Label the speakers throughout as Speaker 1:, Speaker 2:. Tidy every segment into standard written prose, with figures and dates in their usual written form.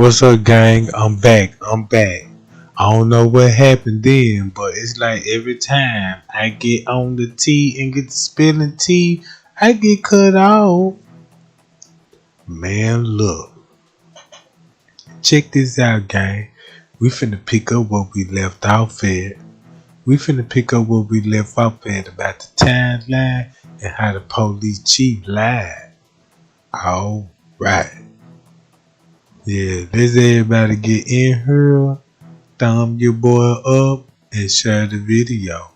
Speaker 1: What's up, gang? I'm back. I don't know what happened then, but it's like every time I get on the tea and get to spilling tea, I get cut off. Man, look. Check this out, gang. We finna pick up what we left off at. We finna pick up what we left off at about the timeline and how the police chief lied. Alright. Yeah, let's everybody get in here. Thumb your boy up and share the video.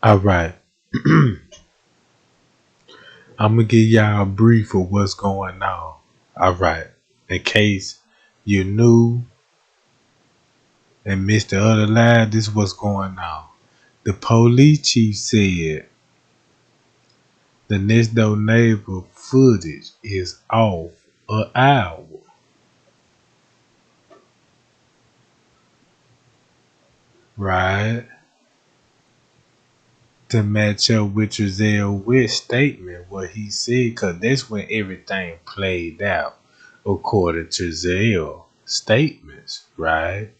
Speaker 1: Alright. I'm gonna give y'all a brief of what's going on. Alright. In case you're new and missed the other line, this is what's going on. The police chief said the next door neighbor footage is off an hour. Right? To match up with Trezell West's statement, what he said, because that's when everything played out, according to Trezell's statements, right?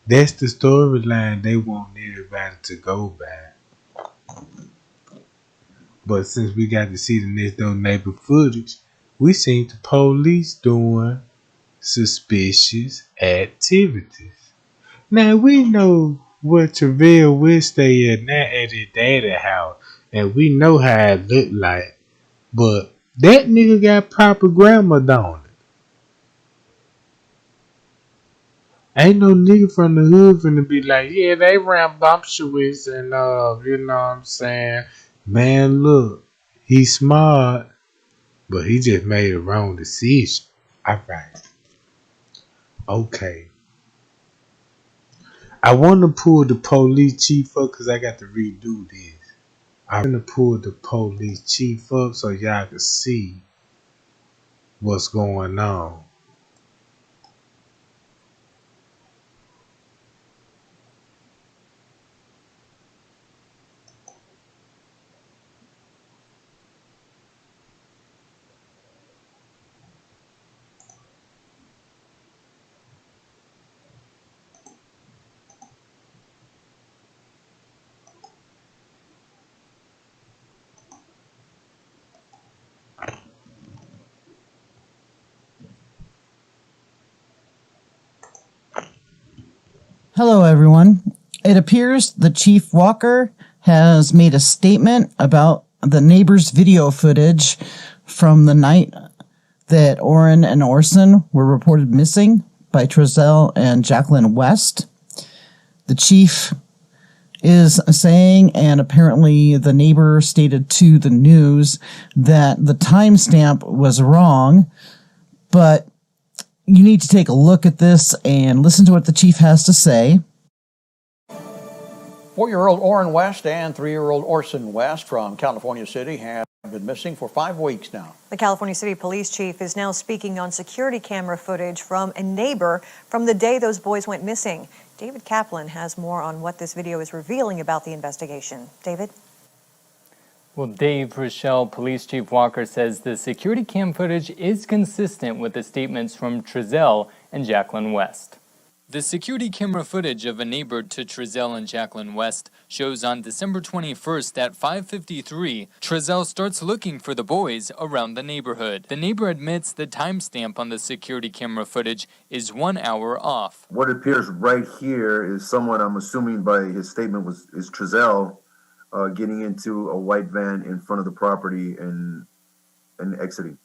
Speaker 1: That's the storyline they want everybody to go by. But since we got to see the next door neighbor footage, we seen the police doing suspicious activities. Now we know where Trezell West stay at now at his daddy house, and we know how it look like. But that nigga got proper grammar on it. Ain't no nigga from the hood finna be like, yeah, they rambunctious and you know what I'm saying? Man, look, he's smart, but he just made a wrong decision. Alright. Okay. I want to pull the police chief up because I got to redo this. I'm going to pull the police chief up so y'all can see what's going on.
Speaker 2: Hello, everyone. It appears the Chief Walker has made a statement about the neighbor's video footage from the night that Orrin and Orson were reported missing by Trezell and Jacqueline West. The chief is saying, and apparently the neighbor stated to the news, that the timestamp was wrong, but you need to take a look at this and listen to what the chief has to say.
Speaker 3: 4-year-old Orrin West and 3-year-old Orson West from California City have been missing for 5 weeks now.
Speaker 4: The California City Police Chief is now speaking on security camera footage from a neighbor from the day those boys went missing. David Kaplan has more on what this video is revealing about the investigation. David?
Speaker 5: Well, Dave Rochelle, Police Chief Walker says the security cam footage is consistent with the statements from Trezell and Jacqueline West. The security camera footage of a neighbor to Trezell and Jacqueline West shows on December 21st at 5:53, Trezell starts looking for the boys around the neighborhood. The neighbor admits the timestamp on the security camera footage is 1 hour off.
Speaker 6: What appears right here is someone, I'm assuming by his statement, is Trezell getting into a white van in front of the property and exiting.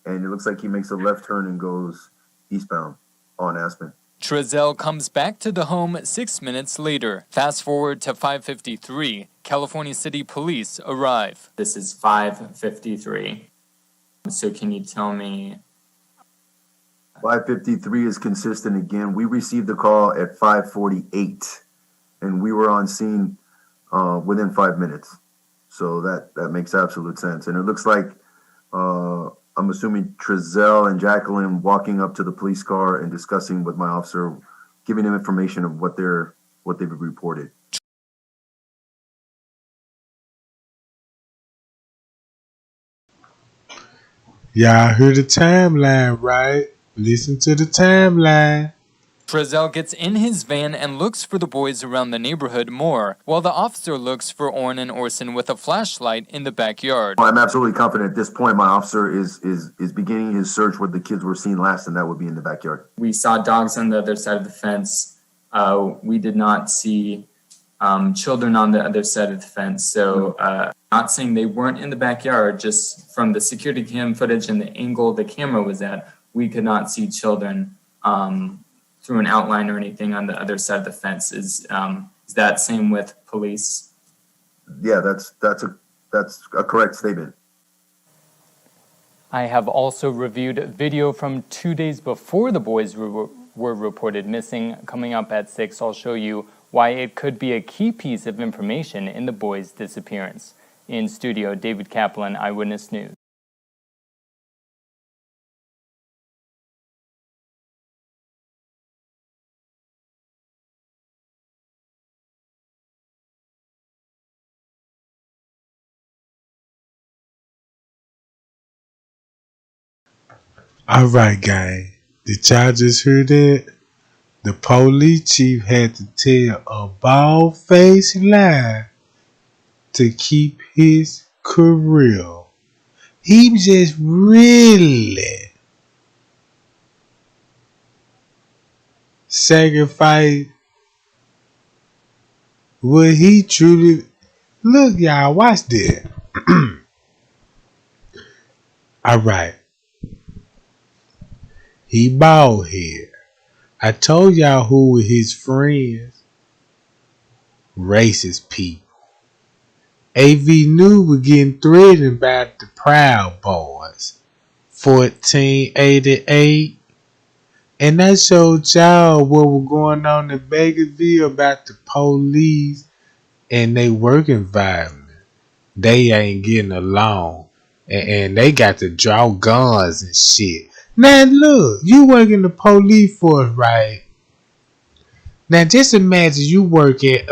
Speaker 6: And it looks like he makes a left turn and goes eastbound on Aspen.
Speaker 5: Trezell comes back to the home 6 minutes later. Fast forward to 5:53. California City Police arrive. This is 5:53. So can you tell me?
Speaker 6: 5:53 is consistent again. We received the call at 5:48, and we were on scene within 5 minutes. So that makes absolute sense. And it looks like I'm assuming Trezell and Jacqueline walking up to the police car and discussing with my officer, giving him information of what they've reported.
Speaker 1: Y'all hear the timeline, right? Listen to the timeline.
Speaker 5: Trezell gets in his van and looks for the boys around the neighborhood more, while the officer looks for Orrin and Orson with a flashlight in the backyard.
Speaker 6: I'm absolutely confident at this point my officer is beginning his search where the kids were seen last, and that would be in the backyard.
Speaker 7: We saw dogs on the other side of the fence. We did not see children on the other side of the fence. So not saying they weren't in the backyard, just from the security cam footage and the angle the camera was at, we could not see children through an outline or anything on the other side of the fence. Is that same with police?
Speaker 6: Yeah, that's a correct statement.
Speaker 5: I have also reviewed video from 2 days before the boys were reported missing. Coming up at 6, I'll show you why it could be a key piece of information in the boys' disappearance. In studio, David Kaplan, Eyewitness News.
Speaker 1: Alright, gang. Did y'all just hear that? The police chief had to tell a bald-faced lie to keep his career. He just really sacrificed what he truly... Look, y'all, watch this. Alright. He bald head. I told y'all who were his friends. Racist people. AV knew we're getting threatened by the Proud Boys. 1488. And I showed y'all what was going on in Bakersville about the police and they work environment. They ain't getting along. And they got to draw guns and shit. Now look, you work in the police force, right? Now just imagine you work at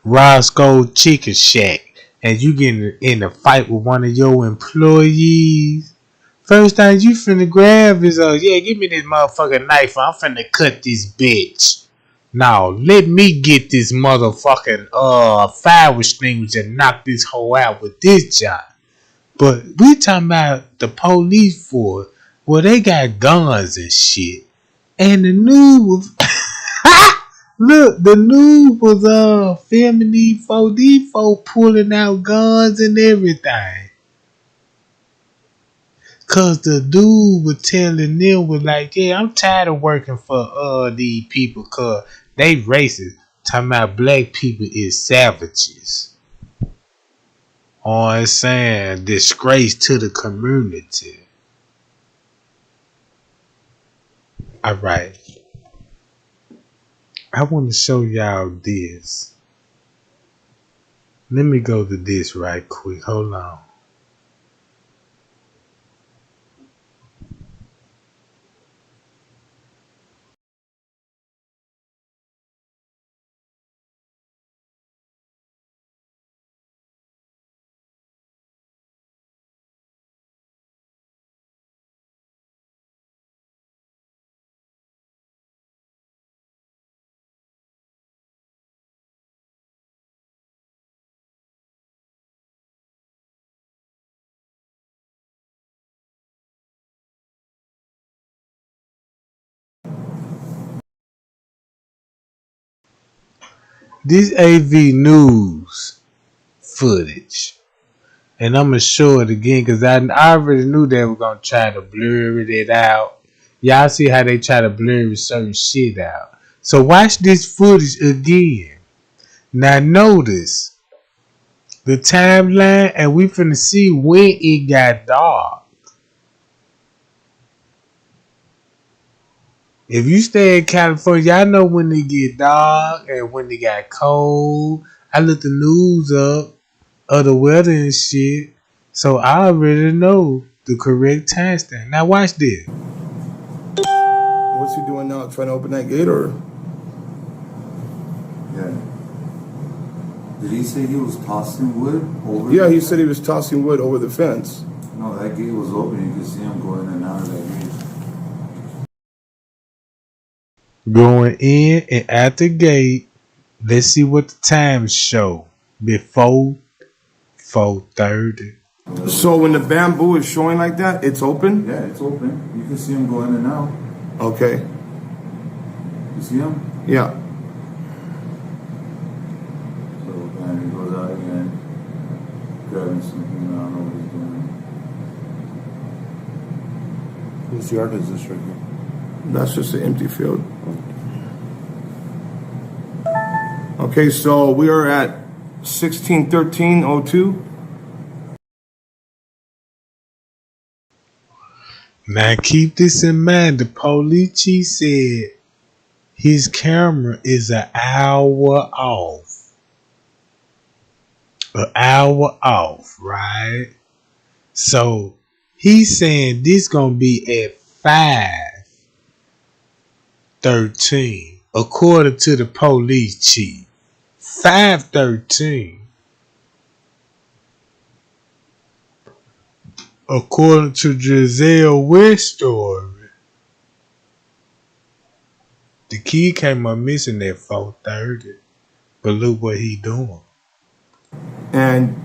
Speaker 1: Roscoe Chicken Shack and you get in a fight with one of your employees. First thing you finna grab is yeah, give me this motherfucking knife. I'm finna cut this bitch. Now let me get this motherfucking fire extinguisher and knock this hoe out with this job. But we talking about the police force, well, they got guns and shit. And the news was, look, the news was filming these folks pulling out guns and everything. Cause the dude was telling them was like, yeah, I'm tired of working for these people cause they racist. Talking about black people is savages. I'm saying disgrace to the community. Alright. I want to show y'all this. Let me go to this right quick. Hold on. This AV news footage. And I'm going to show it again because I already knew they were going to try to blur it out. Y'all see how they try to blur certain shit out. So watch this footage again. Now notice the timeline and we finna see when it got dark. If you stay in California, y'all know when it get dark and when it got cold. I looked the news up of the weather and shit. So I already know the correct time stamp. Now watch this.
Speaker 8: What's he doing now? Trying to open that gate or?
Speaker 6: Yeah.
Speaker 8: Did he say he was tossing wood over?
Speaker 9: Yeah, he said he was tossing wood over the fence.
Speaker 8: No, that gate was open. You could see him going in and out of that gate.
Speaker 1: Going in and out the gate. Let's see what the times show. Before 4:30.
Speaker 9: So when the bamboo is showing like that, it's open?
Speaker 8: Yeah, it's open. You can see him go in and out.
Speaker 9: Okay.
Speaker 8: You see him?
Speaker 9: Yeah.
Speaker 8: So then he goes out again, grabbing something. I don't know what he's doing. Whose yard is this right here?
Speaker 9: That's just an empty field. Okay, so we are at 161302.
Speaker 1: Now keep this in mind. The police chief said his camera is an hour off. An hour off, right? So he's saying this gonna be at 5:13, according to the police chief. 5:13. According to Giselle West's story, the kid came up missing at 4:30. But look what he doing.
Speaker 9: And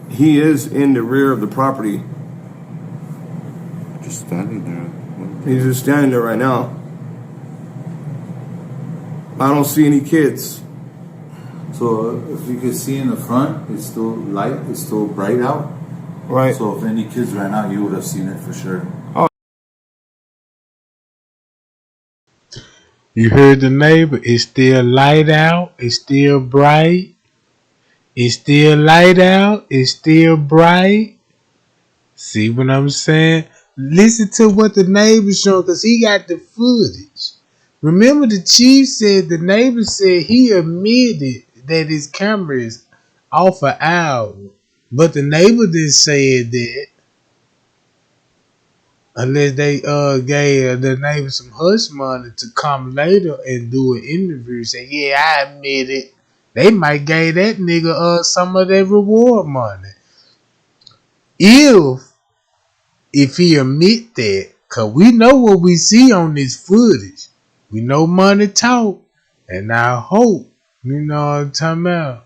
Speaker 9: he is in the rear of the property.
Speaker 8: Just standing there.
Speaker 9: He's just standing there right now. I don't see any kids.
Speaker 8: So if you can see in the front, it's still light. It's still bright out.
Speaker 9: Right.
Speaker 8: So if any kids ran out, you would have seen it for sure.
Speaker 1: You heard the neighbor. It's still light out. It's still bright. It's still light out. It's still bright. See what I'm saying? Listen to what the neighbor's showing because he got the footage. Remember the chief said, the neighbor said he admitted that his camera is off an hour. But the neighbor didn't say that. Unless they gave the neighbor some hush money to come later and do an interview. Say, yeah, I admit it. They might give that nigga some of their reward money. If he admit that, cause we know what we see on this footage. We know money talk. And I hope, you know what I'm talking about.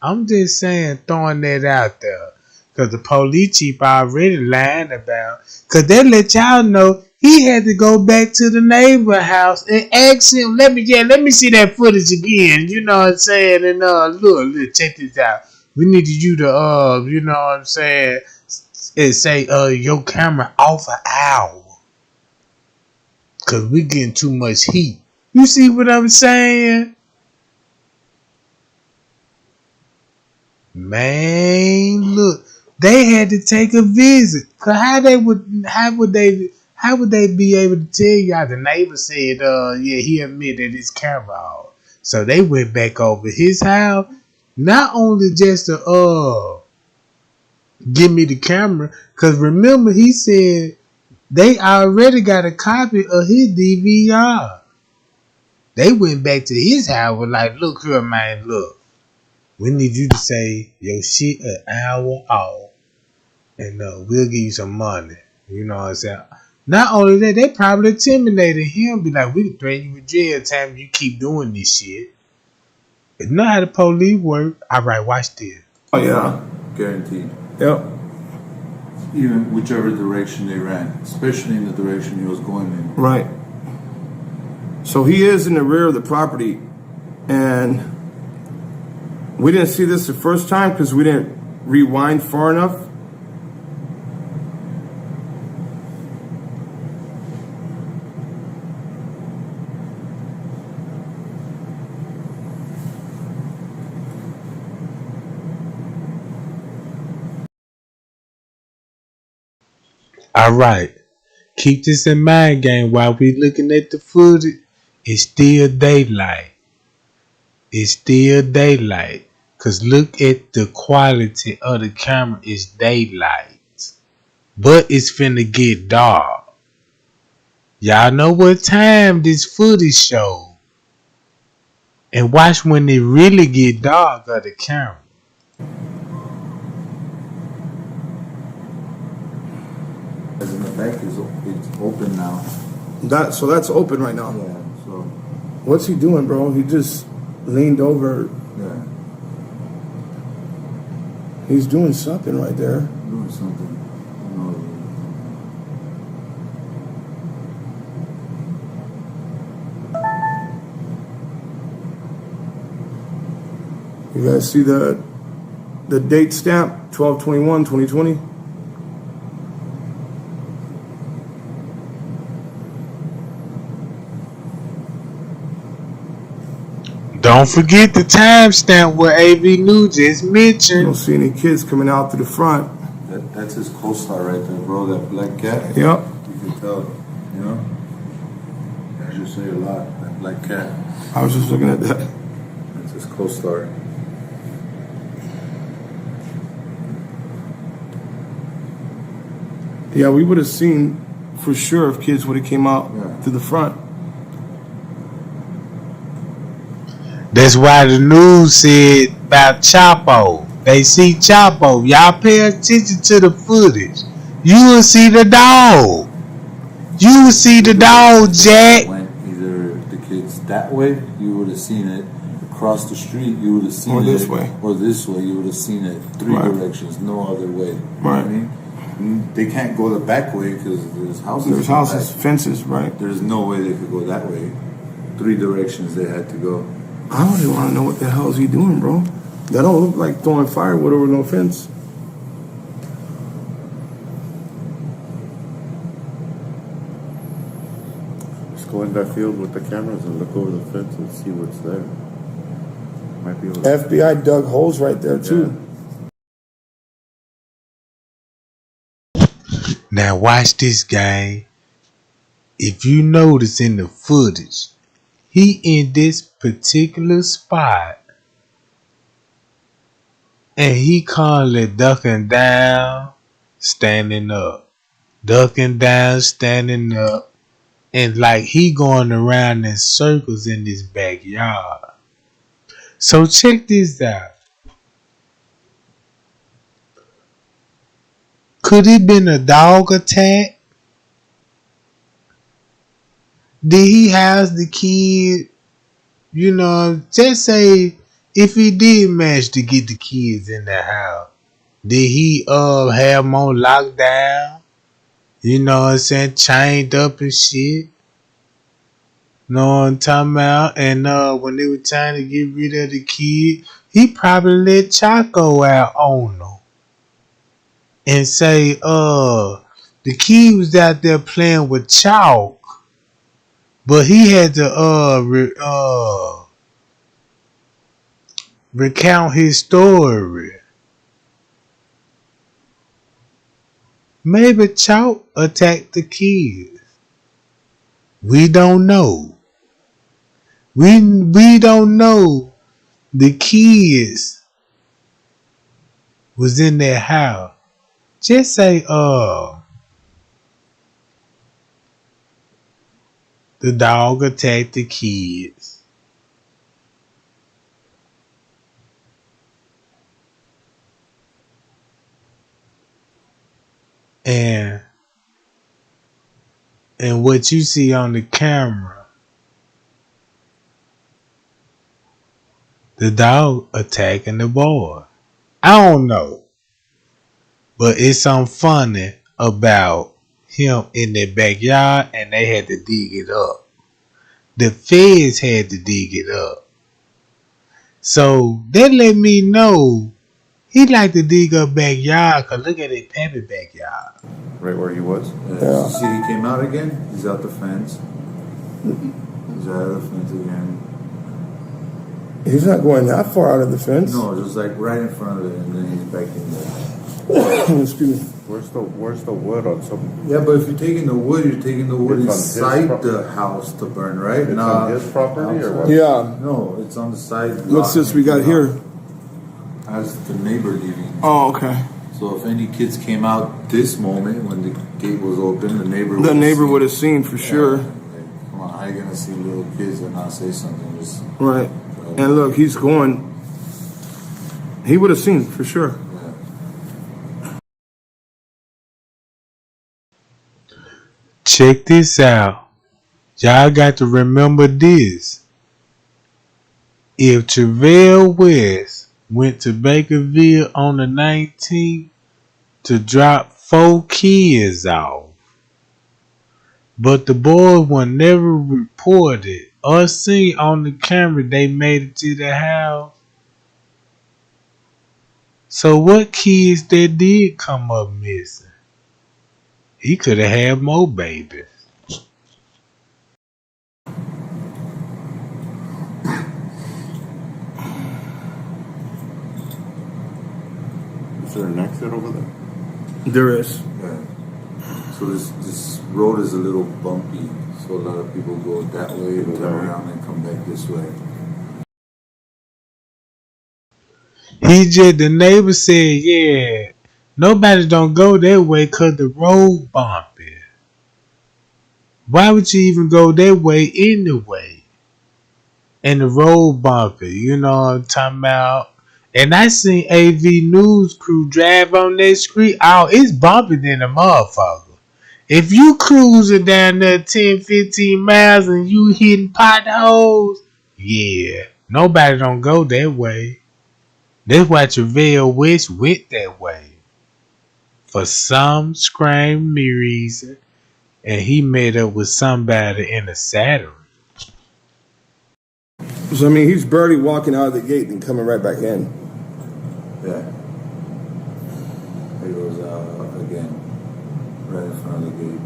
Speaker 1: I'm just saying, throwing that out there. Cause the police chief already lying about. Cause they let y'all know he had to go back to the neighbor house and ask him, let me see that footage again. You know what I'm saying? And look, check this out. We need you to you know what I'm saying, and say your camera off an hour. Cause we getting too much heat. You see what I'm saying? Man, look. They had to take a visit. Cause how would they be able to tell y'all? The neighbor said, yeah, he admitted his camera off. So they went back over his house, not only just to give me the camera, cause remember he said they already got a copy of his DVR. They went back to his house was like, look here, man, look. We need you to say your shit an hour off. And we'll give you some money. You know what I'm saying? Not only that, they probably intimidated him. Be like, we can threaten you with jail time if you keep doing this shit. It's not how the police work. All right, watch this.
Speaker 9: Oh, yeah.
Speaker 8: Guaranteed.
Speaker 9: Yep.
Speaker 8: Even whichever direction they ran, especially in the direction he was going in.
Speaker 9: Right. So he is in the rear of the property. And we didn't see this the first time because we didn't rewind far enough.
Speaker 1: All right. Keep this in mind, gang. While we looking at the footage, it's still daylight. It's still daylight. Because look at the quality of the camera. It's daylight. But it's finna get dark. Y'all know what time this footage show. And watch when it really get dark on the camera.
Speaker 8: In the back it's open now.
Speaker 9: So that's open right now.
Speaker 8: Yeah. So
Speaker 9: What's he doing, bro? He just leaned over.
Speaker 8: yeah,
Speaker 9: He's doing something right there.
Speaker 8: doing something.
Speaker 9: You guys see the date stamp 12/21/2020?
Speaker 1: Don't forget the timestamp where AV News just
Speaker 9: You
Speaker 1: mentioned.
Speaker 9: don't see any kids coming out to the front.
Speaker 8: That's his co-star right there, bro. That black cat.
Speaker 9: Yep.
Speaker 8: You can tell, you know. That should say a lot. That black cat.
Speaker 9: I was just looking at that.
Speaker 8: That's his co-star.
Speaker 9: Yeah, we would have seen for sure if kids would have came out to the front.
Speaker 1: That's why the news said about Chapo. They see Chapo. Y'all pay attention to the footage. You will see the dog. You will see the dog, Jack.
Speaker 8: Went either the kids that way, you would have seen it. Across the street, you would have seen
Speaker 9: Or
Speaker 8: it.
Speaker 9: this way.
Speaker 8: Or this way, you would have seen it. Three
Speaker 9: Right.
Speaker 8: directions, no other way. You know
Speaker 9: Right.
Speaker 8: what I mean? They can't go the back way because there's houses.
Speaker 9: There's
Speaker 8: in the
Speaker 9: houses,
Speaker 8: back.
Speaker 9: fences, right?
Speaker 8: There's no way they could go that way. Three directions they had to go.
Speaker 9: I don't even want to know what the hell is he doing, bro. That don't look like throwing firewood over no fence.
Speaker 10: Just go in that field with the cameras and look over the fence and see what's there. Might be able to.
Speaker 9: FBI dug holes right there too.
Speaker 1: Now watch this, gang. If you notice in the footage, he in this particular spot and he calling it ducking down, standing up. Ducking down, standing up. And like he going around in circles in this backyard. So check this out. Could it been a dog attack? Did he house the kid? You know, just say if he did manage to get the kids in the house, did he have them on lockdown? You know what I'm saying? Chained up and shit. Know what I'm talking about? And when they were trying to get rid of the kid, he probably let Chaco out on them. And say, the kid was out there playing with chalk. But he had to recount his story. Maybe Chalk attacked the kids. We don't know. We don't know the kids was in their house. Just say the dog attacked the kids. And what you see on the camera, the dog attacking the boy. I don't know. But it's something funny about him in their backyard and they had to dig it up. The feds had to dig it up. So that let me know he like to dig up backyard because look at it, Pappy backyard.
Speaker 10: Right where he was?
Speaker 8: Yeah. See, he came out again. He's out the fence. He's out of the fence again.
Speaker 9: He's not going that far out of the fence.
Speaker 8: No, just like right in front of it, and then he's back in there.
Speaker 9: Excuse me.
Speaker 10: Where's the wood on some?
Speaker 8: Yeah, but if you're taking the wood, you're taking the wood
Speaker 10: It's on his
Speaker 8: inside the house to burn, right?
Speaker 10: It's on his property or what?
Speaker 9: Yeah.
Speaker 8: No, it's on the side.
Speaker 9: What's this we got here?
Speaker 8: As the neighbor leaving.
Speaker 9: Oh, okay.
Speaker 8: So if any kids came out this moment when the gate was open, the neighbor
Speaker 9: would have seen for sure.
Speaker 8: Like, come on, how you gonna see little kids and not say something? Just
Speaker 9: Right. And look, he's going. He would have seen for sure.
Speaker 1: Check this out. Y'all got to remember this. If Travell West went to Bakerville on the 19th to drop 4 kids off, but the boys were never reported or seen on the camera they made it to the house. So what kids that did come up missing? He could have had more babies.
Speaker 10: Is there an exit over there?
Speaker 9: There is.
Speaker 8: Yeah. So this road is a little bumpy, so a lot of people go that way, turn around and come back this way.
Speaker 1: The neighbor said, yeah, nobody don't go that way because the road bumpy. Why would you even go that way anyway? And the road bumpy, you know what I'm talking about? And I seen AV News crew drive on that street. Oh, it's bumpy than a motherfucker. If you cruising down there 10, 15 miles and you hitting potholes, yeah, nobody don't go that way. That's why Travell West went that way. For some strange reason, and he met up with somebody in a Saturn.
Speaker 9: So I mean, he's barely walking out of the gate and coming right back in.
Speaker 8: Yeah. He goes again, right in front of the gate.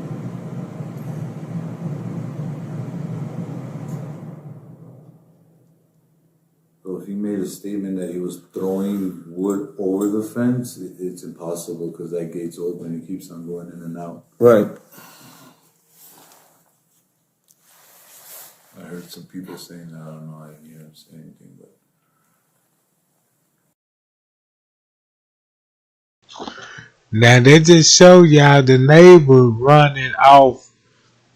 Speaker 8: So if he made a statement that he was throwing wood over the fence, it's impossible because that gate's open. It keeps on going in and out.
Speaker 9: Right.
Speaker 8: I heard some people saying that. I don't know. I didn't hear him say anything, but.
Speaker 1: Now that just show y'all the neighbor running off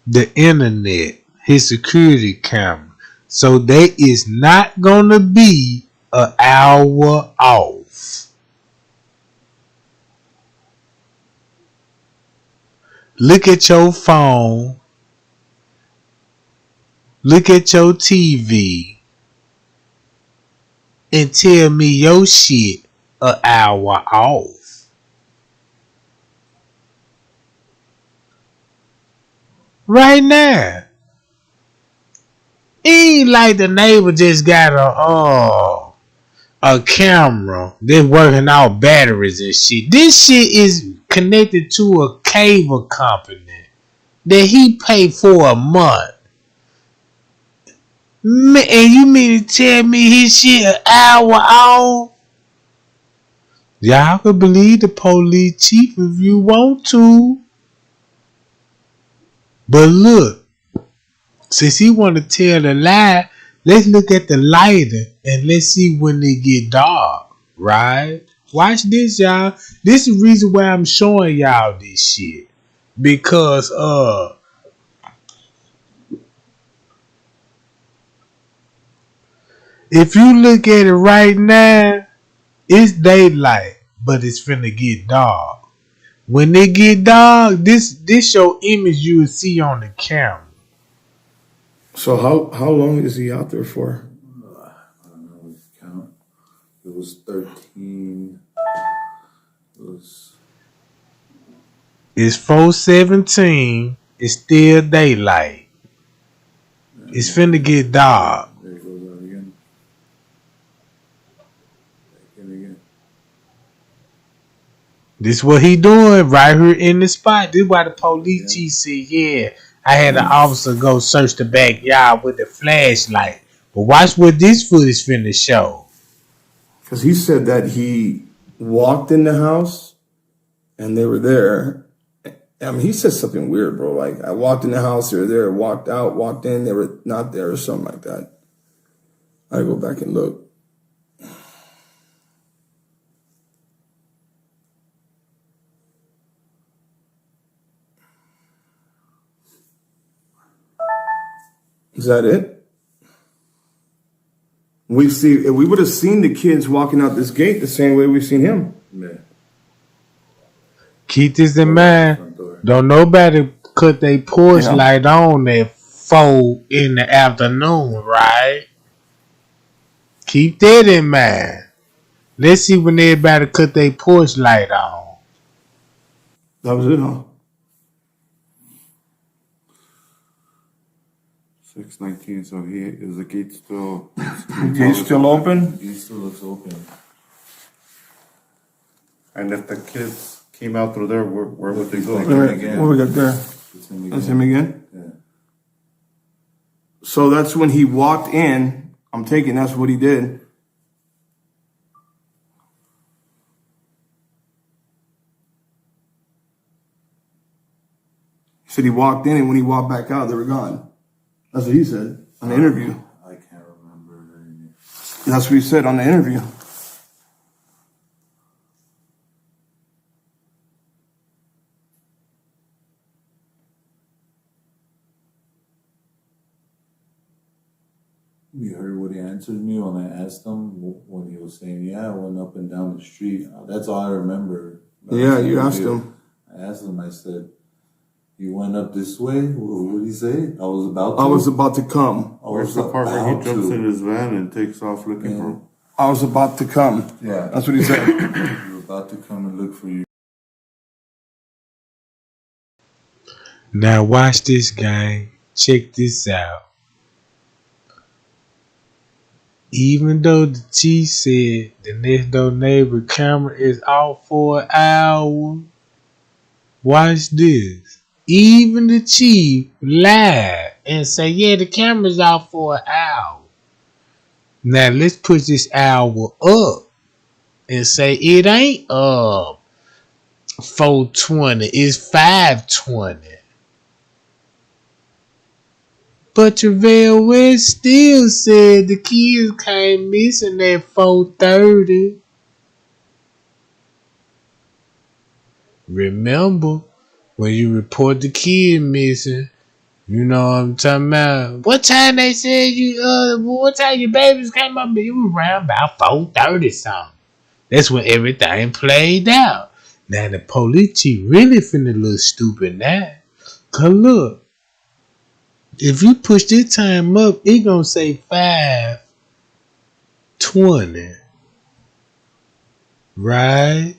Speaker 1: the internet, his security camera. So that is not gonna be an hour off. Look at your phone. Look at your TV. And tell me your shit an hour off. Right now. It ain't like the neighbor just got a camera that's working out batteries and shit. This shit is connected to a cable company that he paid for a month. Man, and you mean to tell me his shit an hour off? Y'all can believe the police chief if you want to. But look, since he want to tell a lie, let's look at the lighter and let's see when it get dark, right? Watch this, y'all. This is the reason why I'm showing y'all this shit. Because if you look at it right now, it's daylight, but it's finna get dark. When it get dark, this your image you will see on the camera.
Speaker 9: So how long is he out there for?
Speaker 8: I don't know his count. It was 13. It was.
Speaker 1: It's 4:17. It's still daylight. It's finna get dark.
Speaker 8: There he goes out again. Back in again.
Speaker 1: This what he doing right here in the spot. This why the police chief said, yeah, I had an officer go search the backyard with the flashlight. But watch what this footage finna show.
Speaker 9: Because he said that he walked in the house and they were there. I mean, he said something weird, bro. Like, I walked in the house, they were there, walked out, walked in, they were not there, or something like that. I go back and look. Is that it? if we would have seen the kids walking out this gate the same way we've seen him.
Speaker 8: Yeah.
Speaker 1: Keep this in mind. Don't nobody cut their porch light on at 4 in the afternoon, right? Keep that in mind. Let's see when everybody cut their porch light on.
Speaker 9: That was it, huh?
Speaker 10: 6:19. So is the gate still?
Speaker 9: The gate's still open.
Speaker 8: The gate still looks open.
Speaker 10: And if the kids came out through there, where would they go?
Speaker 9: What we got there? That's him again.
Speaker 8: Yeah.
Speaker 9: So that's when he walked in. I'm taking that's what he did. He said he walked in, and when he walked back out, they were gone. That's what he said on the interview.
Speaker 8: I can't remember.
Speaker 9: That's what he said on the interview.
Speaker 8: You heard what he answered me when I asked him when he was saying, "Yeah, I went up and down the street." That's all I remember.
Speaker 9: Yeah, you asked him.
Speaker 8: I asked him. I said, "You went up this way." What did he say? I was about to.
Speaker 9: I was about to come.
Speaker 10: Where's the part where he jumps in his van and takes off looking for him?
Speaker 9: I was about to come.
Speaker 8: Yeah,
Speaker 9: that's what he said.
Speaker 8: You were about to come and look for you.
Speaker 1: Now watch this, gang. Check this out. Even though the chief said the next door neighbor camera is off for an hour, watch this. Even the chief lied and say, yeah, the camera's off for an hour. Now let's push this hour up and say it ain't 4:20, it's 5:20. But Travell West still said the kids came missing at 4:30. Remember, when you report the kid missing, you know what I'm talking about. What time they said what time your babies came up? It was around about 4:30 something. That's when everything played out. Now the police chief really finna look stupid now. Cause look, if you push this time up, it gonna say 5:20. Right?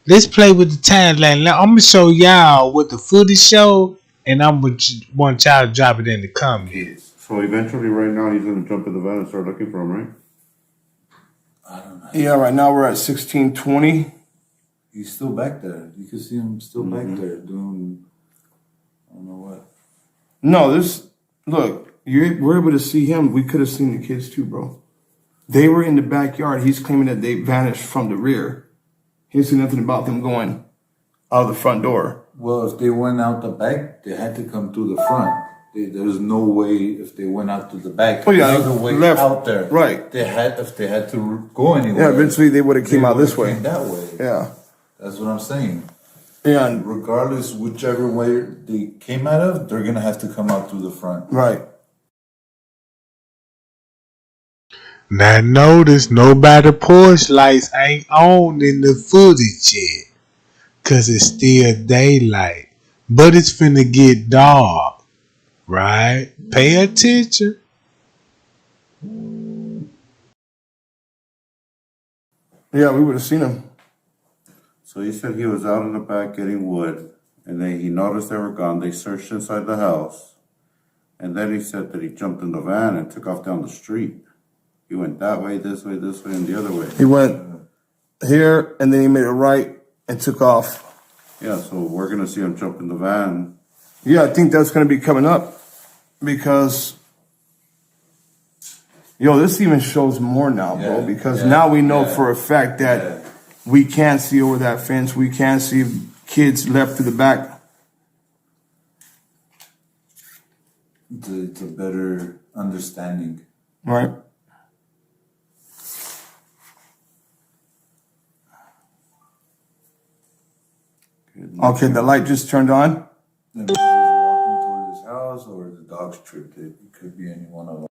Speaker 1: Let's play with the timeline. Now I'm gonna show y'all what the footage show, and I'm gonna want y'all to drop it in the comments.
Speaker 10: So eventually, right now, he's gonna jump in the van and start looking for him, right?
Speaker 8: I don't know.
Speaker 9: Yeah, right now we're at 16:20.
Speaker 8: He's still back there. You can see him still back there doing, I don't know what.
Speaker 9: No, look, we're able to see him. We could have seen the kids too, bro. They were in the backyard. He's claiming that they vanished from the rear. He didn't say nothing about them going out of the front door.
Speaker 8: Well, if they went out the back, they had to come through the front. There's no way if they went out to the back.
Speaker 9: Oh yeah,
Speaker 8: another way
Speaker 9: left,
Speaker 8: out there.
Speaker 9: Right.
Speaker 8: If they had to go anywhere.
Speaker 9: Yeah, eventually they would have came out this way.
Speaker 8: That way.
Speaker 9: Yeah.
Speaker 8: That's what I'm saying.
Speaker 9: Yeah. And
Speaker 8: regardless, whichever way they came out of, they're gonna have to come out through the front.
Speaker 9: Right.
Speaker 1: Now notice nobody porch lights ain't on in the footage yet. Cause it's still daylight. But it's finna get dark. Right? Pay attention.
Speaker 9: Yeah, we would have seen him.
Speaker 10: So he said he was out in the back getting wood, and then he noticed they were gone. They searched inside the house, and then he said that he jumped in the van and took off down the street. He went that way, and the other way.
Speaker 9: He went here, and then he made a right and took off.
Speaker 10: Yeah, so we're going to see him jump in the van.
Speaker 9: Yeah, I think that's going to be coming up because, this even shows more now, bro, because now we know for a fact that we can't see over that fence. We can't see kids left to the back.
Speaker 8: It's a better understanding.
Speaker 9: Right. Okay, the light just turned on.
Speaker 8: Then he's walking toward his house, or the dog's tripped it. It could be any one of them.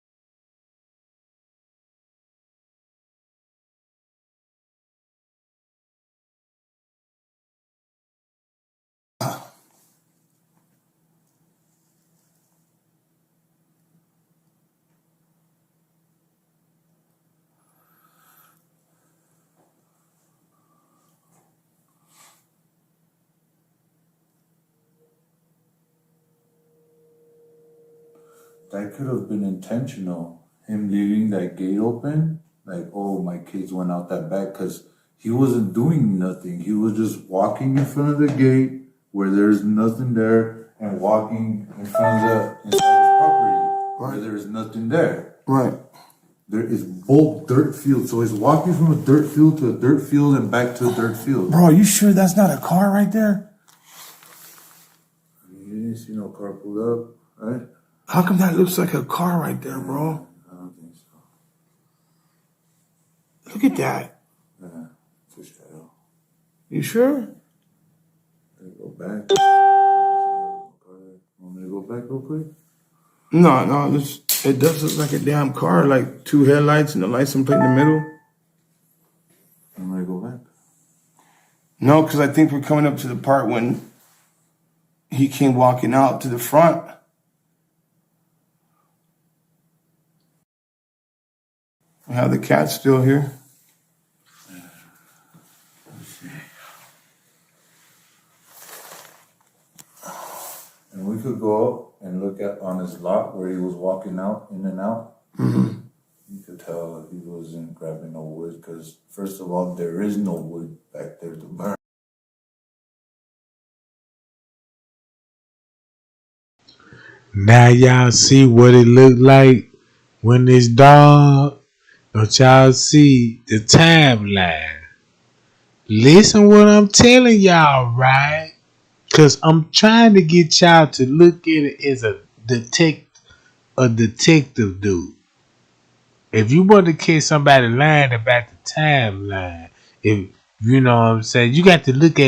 Speaker 8: that could have been intentional. Him leaving that gate open, like, oh, my kids went out that back, because he wasn't doing nothing. He was just walking in front of the gate where there's nothing there and walking in front of inside his property where there's nothing there.
Speaker 9: Right.
Speaker 8: There is both dirt fields. So he's walking from a dirt field to a dirt field and back to a dirt field.
Speaker 9: Bro, are you sure that's not a car right there?
Speaker 8: You didn't see no car pulled up, right?
Speaker 9: How come that looks like a car right there, bro?
Speaker 8: I don't think so.
Speaker 9: Look at that.
Speaker 8: Yeah, it's a shadow.
Speaker 9: You sure?
Speaker 8: Go back. Want me to go back real quick?
Speaker 9: No, it does look like a damn car, like two headlights and the license plate in the middle.
Speaker 8: Want me to go back?
Speaker 9: No, because I think we're coming up to the part when he came walking out to the front. I have the cat still here.
Speaker 8: And we could go up and look at on his lot where he was walking out, in and out.
Speaker 9: Mm-hmm.
Speaker 8: You could tell he wasn't grabbing no wood because, first of all, there is no wood back there to burn.
Speaker 1: Now y'all see what it looked like when it's dark. Don't y'all see the timeline? Listen what I'm telling y'all, right? Cause I'm trying to get y'all to look at it as a detective dude. If you want to catch somebody lying about the timeline, if you know what I'm saying, you got to look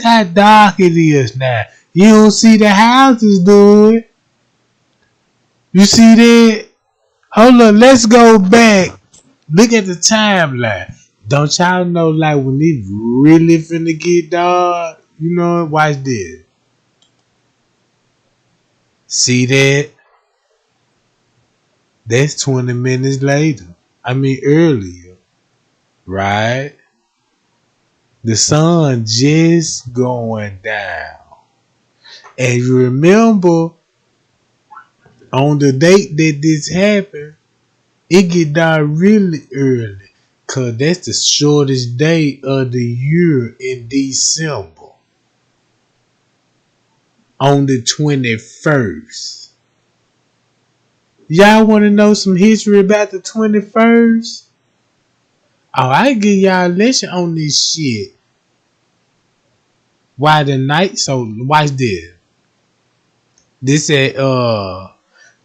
Speaker 1: how dark it is now. You don't see the houses, dude. You see that? Hold on, let's go back. Look at the timeline. Don't y'all know, like, when it really finna get dark? You know, watch this. See that? That's 20 minutes later. I mean, earlier. Right? The sun just going down. And you remember, on the date that this happened, it get dark really early. Cause that's the shortest day of the year in December. On the 21st. Y'all want to know some history about the 21st? Oh, I give y'all a lesson on this shit. Why the night? So watch this. This at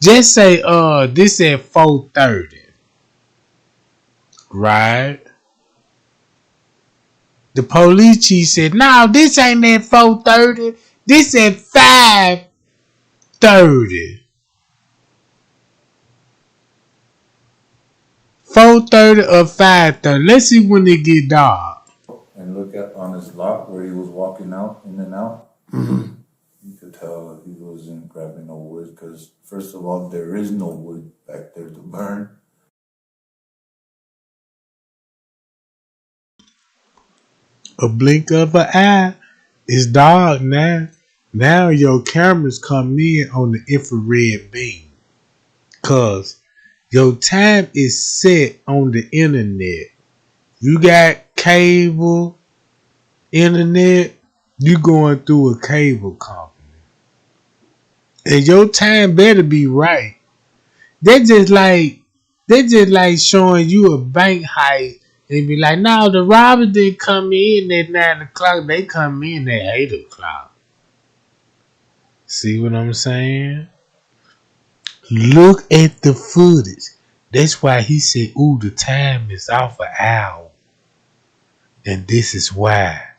Speaker 1: just say this at 4:30. Right? The police chief said, no, this ain't at 4:30. This at 5:30. 4:30 or 5:30. Let's see when it get dark.
Speaker 8: And look at on his lot where he was walking out, in and out.
Speaker 9: Mm-hmm.
Speaker 8: You could tell he wasn't grabbing no wood because, first of all, there is no wood back there to burn.
Speaker 1: A blink of an eye. It's dark now. Now your cameras come in on the infrared beam. Cause your time is set on the internet. You got cable, internet, you going through a cable company. And your time better be right. They just like showing you a bank heist and be like, no, the robbers didn't come in at 9 o'clock. They come in at 8 o'clock. See what I'm saying? Look at the footage. That's why he said, ooh, the time is off an hour. And this is why.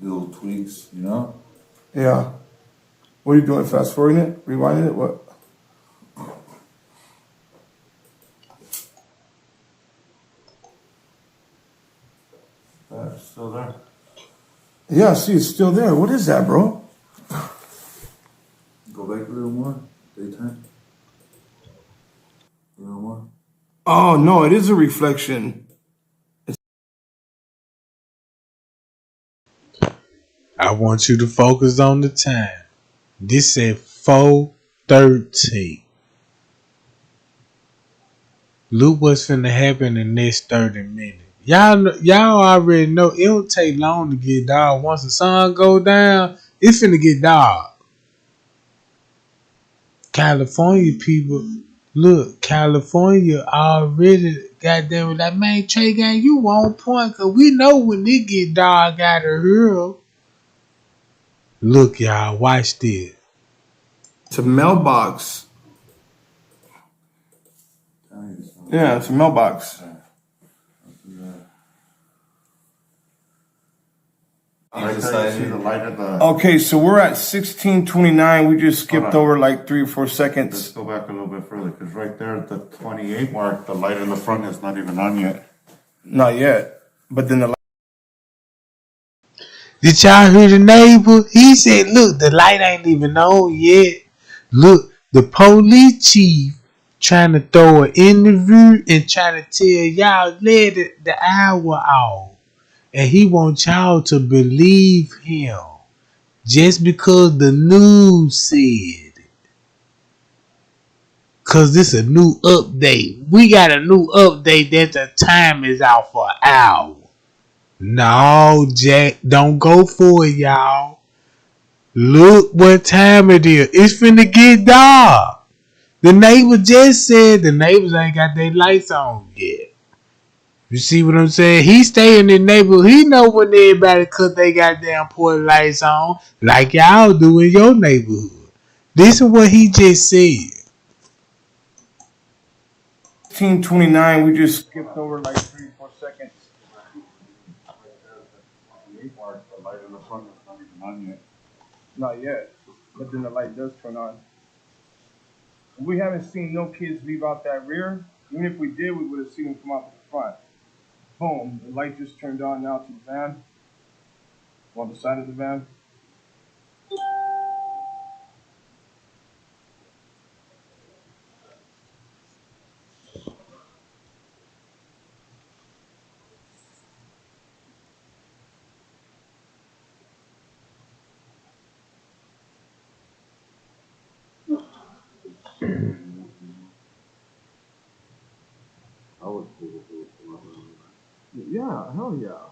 Speaker 8: Little tweaks, you know?
Speaker 9: Yeah. What are you doing? Fast forwarding it? Rewinding it? What?
Speaker 8: That's still there.
Speaker 9: Yeah, see, it's still there. What is that, bro?
Speaker 8: Go back a little more. Daytime. A little more.
Speaker 9: Oh, no, it is a reflection.
Speaker 1: I want you to focus on the time. This said 4:13. Look what's finna happen in the next 30 minutes. Y'all already know it don't take long to get dark. Once the sun go down, it's finna get dark. California people, look, California already goddamn like, man, Trey Gang, you on point, cause we know when it get dark out of here. Look, y'all, watch this.
Speaker 9: It's a mailbox. Yeah, it's a mailbox. Okay, so we're at 16:29. We just skipped over like 3 or 4 seconds.
Speaker 10: Let's go back a little bit further, because right there at the 28 mark, the light in the front is not even on yet.
Speaker 9: Not yet. But then the light.
Speaker 1: Did y'all hear the neighbor? He said, look, the light ain't even on yet. Look, the police chief trying to throw an interview and trying to tell y'all let the hour off. And he wants y'all to believe him. Just because the news said it. Because this is a new update. We got a new update that the time is out for an hour. No, Jack, don't go for it, y'all. Look what time it is. It's finna get dark. The neighbor just said the neighbors ain't got their lights on yet. You see what I'm saying? He stay in the neighborhood. He know when everybody cut they goddamn porch lights on, like y'all do in your neighborhood. This is what he just said.
Speaker 9: 16:29. We just skipped over like 3 or 4 seconds.
Speaker 10: The light in the front is not even on yet.
Speaker 9: Not yet. But then the light does turn on. We haven't seen no kids leave out that rear. Even if we did, we would have seen them come out the front. Boom. The light just turned on now to the van. On the side of the van.
Speaker 10: I would figure it would come out running.
Speaker 9: Yeah, hell yeah.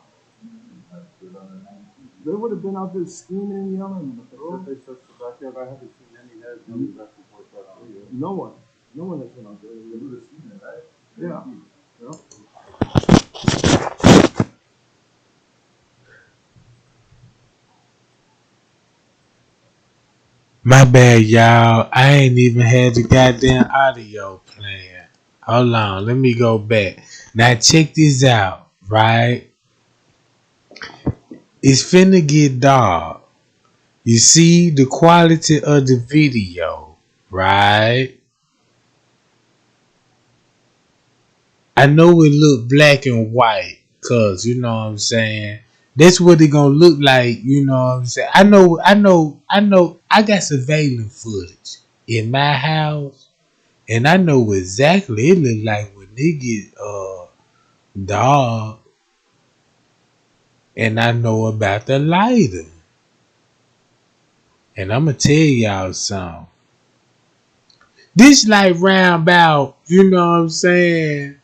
Speaker 9: They would have been out there screaming and yelling.
Speaker 10: Bro, they searched the backyard. I haven't seen any heads running back and forth back there yet.
Speaker 9: No one. No one has been out there.
Speaker 10: They would have seen it, right?
Speaker 9: Yeah. Yeah.
Speaker 1: My bad, y'all. I ain't even had the goddamn audio playing. Hold on. Let me go back. Now check this out, right? It's finna get dark. You see the quality of the video, right? I know it look black and white, cause you know what I'm saying. That's what it gonna look like, you know what I'm saying. I know. I got surveillance footage in my house, and I know exactly it look like when they get dark, and I know about the lighter, and I'ma tell y'all something. This like round about, you know what I'm saying,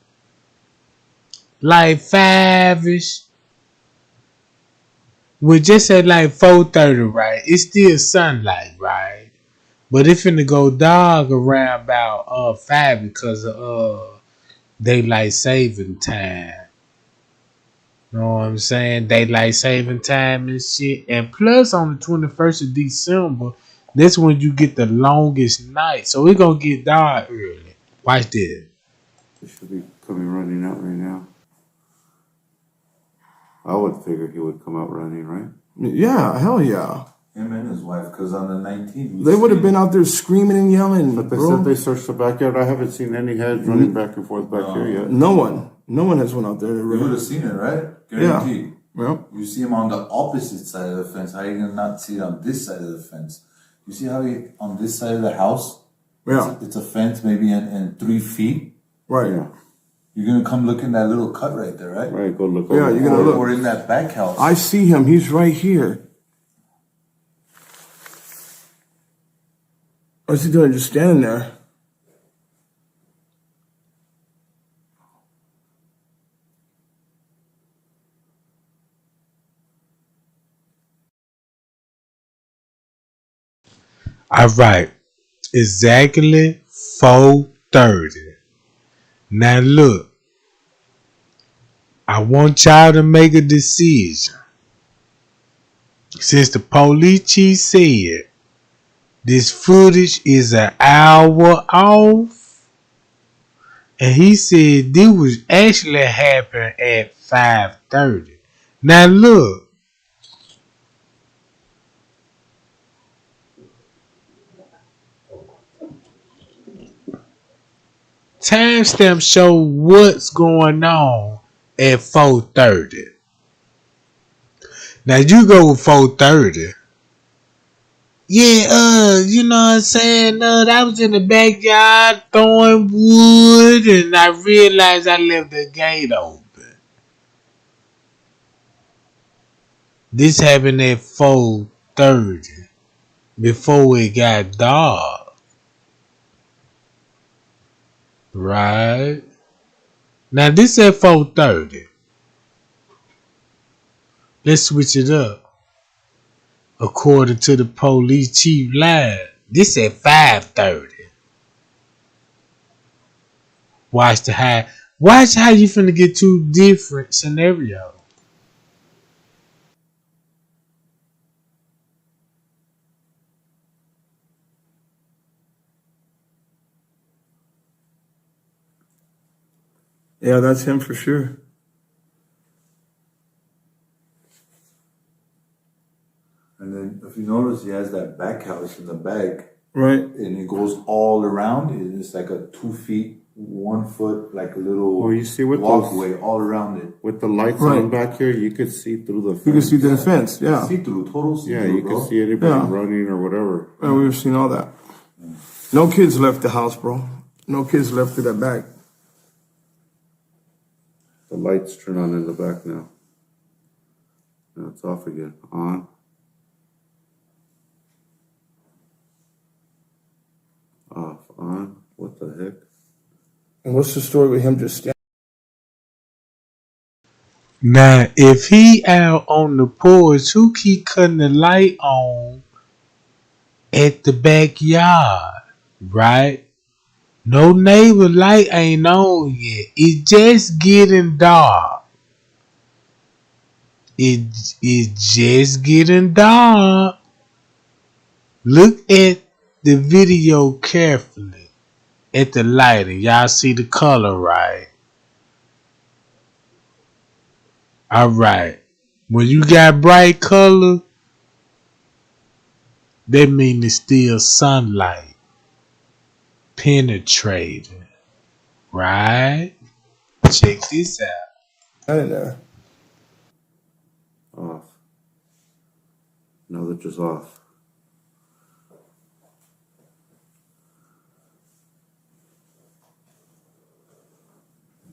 Speaker 1: like 5-ish. We just at like 4:30, right? It's still sunlight, right? But it finna go dark around about 5 because of daylight saving time. Know what I'm saying? Daylight saving time and shit. And plus on the 21st of December, that's when you get the longest night. So it gonna get dark early. Watch this.
Speaker 10: It should be coming running out right now. I would figure he would come out running, right?
Speaker 9: Yeah, hell yeah.
Speaker 8: Him and his wife, because on the 19th...
Speaker 9: They would have been out there screaming and yelling,
Speaker 10: But they
Speaker 9: bro.
Speaker 10: said they searched the backyard. I haven't seen any heads running back and forth back here yet.
Speaker 9: No one. No one has went out there.
Speaker 8: You would have seen it, right?
Speaker 9: Yeah.
Speaker 8: Guaranteed.
Speaker 9: Yeah.
Speaker 8: You see him on the opposite side of the fence. How are you going to not see it on this side of the fence? You see how he, on this side of the house,
Speaker 9: Yeah.
Speaker 8: it's a fence maybe in 3 feet?
Speaker 9: Right.
Speaker 10: Yeah.
Speaker 8: You're going to come look in that little cut right there, right?
Speaker 10: Right, go look
Speaker 9: Yeah,
Speaker 10: over.
Speaker 9: you're gonna look.
Speaker 8: Or in that back house.
Speaker 9: I see him. He's right here. What's he doing? Just standing there.
Speaker 1: All right, exactly 4:30. Now look, I want y'all to make a decision. Since the police chief said this footage is an hour off, and he said this was actually happened at 5:30. Now look, timestamp show what's going on at 4:30. Now you go with 4:30. Yeah, you know what I'm saying? I was in the backyard throwing wood and I realized I left the gate open. This happened at 4:30 before it got dark. Right? Now this at 4:30. Let's switch it up. According to the police chief line, this at 5:30. Watch how you finna get two different scenarios.
Speaker 9: Yeah, that's him for sure.
Speaker 8: And then if you notice, he has that back house in the back.
Speaker 9: Right.
Speaker 8: And it goes all around. And it's like a 2 feet, 1 foot, like a little
Speaker 10: you see with
Speaker 8: walkway all around it.
Speaker 10: With the lights
Speaker 9: Right.
Speaker 10: on back here, you could see through the fence.
Speaker 9: You can see the fence, yeah.
Speaker 8: See through, total see
Speaker 10: Yeah,
Speaker 8: through,
Speaker 10: you
Speaker 8: bro.
Speaker 10: could see anybody
Speaker 9: Yeah.
Speaker 10: running or whatever.
Speaker 9: Yeah, we've seen all that. No kids left the house, bro. No kids left through that back.
Speaker 10: The lights turn on in the back now. Now it's off again. On. Off. On. What the heck?
Speaker 9: And what's the story with him just standing?
Speaker 1: Now, if he out on the porch, who keep cutting the light on at the backyard, right? No neighbor light ain't on yet. It's just getting dark. It's just getting dark. Look at the video carefully at the lighting. Y'all see the color, right? All right. When you got bright color, that means it's still sunlight penetrating, right? Check this out.
Speaker 9: In there.
Speaker 10: Off. Now they're just off.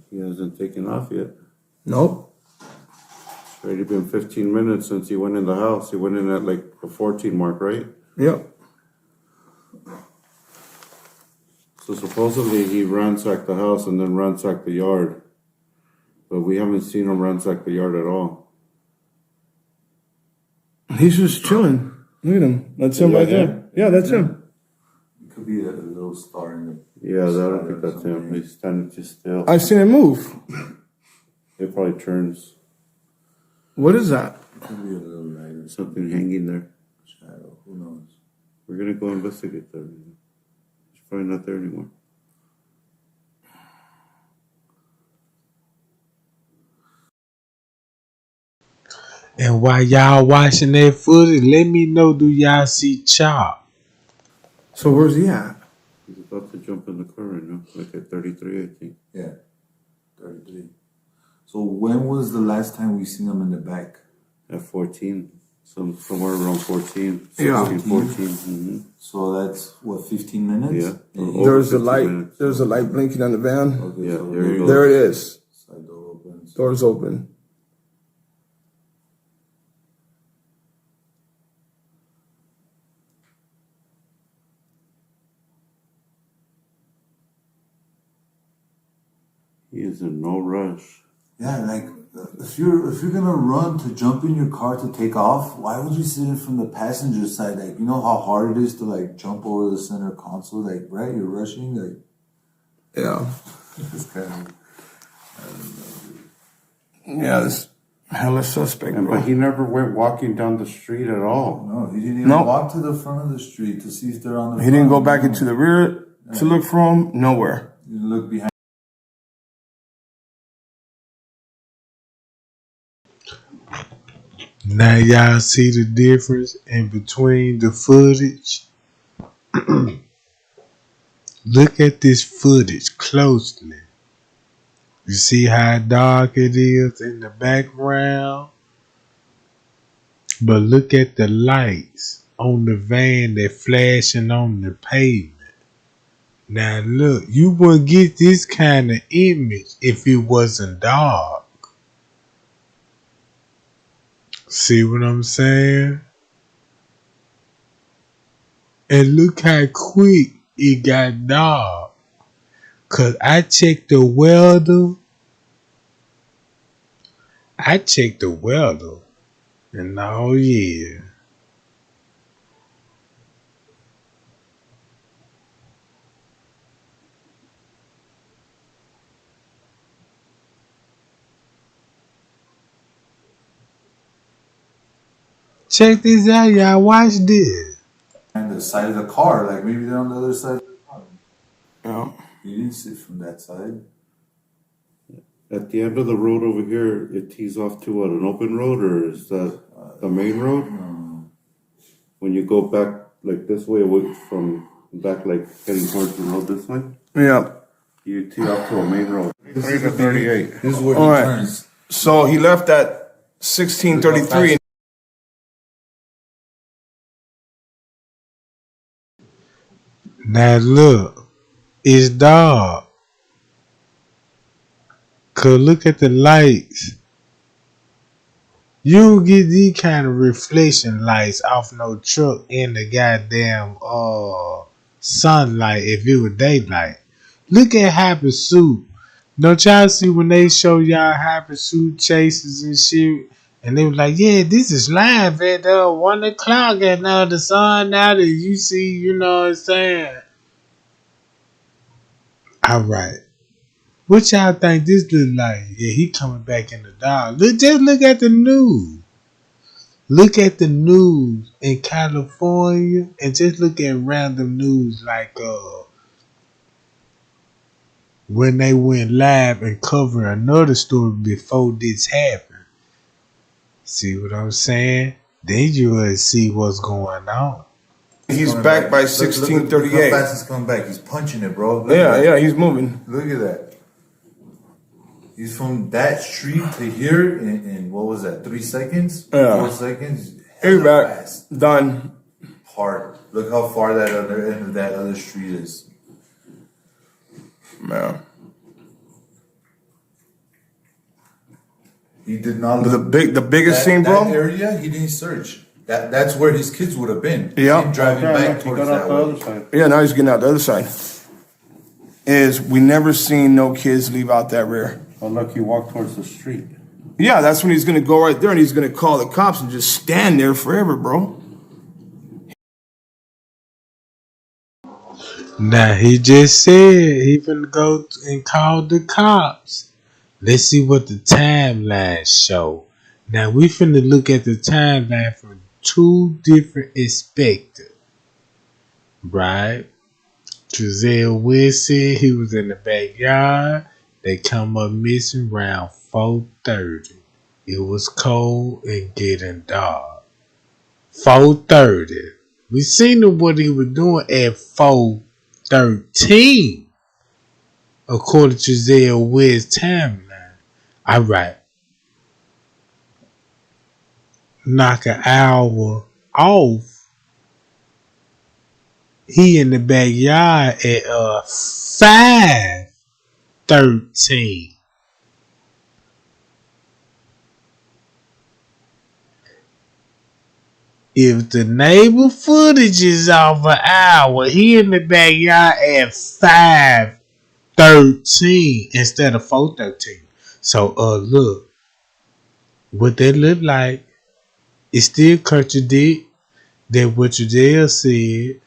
Speaker 10: He hasn't taken off yet.
Speaker 9: Nope.
Speaker 10: It's already been 15 minutes since he went in the house. He went in at like the 14 mark, right?
Speaker 9: Yep.
Speaker 10: So supposedly he ransacked the house and then ransacked the yard. But we haven't seen him ransack the yard at all.
Speaker 9: He's just chilling. Look at him. That's him right there. Yeah, that's him.
Speaker 8: It could be a little star in the
Speaker 10: Yeah, I don't think that's him. He's standing just still.
Speaker 9: I've seen him move.
Speaker 10: It probably turns.
Speaker 9: What is that?
Speaker 8: It could be a little lighter
Speaker 10: Something hanging there.
Speaker 8: shadow. Who knows?
Speaker 10: We're gonna go investigate that. He's probably not there anymore.
Speaker 1: And while y'all watching that footage, let me know, do y'all see Chop?
Speaker 9: So where's he at?
Speaker 10: He's about to jump in the car right now, like at 33, I think.
Speaker 8: Yeah, 33. So when was the last time we seen him in the back?
Speaker 10: At 14. Somewhere around 14.
Speaker 9: Yeah.
Speaker 10: 16, 14. Mm-hmm.
Speaker 8: So that's what, 15 minutes?
Speaker 10: Yeah.
Speaker 8: And
Speaker 9: There's a
Speaker 10: 15
Speaker 9: light.
Speaker 10: minutes.
Speaker 9: There's a light blinking on the van.
Speaker 8: okay,
Speaker 10: Yeah,
Speaker 8: so
Speaker 10: there you go.
Speaker 9: There it is.
Speaker 8: Side door opens.
Speaker 9: Doors open.
Speaker 10: He is in no rush.
Speaker 8: Yeah, like if you're gonna run to jump in your car to take off, why would you sit in from the passenger side? Like, you know how hard it is to like jump over the center console, like, right? You're rushing, like,
Speaker 9: Yeah.
Speaker 8: it's kind of,
Speaker 9: Yeah, this hella suspect,
Speaker 10: But
Speaker 9: bro.
Speaker 10: he never went walking down the street at all.
Speaker 8: no, he didn't even
Speaker 9: Nope.
Speaker 8: walk to the front of the street to see if they're on the
Speaker 9: He didn't go
Speaker 8: front.
Speaker 9: back
Speaker 8: No.
Speaker 9: into the rear to look for him. Nowhere.
Speaker 8: He didn't look behind.
Speaker 1: Now y'all see the difference in between the footage? Look at this footage closely. You see how dark it is in the background? But look at the lights on the van that flashing on the pavement. Now look, you wouldn't get this kind of image if it wasn't dark. See what I'm saying? And look how quick it got dark. Cause I checked the weather. And oh yeah. Check this out, y'all. Watch this.
Speaker 8: The side of the car, like maybe they're on the other side of the car.
Speaker 9: Yeah.
Speaker 8: You didn't sit from that side.
Speaker 10: At the end of the road over here, it tees off to what, an open road, or is that the main road? When you go back like this way, away from back, like heading towards the road this way,
Speaker 9: Yeah.
Speaker 10: you tee off to a main road.
Speaker 8: This
Speaker 10: 3
Speaker 8: is
Speaker 10: to
Speaker 8: the thing.
Speaker 10: 38.
Speaker 8: This is where
Speaker 9: All
Speaker 8: he
Speaker 9: right.
Speaker 8: turns.
Speaker 9: So he left at 16:33.
Speaker 1: Now look, it's dark. Cause look at the lights. You don't get these kind of reflection lights off no truck in the goddamn sunlight if it was daylight. Look at high pursuit. Don't y'all see when they show y'all high pursuit chases and shit? And they was like, yeah, this is live at 1 o'clock and the sun out and you see, you know what I'm saying? Alright. What y'all think this look like? Yeah, he coming back in the dark. Just look at the news. Look at the news in California and just look at random news like when they went live and covered another story before this happened. See what I'm saying? Then you will see what's going on.
Speaker 9: He's back by
Speaker 8: Look
Speaker 9: 16:38.
Speaker 8: how fast he's coming back. He's punching it, bro. Look
Speaker 9: Yeah,
Speaker 8: at
Speaker 9: yeah, he's moving.
Speaker 8: Look at that. He's from that street to here in what was that? 3 seconds?
Speaker 9: Yeah.
Speaker 8: 4 seconds.
Speaker 9: He's
Speaker 8: Hella
Speaker 9: back.
Speaker 8: fast.
Speaker 9: Done.
Speaker 8: Hard. Look how far that other end of that other street is.
Speaker 9: Man.
Speaker 8: He did not
Speaker 9: The biggest
Speaker 8: that,
Speaker 9: scene, bro.
Speaker 8: That area, he didn't search. That's where his kids would have been.
Speaker 9: Yeah.
Speaker 8: Him driving
Speaker 10: Yeah,
Speaker 8: back
Speaker 10: he
Speaker 8: towards
Speaker 10: got
Speaker 8: that
Speaker 10: out the
Speaker 8: way.
Speaker 10: other side.
Speaker 9: Yeah, now he's getting out the other side. Is we never seen no kids leave out that rear.
Speaker 10: Oh, look, he walked towards the street.
Speaker 9: Yeah, that's when he's gonna go right there and he's gonna call the cops and just stand there forever, bro.
Speaker 1: Now he just said he finna go and call the cops. Let's see what the timeline show. Now we finna look at the timeline from 2 different perspectives. Right? Giselle West said he was in the backyard. They come up missing around 4:30. It was cold and getting dark. 4:30. We seen what he was doing at 4:13. According to Giselle West's timeline. Alright. Knock an hour off. He in the backyard at 5:13. If the neighbor footage is off an hour, he in the backyard at 5:13. 513 instead of 413. So look, what that look like, it still contradict that what Judea said.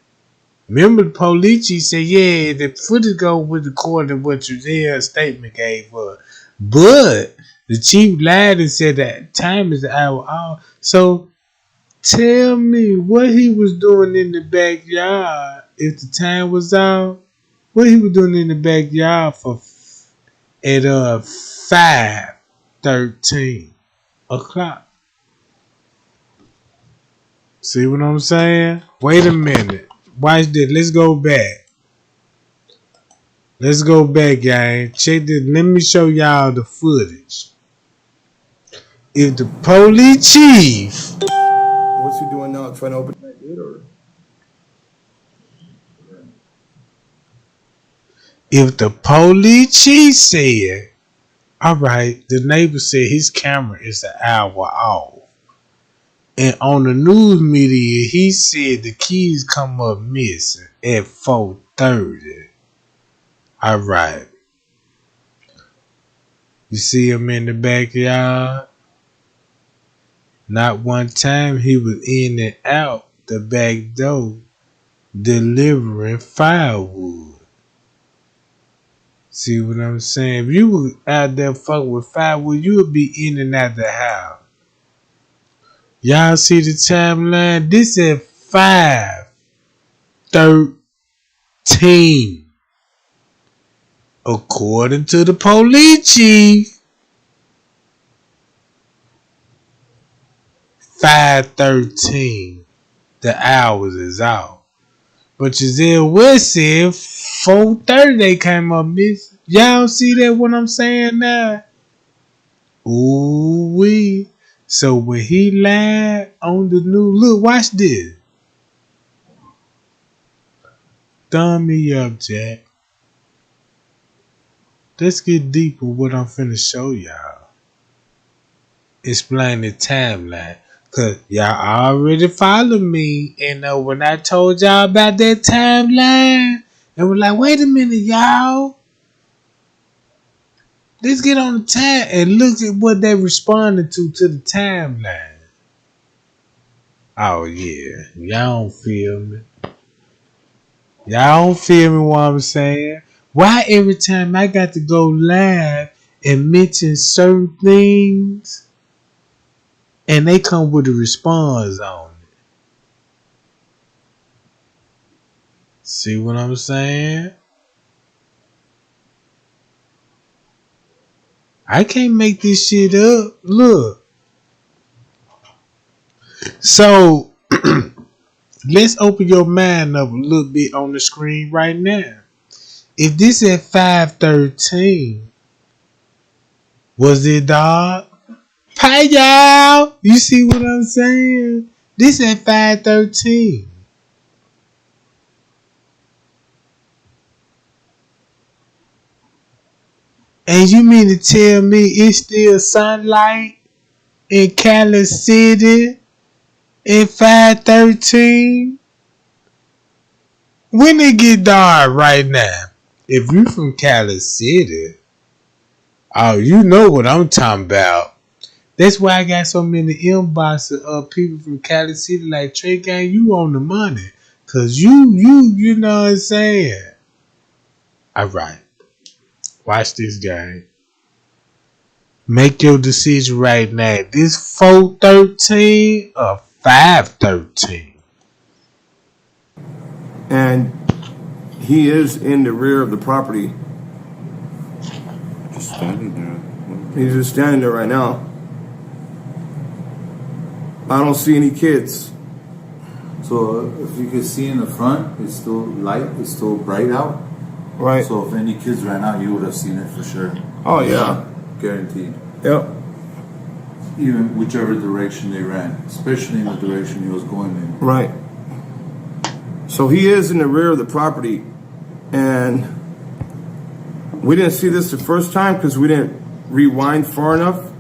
Speaker 1: Remember the police chief said, yeah, the footage go with according to what Judea's statement gave us. But the chief lied and said that time is the hour off. So tell me what he was doing in the backyard if the time was off. What he was doing in the backyard for at 5:13 o'clock. See what I'm saying? Wait a minute. Watch this. Let's go back. Let's go back, gang. Check this. Let me show y'all the footage. If the police chief,
Speaker 9: What's he doing now? Trying to open that gate, or?
Speaker 1: if the police chief said, all right, the neighbor said his camera is an hour off. And on the news media, he said the kids come up missing at 4:30. All right. You see him in the backyard? Not one time he was in and out the back door delivering firewood. See what I'm saying? If you were out there fucking with firewood, you would be in and out the house. Y'all see the timeline? This is 5:13. According to the police chief, 5:13. The hours is off. But Giselle West said 4:30 they came up missing. Y'all see that what I'm saying now? Ooh wee. So when he lied on the news, look, watch this. Thumb me up, Jack. Let's get deep with what I'm finna show y'all. Explain the timeline. Cause y'all already follow me. And when I told y'all about that timeline, and we're like, wait a minute, y'all. Let's get on the time and look at what they responded to the timeline. Oh yeah, y'all don't feel me. Y'all don't feel me what I'm saying? Why every time I got to go live and mention certain things and they come with a response on it? See what I'm saying? I can't make this shit up. Look. So let's open your mind up a little bit on the screen right now. If this at 5:13, was it dog? Hi y'all! You see what I'm saying? This at 5:13. And you mean to tell me it's still sunlight in Cali City at 5:13? When it get dark right now? If you from Cali City, oh, you know what I'm talking about. That's why I got so many inboxes of people from Cali City like, Trey Gang, you on the money. Cause you know what I'm saying. Alright. Watch this game. Make your decision right now. This 4:13 or 5:13?
Speaker 9: And he is in the rear of the property.
Speaker 10: Just standing there.
Speaker 9: He's just standing there right now. I don't see any kids.
Speaker 8: So if you can see in the front, it's still light, it's still bright out.
Speaker 9: Right.
Speaker 8: So if any kids ran out, you would have seen it for sure.
Speaker 9: Oh yeah.
Speaker 8: Guaranteed.
Speaker 9: Yep.
Speaker 8: Even whichever direction they ran, especially in the direction he was going in.
Speaker 9: Right. So he is in the rear of the property, and we didn't see this the first time because we didn't rewind far enough.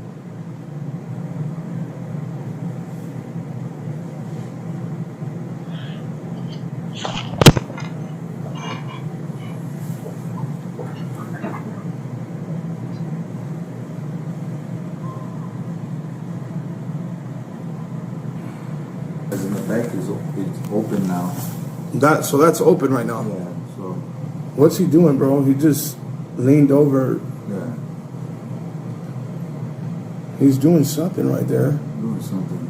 Speaker 8: open now.
Speaker 9: So that's open right now.
Speaker 8: Yeah. So
Speaker 9: What's he doing, bro? He just leaned over.
Speaker 8: yeah,
Speaker 9: He's doing something right there.
Speaker 8: doing something.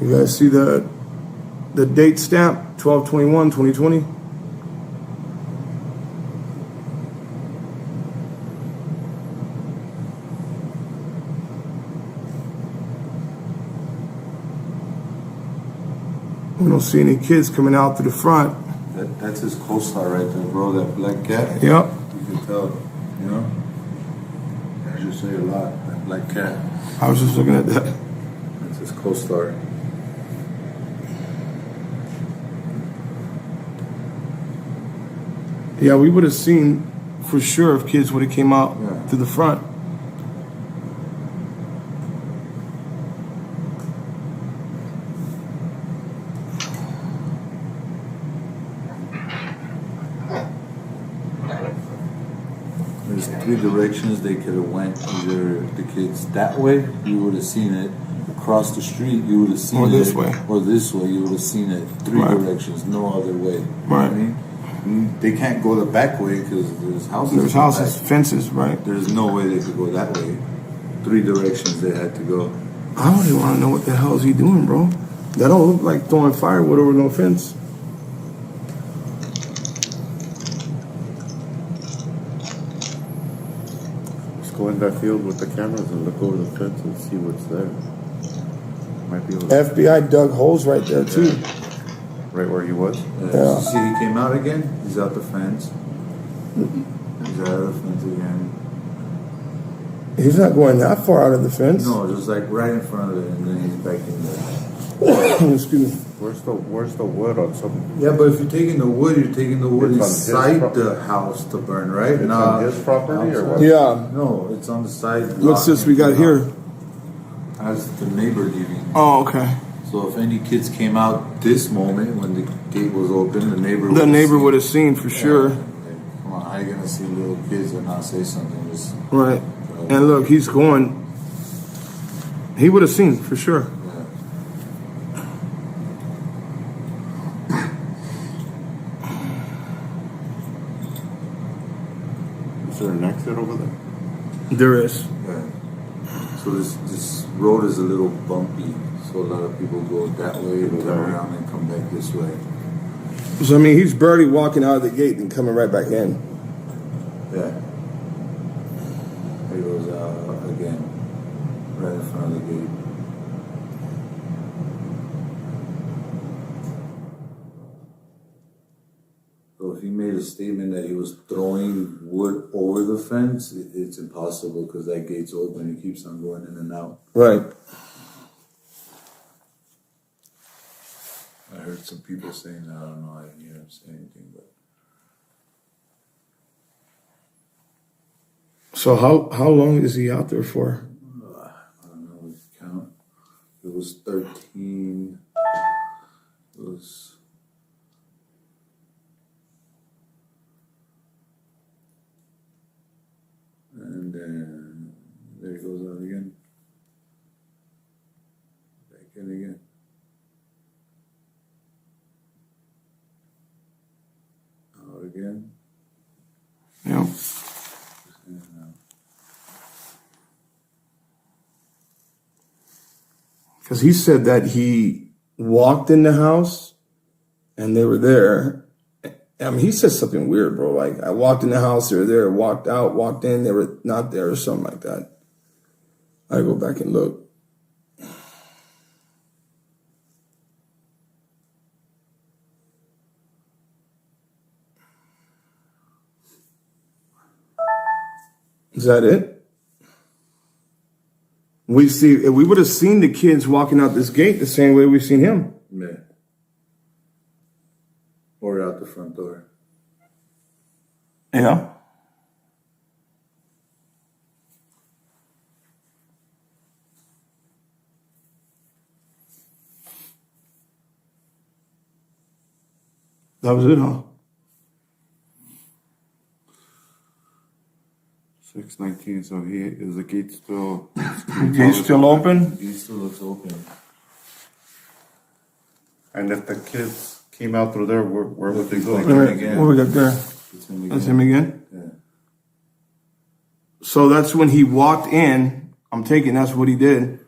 Speaker 9: You guys see the date stamp 12/21/2020? We don't see any kids coming out to the front.
Speaker 8: That's his co-star right there, bro. That black cat.
Speaker 9: Yep.
Speaker 8: You can tell. You know. That should say a lot. That black cat.
Speaker 9: I was just looking at that.
Speaker 8: That's his co-star.
Speaker 9: Yeah, we would have seen for sure if kids would have came out to the front.
Speaker 8: There's three directions they could have went. Either the kids that way, you would have seen it. Across the street, you would have seen it.
Speaker 9: Or this way.
Speaker 8: Or this way, you would have seen it. Three directions, no other way. You know what I mean? They can't go the back way because there's houses.
Speaker 9: There's houses, fences, right?
Speaker 8: There's no way they could go that way. Three directions they had to go.
Speaker 9: I don't even want to know what the hell is he doing, bro. That don't look like throwing firewood over no fence.
Speaker 10: Just go in that field with the cameras and look over the fence and see what's there. Might be able to,
Speaker 9: FBI dug holes right there too.
Speaker 10: right where he was.
Speaker 8: You see, he came out again. He's out the fence. He's out of the fence again.
Speaker 9: He's not going that far out of the fence.
Speaker 8: No, just like right in front of it, and then he's back in there.
Speaker 9: Excuse me.
Speaker 10: Where's the wood on some?
Speaker 8: Yeah, but if you're taking the wood, you're taking the wood
Speaker 10: It's on his
Speaker 8: inside
Speaker 10: property.
Speaker 8: the house to burn, right?
Speaker 10: It's on his property or what?
Speaker 9: Yeah.
Speaker 8: No, it's on the side.
Speaker 9: What's this we got here?
Speaker 8: That's the neighbor leaving.
Speaker 9: Oh, okay.
Speaker 8: So if any kids came out this moment when the gate was open, the neighbor
Speaker 9: would have seen for sure.
Speaker 8: Like, come on, how you gonna see little kids and not say something? Just,
Speaker 9: Right. And look, he's going. He would have seen for sure.
Speaker 10: Is there an exit over there?
Speaker 9: There is.
Speaker 8: yeah. So this road is a little bumpy, so a lot of people go that way and turn around and come back this way.
Speaker 9: So I mean, he's barely walking out of the gate and coming right back in.
Speaker 8: Yeah. He goes again, right in front of the gate. So if he made a statement that he was throwing wood over the fence, it's impossible because that gate's open. It keeps on going in and out.
Speaker 9: Right.
Speaker 8: I heard some people saying that. I don't know. I didn't hear him say anything, but.
Speaker 9: So how long is he out there for?
Speaker 8: I don't know. Let's count. It was 13. It was. And then there he goes out again. Back in again. Out again.
Speaker 9: Yeah. Because he said that he walked in the house and they were there. I mean, he said something weird, bro. Like, I walked in the house, they were there, walked out, walked in, they were not there, or something like that. I go back and look. Is that it? If we would have seen the kids walking out this gate the same way we've seen him.
Speaker 8: Yeah. Or out the front door.
Speaker 9: Yeah. That was it, huh?
Speaker 10: 6:19. So is the gate still?
Speaker 9: The gate's still open?
Speaker 8: The gate still looks open.
Speaker 10: And if the kids came out through there, where would they go?
Speaker 9: Wait, what we got there? That's him again?
Speaker 8: Yeah.
Speaker 9: So that's when he walked in. I'm taking that's what he did.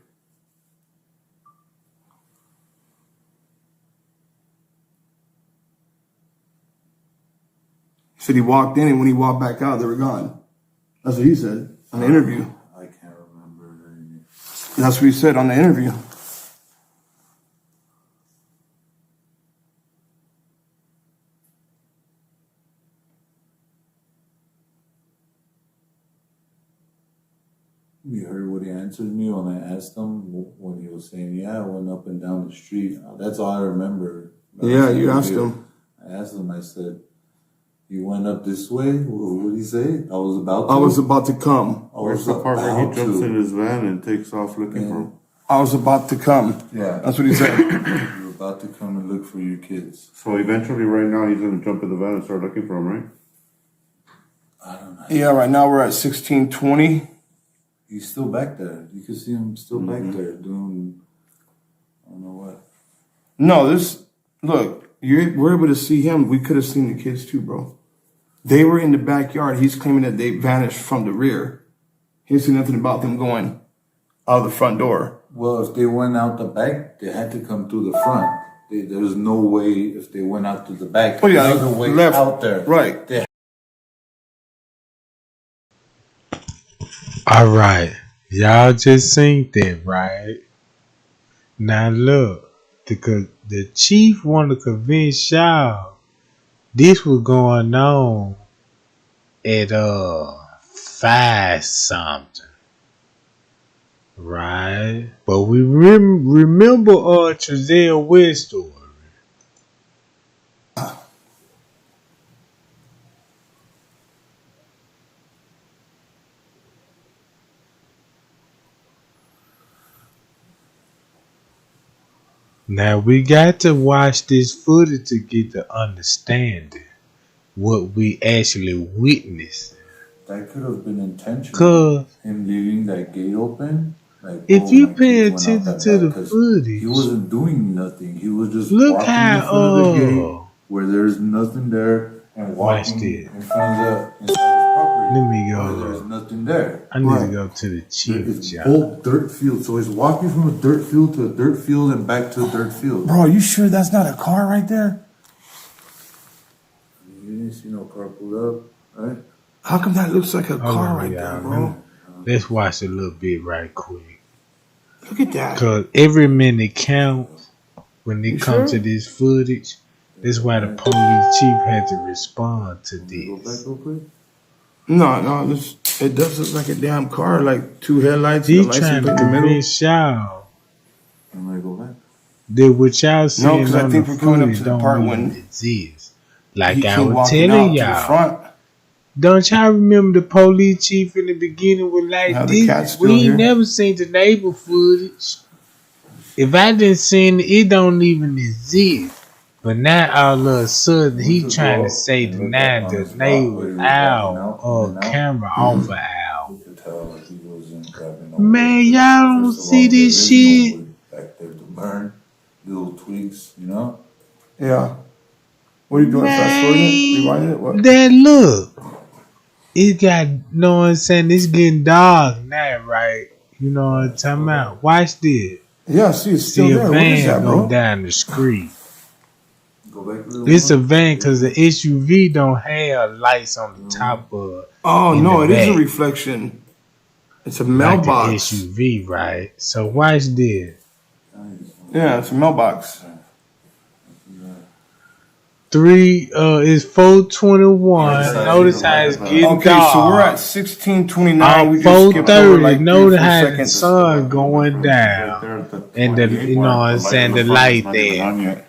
Speaker 9: He said he walked in, and when he walked back out, they were gone. That's what he said on the interview.
Speaker 8: I can't remember.
Speaker 9: That's what he said on the interview.
Speaker 8: You heard what he answered me when I asked him when he was saying, "Yeah, I went up and down the street." That's all I remember.
Speaker 9: Yeah, you asked him.
Speaker 8: I asked him. I said, "You went up this way." What did he say? I was about to.
Speaker 9: I was about to come.
Speaker 10: Where's the part where he jumps in his van and takes off looking for him?
Speaker 9: I was about to come.
Speaker 8: Yeah,
Speaker 9: that's what he said.
Speaker 8: You were about to come and look for your kids.
Speaker 10: So eventually, right now, he's gonna jump in the van and start looking for him, right?
Speaker 8: I don't know.
Speaker 9: Yeah, right now we're at 16:20.
Speaker 8: He's still back there. You can see him still back there doing, I don't know what.
Speaker 9: No, look, we're able to see him. We could have seen the kids too, bro. They were in the backyard. He's claiming that they vanished from the rear. He didn't say nothing about them going out of the front door.
Speaker 8: Well, if they went out the back, they had to come through the front. There's no way if they went out to the back.
Speaker 9: Oh yeah,
Speaker 8: there's no way
Speaker 9: left
Speaker 8: out there.
Speaker 9: Right.
Speaker 1: All right, y'all just seen that, right? Now look, the chief want to convince y'all this was going on at 5 something, right? But we remember Trezell West story. Now we got to watch this footage to get the understanding what we actually witnessed.
Speaker 8: That could have been intentional.
Speaker 1: 'Cause
Speaker 8: him leaving that gate open. Like,
Speaker 1: if you pay attention to the footage,
Speaker 8: he wasn't doing nothing. He was just
Speaker 1: look
Speaker 8: walking
Speaker 1: how
Speaker 8: in front of the gate where there's nothing there and walking in front of inside his property.
Speaker 1: Let me go.
Speaker 8: Where there's nothing there.
Speaker 1: I need to go to the chief.
Speaker 8: It's old dirt field. So he's walking from a dirt field to a dirt field and back to a dirt field.
Speaker 9: Bro, are you sure that's not a car right there?
Speaker 8: You didn't see no car pulled up, right?
Speaker 9: How come that looks like a car right there, bro?
Speaker 1: Let's watch a little bit right quick.
Speaker 9: Look at that.
Speaker 1: Because every minute counts when it comes to this footage. That's why the police chief had to respond to this.
Speaker 8: Go back real quick.
Speaker 9: No, it does look like a damn car, like 2 headlights.
Speaker 1: He
Speaker 9: and the lights
Speaker 1: trying
Speaker 9: in
Speaker 1: to
Speaker 9: the middle.
Speaker 1: convince y'all
Speaker 8: I'm gonna go back.
Speaker 1: that what y'all seeing
Speaker 9: because I
Speaker 1: on
Speaker 9: think
Speaker 1: the
Speaker 9: we're coming up
Speaker 1: footage
Speaker 9: to the
Speaker 1: don't
Speaker 9: part
Speaker 1: even
Speaker 9: when
Speaker 1: exist. Like
Speaker 9: he
Speaker 1: I
Speaker 9: came
Speaker 1: was
Speaker 9: walking
Speaker 1: telling
Speaker 9: out to the
Speaker 1: y'all.
Speaker 9: front.
Speaker 1: Don't y'all remember the police chief in the beginning was like,
Speaker 9: Now the cat's still
Speaker 1: we ain't
Speaker 9: here.
Speaker 1: never seen the neighbor footage. If I didn't see it don't even exist. But now all of a sudden he trying to say deny the neighbor owl camera off of owl.
Speaker 8: You could tell like he wasn't grabbing no.
Speaker 1: Man, y'all don't see this shit.
Speaker 8: Back there to burn, little tweaks, you know.
Speaker 9: Yeah. What are you doing? Fast forwarding it? Rewinding it? What?
Speaker 1: That look. It got, you know what I'm saying? It's getting dark now, right? You know what I'm talking about? Watch this.
Speaker 9: Yeah, see, it's still
Speaker 1: See a
Speaker 9: there. What is
Speaker 1: van
Speaker 9: that,
Speaker 1: go
Speaker 9: bro?
Speaker 1: down the street.
Speaker 8: Go back a little
Speaker 1: It's
Speaker 8: more.
Speaker 1: a van because the SUV don't have lights on the top of
Speaker 9: Oh,
Speaker 1: in
Speaker 9: no,
Speaker 1: the
Speaker 9: it is a
Speaker 1: back.
Speaker 9: reflection. It's a
Speaker 1: like the
Speaker 9: mailbox.
Speaker 1: SUV, right? So watch this.
Speaker 9: Yeah, it's a mailbox.
Speaker 1: It's 421. Notice how it's getting
Speaker 9: Okay,
Speaker 1: dark.
Speaker 9: so we're at 16:29. We just skipped
Speaker 1: 4:30.
Speaker 9: over like 3 or 4
Speaker 1: Notice how the
Speaker 9: seconds.
Speaker 1: sun going down. And the, you know what I'm saying, the light there.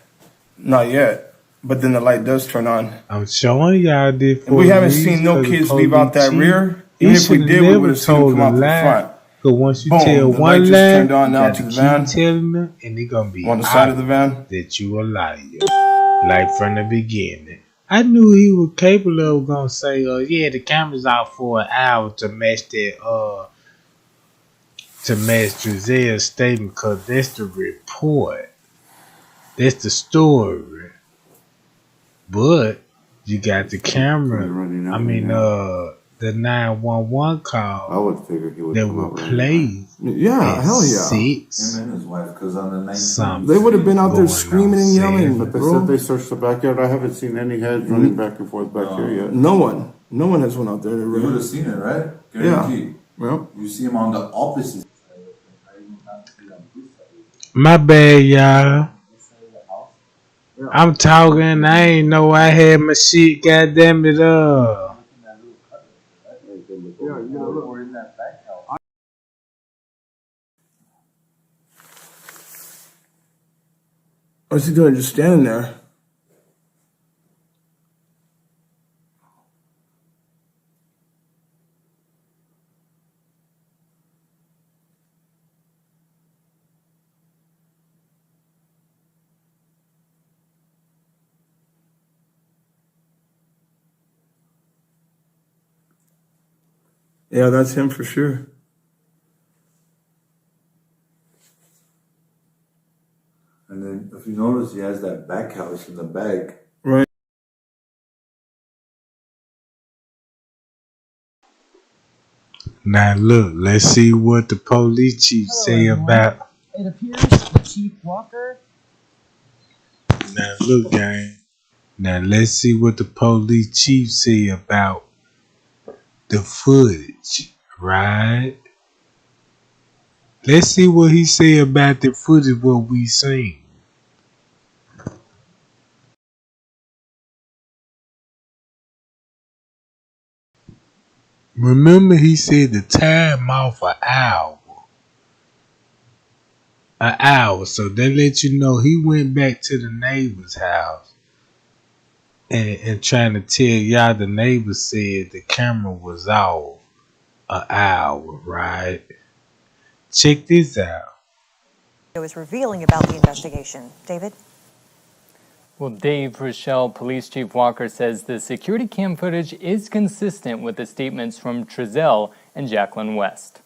Speaker 9: Not yet, but then the light does turn on.
Speaker 1: I'm showing y'all this.
Speaker 9: And we haven't seen no kids leave out that rear. Even if we did, we would have seen them come out the front.
Speaker 1: Because once you
Speaker 9: Boom,
Speaker 1: tell
Speaker 9: the
Speaker 1: one
Speaker 9: light just
Speaker 1: lie,
Speaker 9: turned on
Speaker 1: you
Speaker 9: now
Speaker 1: got
Speaker 9: to
Speaker 1: to
Speaker 9: the
Speaker 1: keep
Speaker 9: van.
Speaker 1: telling them, and they're going to be
Speaker 9: On the side of the van.
Speaker 1: that you a liar. Like from the beginning. I knew he was capable of gonna say, yeah, the camera's out for an hour to match Drizel's statement, cause that's the report. That's the story. But you got the camera. I mean, the 911
Speaker 10: I
Speaker 1: call
Speaker 10: would figure he would
Speaker 1: that
Speaker 10: come out
Speaker 1: would
Speaker 10: running
Speaker 1: play
Speaker 9: Yeah,
Speaker 1: at
Speaker 9: hell yeah.
Speaker 1: 6
Speaker 8: Him and his wife, because on the 19th,
Speaker 1: something.
Speaker 9: They would have been out there
Speaker 1: going
Speaker 9: screaming
Speaker 1: on
Speaker 9: and yelling,
Speaker 1: seven.
Speaker 10: But they
Speaker 9: bro.
Speaker 10: said they searched the backyard. I haven't seen any heads running back and forth back here yet.
Speaker 9: No one has went out there to
Speaker 8: you would have
Speaker 9: really.
Speaker 8: seen it, right?
Speaker 9: Yeah.
Speaker 8: Guaranteed.
Speaker 9: Well,
Speaker 8: You see him on the opposite side.
Speaker 1: My bad, y'all. I'm talking. I ain't know I had my shit. Goddamn it up.
Speaker 9: what's he doing? Just standing there. Yeah, that's him for sure.
Speaker 8: And then if you notice, he has that back house in the bag.
Speaker 9: Right.
Speaker 1: Now look, let's see what the police chief say about.
Speaker 2: It appears that Chief Walker.
Speaker 1: Now look, gang. Now let's see what the police chief say about the footage, right? Let's see what he say about the footage what we seen. Remember he said the time off an hour. An hour. So they let you know he went back to the neighbor's house and trying to tell y'all the neighbor said the camera was off an hour, right? Check this out.
Speaker 4: It was revealing about the investigation. David?
Speaker 5: Well, Dave Rochelle, Police Chief Walker says the security cam footage is consistent with the statements from Trezell and Jacqueline West.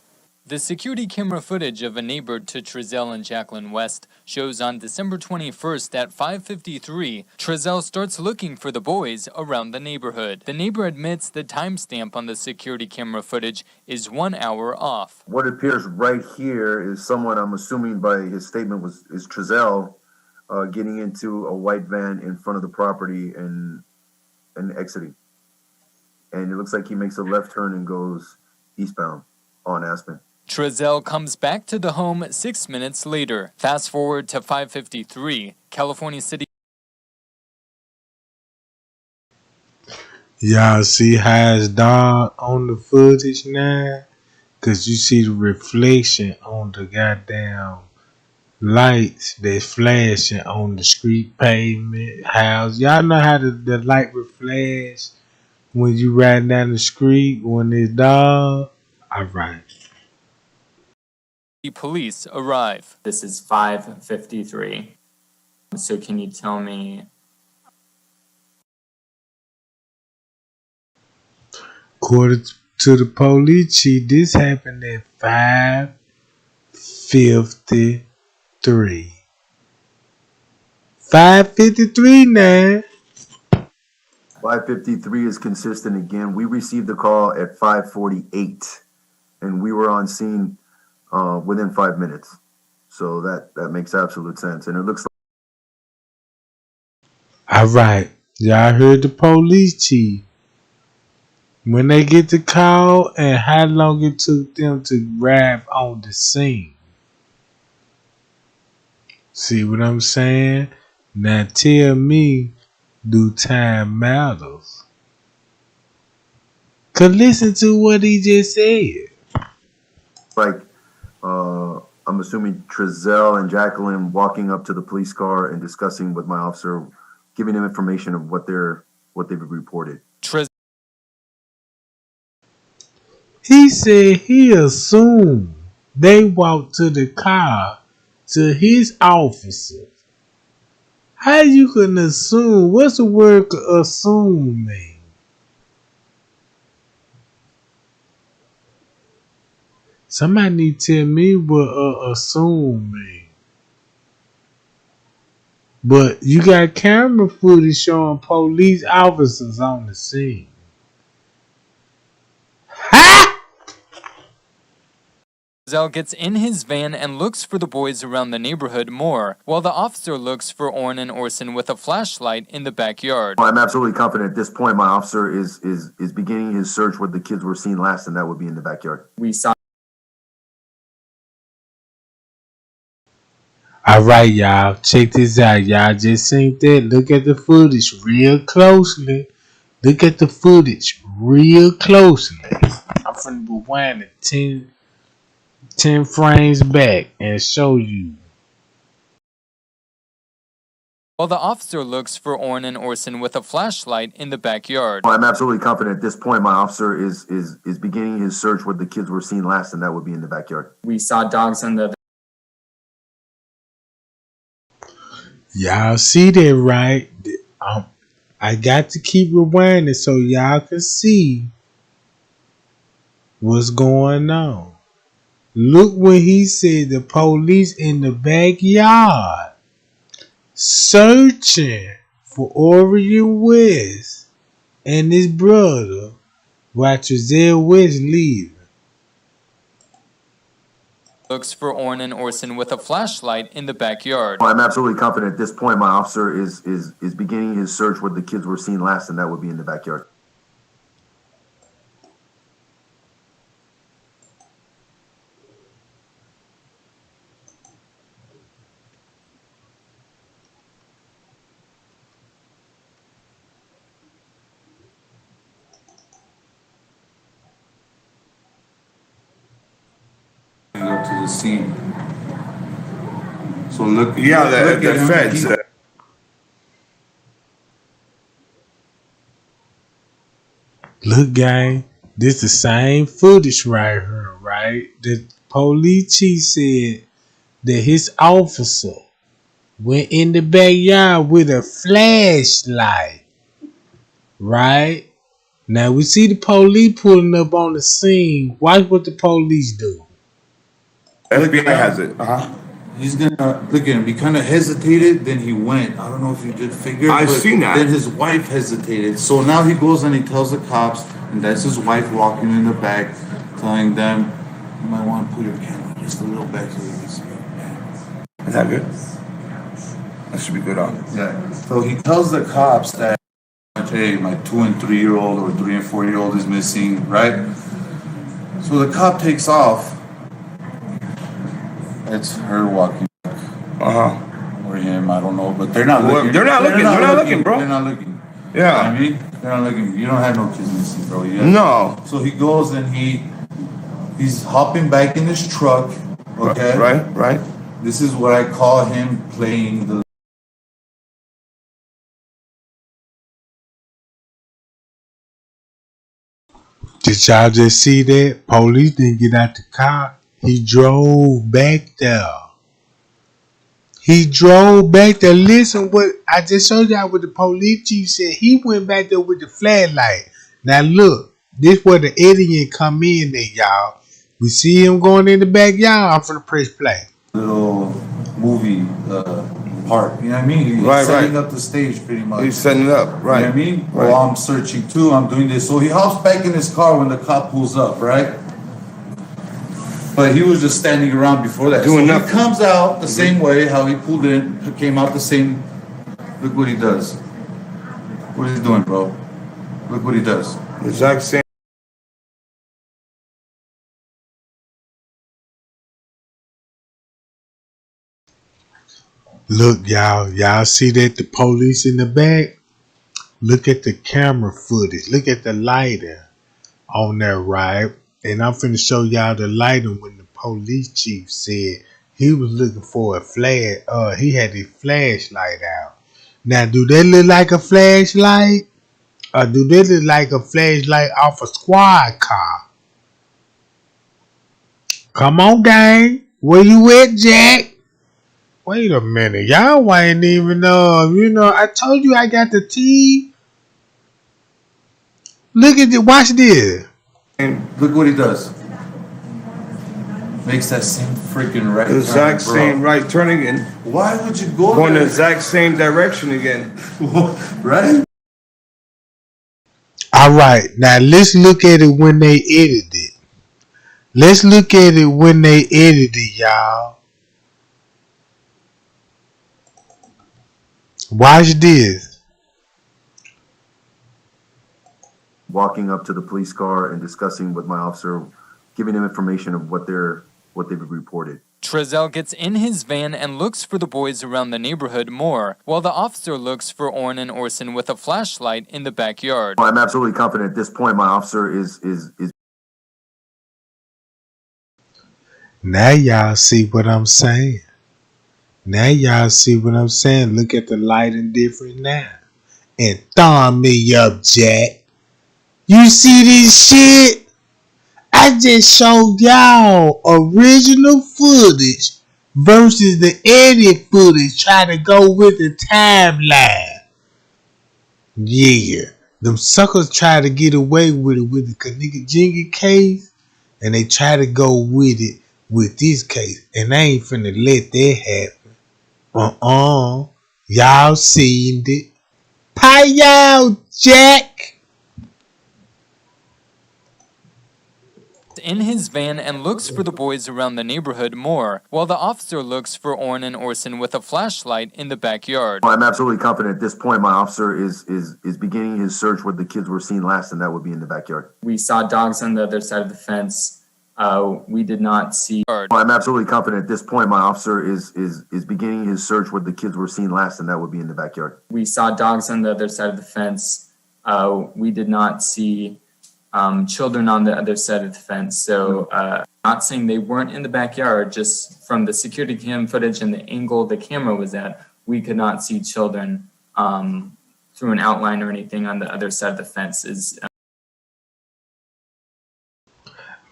Speaker 5: The security camera footage of a neighbor to Trezell and Jacqueline West shows on December 21st at 5:53, Trezell starts looking for the boys around the neighborhood. The neighbor admits the timestamp on the security camera footage is 1 hour off.
Speaker 6: What appears right here is someone, I'm assuming by his statement, is Trezell getting into a white van in front of the property and exiting. And it looks like he makes a left turn and goes eastbound on Aspen.
Speaker 5: Trezell comes back to the home 6 minutes later. Fast forward to 5:53, California City.
Speaker 1: Y'all see how it's dark on the footage now? Cause you see the reflection on the goddamn lights that's flashing on the street pavement house. Y'all know how the light will flash when you ride down the street when it's dark? Alright.
Speaker 5: Police arrive.
Speaker 7: This is 5:53. So can you tell me?
Speaker 1: According to the police chief, this happened at 5:53. 5:53 now.
Speaker 6: 5:53 is consistent again. We received the call at 5:48, and we were on scene within 5 minutes. So that makes absolute sense. And it looks like.
Speaker 1: Alright. Y'all heard the police chief. When they get the call and how long it took them to arrive on the scene. See what I'm saying? Now tell me, do time matters? Cause listen to what he just said.
Speaker 6: Like, I'm assuming Trezell and Jacqueline walking up to the police car and discussing with my officer, giving them information of what they've reported.
Speaker 1: He said he assumed they walked to the car to his officer. How you can assume? What's the word assume mean? Somebody need to tell me what assume mean. But you got camera footage showing police officers on the scene. Ha!
Speaker 5: Trezell gets in his van and looks for the boys around the neighborhood more, while the officer looks for Orrin and Orson with a flashlight in the backyard.
Speaker 6: I'm absolutely confident at this point my officer is beginning his search where the kids were seen last, and that would be in the backyard.
Speaker 7: We saw.
Speaker 1: Alright, y'all. Check this out. Y'all just seen that. Look at the footage real closely. Look at the footage real closely. I'm finna rewind it 10 frames back and show you.
Speaker 5: While the officer looks for Orrin and Orson with a flashlight in the backyard.
Speaker 6: I'm absolutely confident at this point my officer is beginning his search where the kids were seen last, and that would be in the backyard.
Speaker 7: We saw dogs on the.
Speaker 1: Y'all see that, right? I got to keep rewinding so y'all can see what's going on. Look when he said the police in the backyard searching for Orrin West and his brother while Trezell West leaving.
Speaker 5: Looks for Orrin and Orson with a flashlight in the backyard.
Speaker 6: I'm absolutely confident at this point my officer is beginning his search where the kids were seen last, and that would be in the backyard.
Speaker 8: Go to the scene. So look.
Speaker 9: Yeah,
Speaker 8: look
Speaker 9: the
Speaker 8: at him.
Speaker 9: feds.
Speaker 1: Look, gang, this the same footage right here, right? The police chief said that his officer went in the backyard with a flashlight, right? Now we see the police pulling up on the scene. Watch what the police do.
Speaker 9: FBI has it.
Speaker 8: He's gonna look at him. He kind of hesitated, then he went. I don't know if you did figure.
Speaker 9: I've seen that.
Speaker 8: Then his wife hesitated. So now he goes and he tells the cops, and that's his wife walking in the back, telling them, "You might want to put your camera just a little back so you can see it."
Speaker 9: Is that good? That should be good on.
Speaker 8: Yeah. So he tells the cops that, hey, my 2 and 3 year old or 3 and 4 year old is missing, right? So the cop takes off. It's her walking back. Or him, I don't know, but they're not looking.
Speaker 9: They're not looking, bro.
Speaker 8: They're not looking.
Speaker 9: Yeah.
Speaker 8: You know what I mean? They're not looking. You don't have no kids missing, bro.
Speaker 9: No.
Speaker 8: So he goes and he's hopping back in his truck. Okay.
Speaker 9: Right.
Speaker 8: This is what I call him playing the.
Speaker 1: Did y'all just see that? Police didn't get out the car. He drove back there. Listen what I just showed y'all what the police chief said. He went back there with the flashlight. Now look, this where the idiot come in there, y'all. We see him going in the backyard. I'm finna press play.
Speaker 8: Little movie part, you know what I mean? He's setting up the stage pretty much.
Speaker 9: He's setting it up, right?
Speaker 8: You know what I mean?
Speaker 9: Right.
Speaker 8: Well, I'm searching too. I'm doing this. So he hops back in his car when the cop pulls up, right? But he was just standing around before that.
Speaker 9: Doing
Speaker 8: so
Speaker 9: nothing.
Speaker 8: He comes out the same way how he pulled in, came out the same. Look what he does. What is he doing, bro? Look what he does.
Speaker 9: The exact same.
Speaker 1: Look, y'all see that the police in the back? Look at the camera footage. Look at the lighting on there, right? And I'm finna show y'all the lighting when the police chief said he was looking for a flash. He had his flashlight out. Now, do that look like a flashlight? Or do they look like a flashlight off a squad car? Come on, gang. Where you at, Jack? Wait a minute. Y'all ain't even I told you I got the tea. Look at it. Watch this.
Speaker 11: And look what he does. Makes that same freaking right
Speaker 9: The exact
Speaker 11: turn,
Speaker 9: same right turn again.
Speaker 11: Why would you go
Speaker 9: Going
Speaker 11: there?
Speaker 9: the exact same direction again.
Speaker 11: Right?
Speaker 1: All right. Now let's look at it when they edited it. Let's look at it when they edited it, y'all. Watch this.
Speaker 6: Walking up to the police car and discussing with my officer, giving him information of what they've reported.
Speaker 5: Trezell gets in his van and looks for the boys around the neighborhood more, while the officer looks for Orrin and Orson with a flashlight in the backyard.
Speaker 6: I'm absolutely confident at this point my officer is
Speaker 1: Now y'all see what I'm saying. Look at the lighting different now. And thumb me up, Jack. You see this shit? I just showed y'all original footage versus the edit footage trying to go with the timeline. Yeah. Them suckers try to get away with it with the Kanika Jingy case, and they try to go with it with this case. And I ain't finna let that happen. Y'all seen it. Pie y'all, Jack.
Speaker 5: In his van and looks for the boys around the neighborhood more, while the officer looks for Orrin and Orson with a flashlight in the backyard.
Speaker 6: I'm absolutely confident at this point my officer is beginning his search where the kids were seen last, and that would be in the backyard.
Speaker 7: We saw dogs on the other side of the fence. We did not see.
Speaker 6: I'm absolutely confident at this point my officer is beginning his search where the kids were seen last, and that would be in the backyard.
Speaker 7: We saw dogs on the other side of the fence. We did not see children on the other side of the fence. So not saying they weren't in the backyard, just from the security cam footage and the angle the camera was at, we could not see children through an outline or anything on the other side of the fence.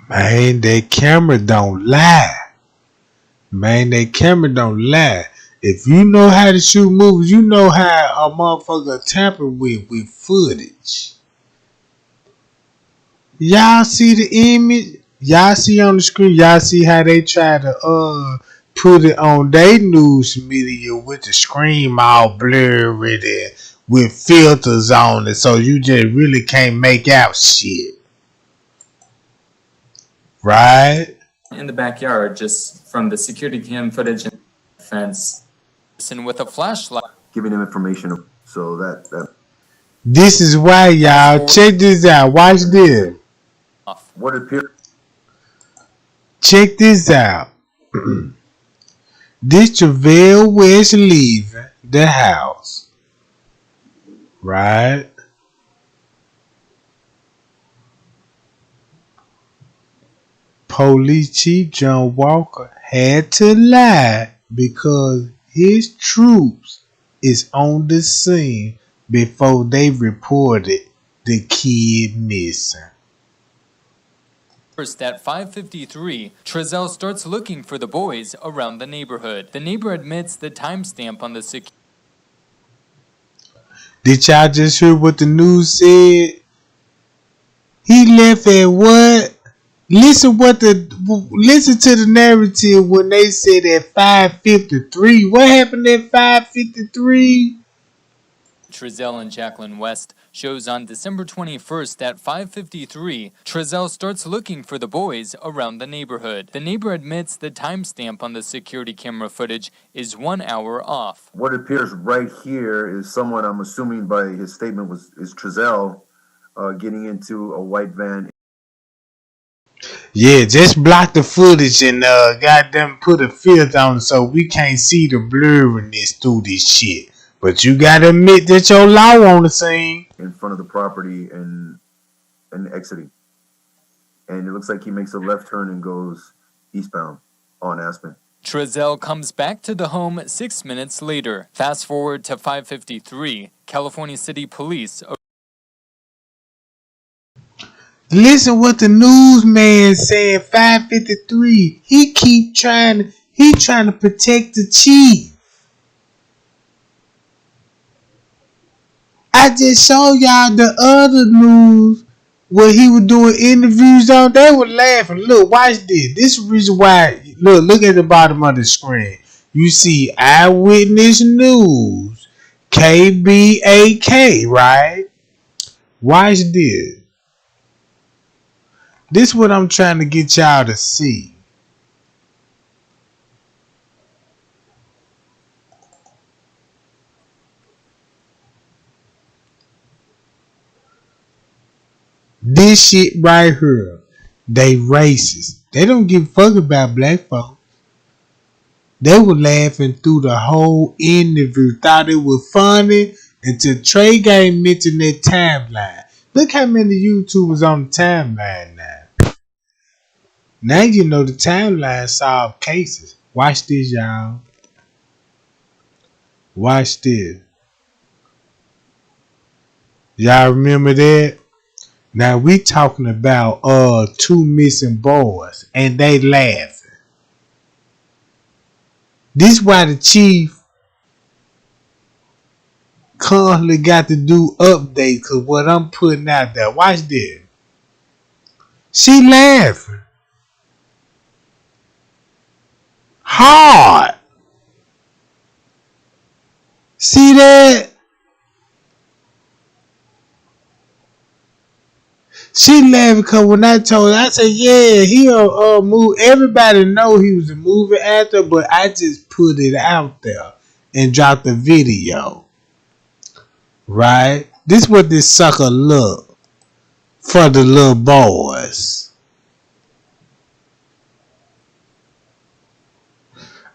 Speaker 1: Man, that camera don't lie. If you know how to shoot movies, you know how a motherfucker tamper with footage. Y'all see the image? Y'all see on the screen? Y'all see how they try to put it on their news media with the screen all blurry there with filters on it, so you just really can't make out shit. Right?
Speaker 7: In the backyard, just from the security cam footage and the fence.
Speaker 5: And with a flashlight.
Speaker 6: Giving him information so that.
Speaker 1: This is why, y'all. Check this out. Watch this.
Speaker 6: What appears.
Speaker 1: Check this out. This Travell West leaving the house. Right? Police Chief John Walker had to lie because his troops is on the scene before they reported the kid missing.
Speaker 5: First, at 5:53, Trezell starts looking for the boys around the neighborhood. The neighbor admits the timestamp on the security.
Speaker 1: Did y'all just hear what the news said? He left at what? Listen to the narrative when they said at 5:53. What happened at 5:53?
Speaker 5: Trezell and Jacqueline West shows on December 21st at 5:53. Trezell starts looking for the boys around the neighborhood. The neighbor admits the timestamp on the security camera footage is 1 hour off.
Speaker 6: What appears right here is someone, I'm assuming by his statement, is Trezell getting into a white van.
Speaker 1: Yeah, just block the footage and goddamn put a filter on it so we can't see the blurriness through this shit. But you gotta admit that your law on the scene.
Speaker 6: In front of the property and exiting. And it looks like he makes a left turn and goes eastbound on Aspen.
Speaker 5: Trezell comes back to the home 6 minutes later. Fast forward to 5:53. California City Police.
Speaker 1: Listen what the newsman said, 5:53. He keep trying. He trying to protect the chief. I just showed y'all the other news where he was doing interviews on. They were laughing. Look, watch this. This is the reason why. Look at the bottom of the screen. You see Eyewitness News, KBAK, right? Watch this. This is what I'm trying to get y'all to see. This shit right here. They racist. They don't give a fuck about black folks. They were laughing through the whole interview. Thought it was funny until Trey Game mentioned their timeline. Look how many YouTubers on the timeline now. Now you know the timeline solve cases. Watch this, y'all. Watch this. Y'all remember that? Now we talking about 2 missing boys and they laughing. This why the chief constantly got to do updates because what I'm putting out there. Watch this. She laughing. Hard. See that? She laughing because when I told her, I said, yeah, he'll move. Everybody know he was a movie actor, but I just put it out there and dropped the video. Right? This what this sucker look for the little boys.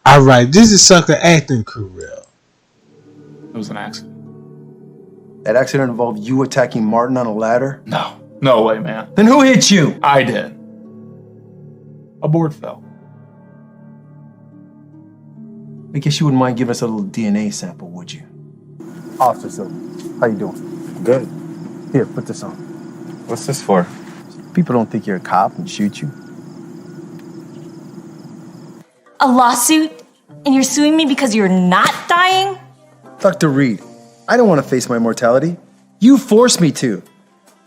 Speaker 1: Alright, this is sucker acting career.
Speaker 12: It was an accident.
Speaker 13: That accident involved you attacking Martin on a ladder?
Speaker 12: No way, man.
Speaker 13: Then who hit you?
Speaker 12: I did. A board fell.
Speaker 13: I guess you wouldn't mind giving us a little DNA sample, would you? Officer Silver, how you doing?
Speaker 14: Good.
Speaker 13: Here, put this on.
Speaker 14: What's this for?
Speaker 13: People don't think you're a cop and shoot you.
Speaker 15: A lawsuit? And you're suing me because you're not dying?
Speaker 13: Dr. Reed, I don't want to face my mortality. You forced me to.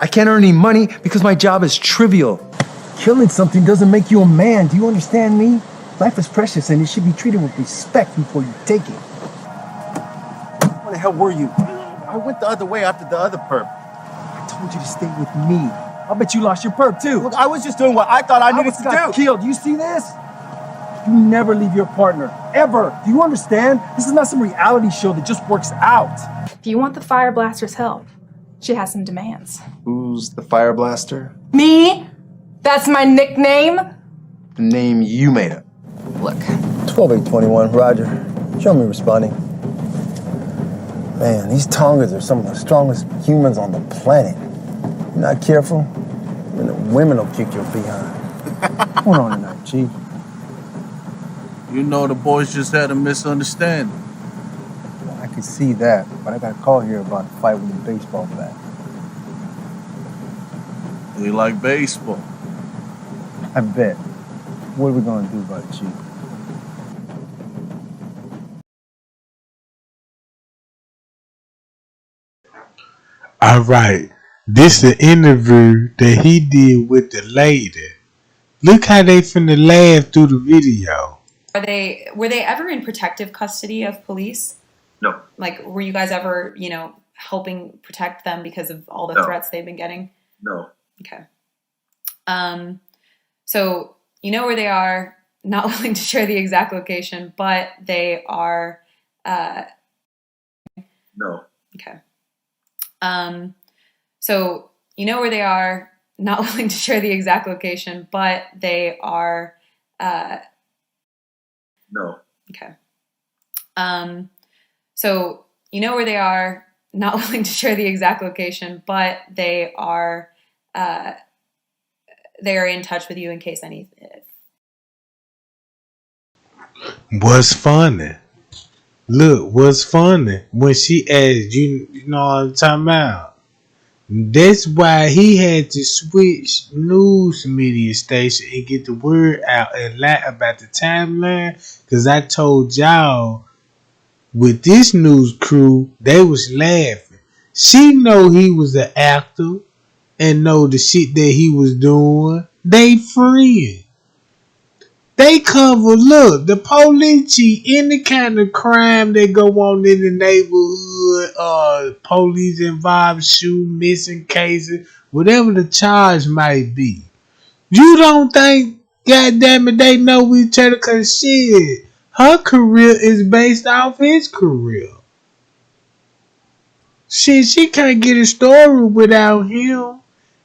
Speaker 13: I can't earn any money because my job is trivial. Killing something doesn't make you a man. Do you understand me? Life is precious and it should be treated with respect before you take it. Where the hell were you? I went the other way after the other perp. I told you to stay with me. I bet you lost your perp too. Look, I was just doing what I thought I needed to do. Killed. You see this? You never leave your partner. Ever. Do you understand? This is not some reality show that just works out.
Speaker 16: If you want the Fire Blaster's help, she has some demands.
Speaker 13: Who's the Fire Blaster?
Speaker 16: Me? That's my nickname?
Speaker 13: The name you made up.
Speaker 16: Look.
Speaker 13: 12821, Roger. Show me responding. Man, these Tongas are some of the strongest humans on the planet. You're not careful, then the women will kick your behind. What's going on tonight, Chief?
Speaker 11: You know the boys just had a misunderstanding.
Speaker 13: Well, I can see that, but I got a call here about a fight with a baseball bat.
Speaker 11: We like baseball.
Speaker 13: I bet. What are we gonna do about it, Chief?
Speaker 1: Alright. This is the interview that he did with the lady. Look how they finna laugh through the video.
Speaker 17: Were they ever in protective custody of police?
Speaker 6: No.
Speaker 17: Like, were you guys ever, helping protect them because of all the threats they've been getting?
Speaker 6: No.
Speaker 17: Okay. So you know where they are, not willing to share the exact location, but they are,
Speaker 6: No.
Speaker 17: Okay. So you know where they are, not willing to share the exact location, but they are,
Speaker 6: No.
Speaker 17: Okay. So you know where they are, not willing to share the exact location, but they are in touch with you in case anything.
Speaker 1: What's funny? Look, what's funny? When she asked, you know what I'm talking about? That's why he had to switch news media station and get the word out and lie about the timeline. Cause I told y'all with this news crew, they was laughing. She know he was an actor and know the shit that he was doing. They friends. They cover, look, the police chief, any kind of crime that go on in the neighborhood, police involved, shooting, missing cases, whatever the charge might be. You don't think, goddamn it, they know each other? Cause shit, her career is based off his career. Shit, she can't get a story without him.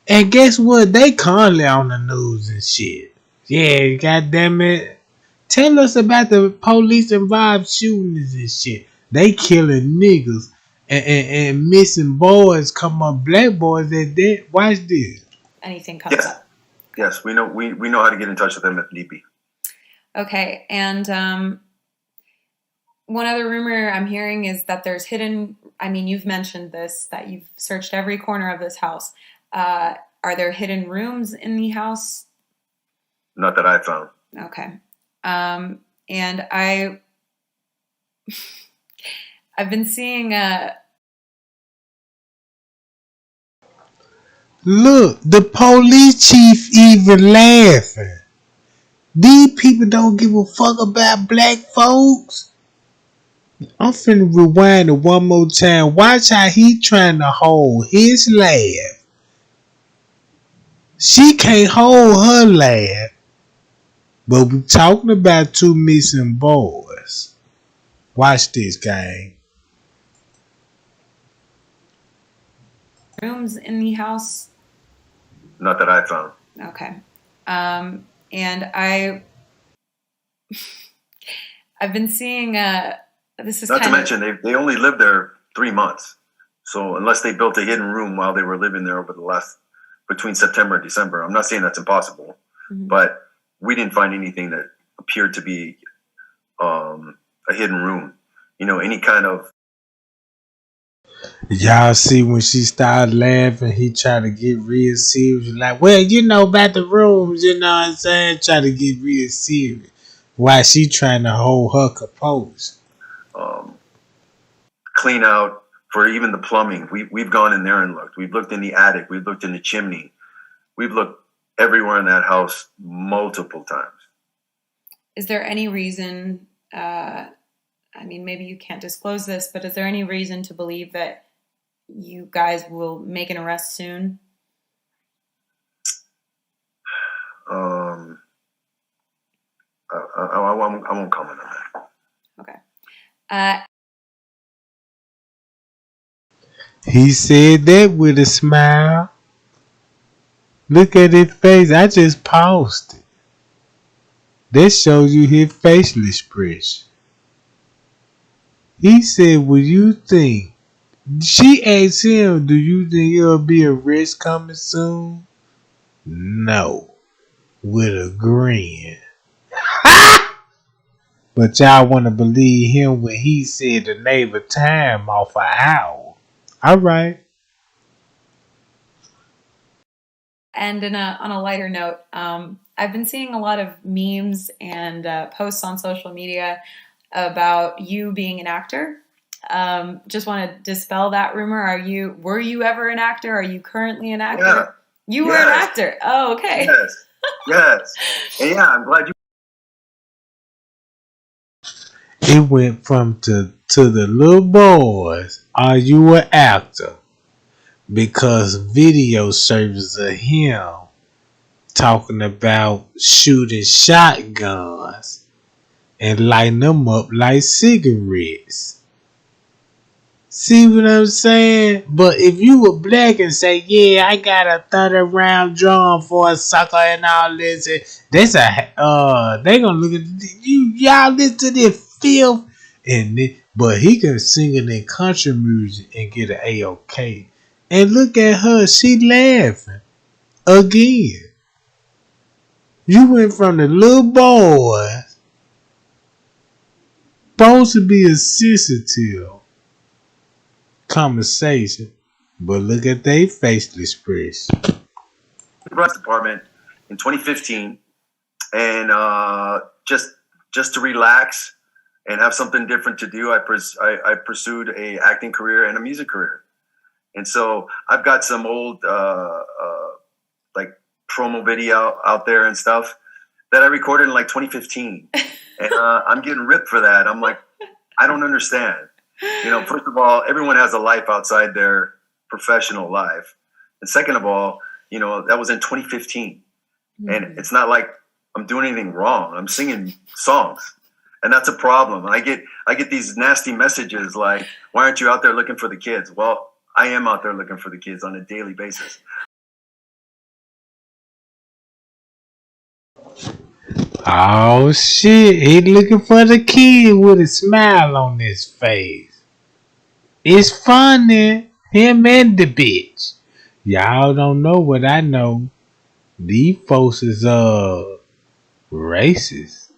Speaker 1: And guess what? They currently on the news and shit. Yeah, goddamn it. Tell us about the police involved shootings and shit. They killing niggas and missing boys, come on, black boys that dead. Watch this.
Speaker 17: Anything comes up.
Speaker 6: Yes, we know how to get in touch with them if need be.
Speaker 17: Okay, and one other rumor I'm hearing is that there's hidden. I mean, you've mentioned this, that you've searched every corner of this house. Are there hidden rooms in the house?
Speaker 6: Not that I found.
Speaker 17: Okay. And I've been seeing
Speaker 1: Look, the police chief even laughing. These people don't give a fuck about black folks. I'm finna rewind it one more time. Watch how he trying to hold his laugh. She can't hold her laugh. But we talking about two missing boys. Watch this, gang.
Speaker 17: rooms in the house.
Speaker 6: Not that I found.
Speaker 17: Okay. And I've been seeing this is
Speaker 6: not to
Speaker 17: kind
Speaker 6: mention they only lived there 3 months. So unless they built a hidden room while they were living there over the last between September and December, I'm not saying that's impossible, but we didn't find anything that appeared to be a hidden room. You know, any kind of.
Speaker 1: Y'all see when she started laughing, he tried to get real serious. Like, well, you know about the rooms, you know what I'm saying? Try to get real serious. While she trying to hold her composure.
Speaker 6: Clean out for even the plumbing. We've gone in there and looked. We've looked in the attic. We've looked in the chimney. We've looked everywhere in that house multiple times.
Speaker 17: Is there any reason, I mean, maybe you can't disclose this, but is there any reason to believe that you guys will make an arrest soon?
Speaker 6: I won't comment on that.
Speaker 17: Okay.
Speaker 1: He said that with a smile. Look at his face. I just paused it. That shows you his facial expression. He said, "What you think?" She asked him, "Do you think there'll be a arrest coming soon?" No. With a grin. But y'all want to believe him when he said the neighbor time off an hour. All right.
Speaker 17: And on a lighter note, I've been seeing a lot of memes and posts on social media about you being an actor. Just want to dispel that rumor. Were you ever an actor? Are you currently an actor?
Speaker 6: Yeah.
Speaker 17: You were an actor. Oh, okay.
Speaker 6: Yes. Yes. And yeah, I'm glad you.
Speaker 1: It went from to the little boys, "Are you an actor?" Because video surfaces of him talking about shooting shotguns and lighting them up like cigarettes. See what I'm saying? But if you were black and say, "Yeah, I got a 30-round drum for a sucker and all this," that's they gonna look at you. Y'all listen to this filth, but he can sing it in country music and get an A-OK. And look at her, she laughing again. You went from the little boy supposed to be a sensitive conversation But look at their facial expression.
Speaker 6: Department in 2015, and just to relax and have something different to do, I pursued a acting career and a music career. And so I've got some old like promo video out there and stuff that I recorded in like 2015, and I'm getting ripped for that. I'm like, I don't understand. You know, first of all, everyone has a life outside their professional life, and second of all, you know, that was in 2015, and it's not like I'm doing anything wrong. I'm singing songs, and that's a problem. I get these nasty messages like, "Why aren't you out there looking for the kids?" Well, I am out there looking for the kids on a daily basis.
Speaker 1: Oh shit, he looking for the kid with a smile on his face. It's funny, him and the bitch. Y'all don't know what I know. These folks is racist.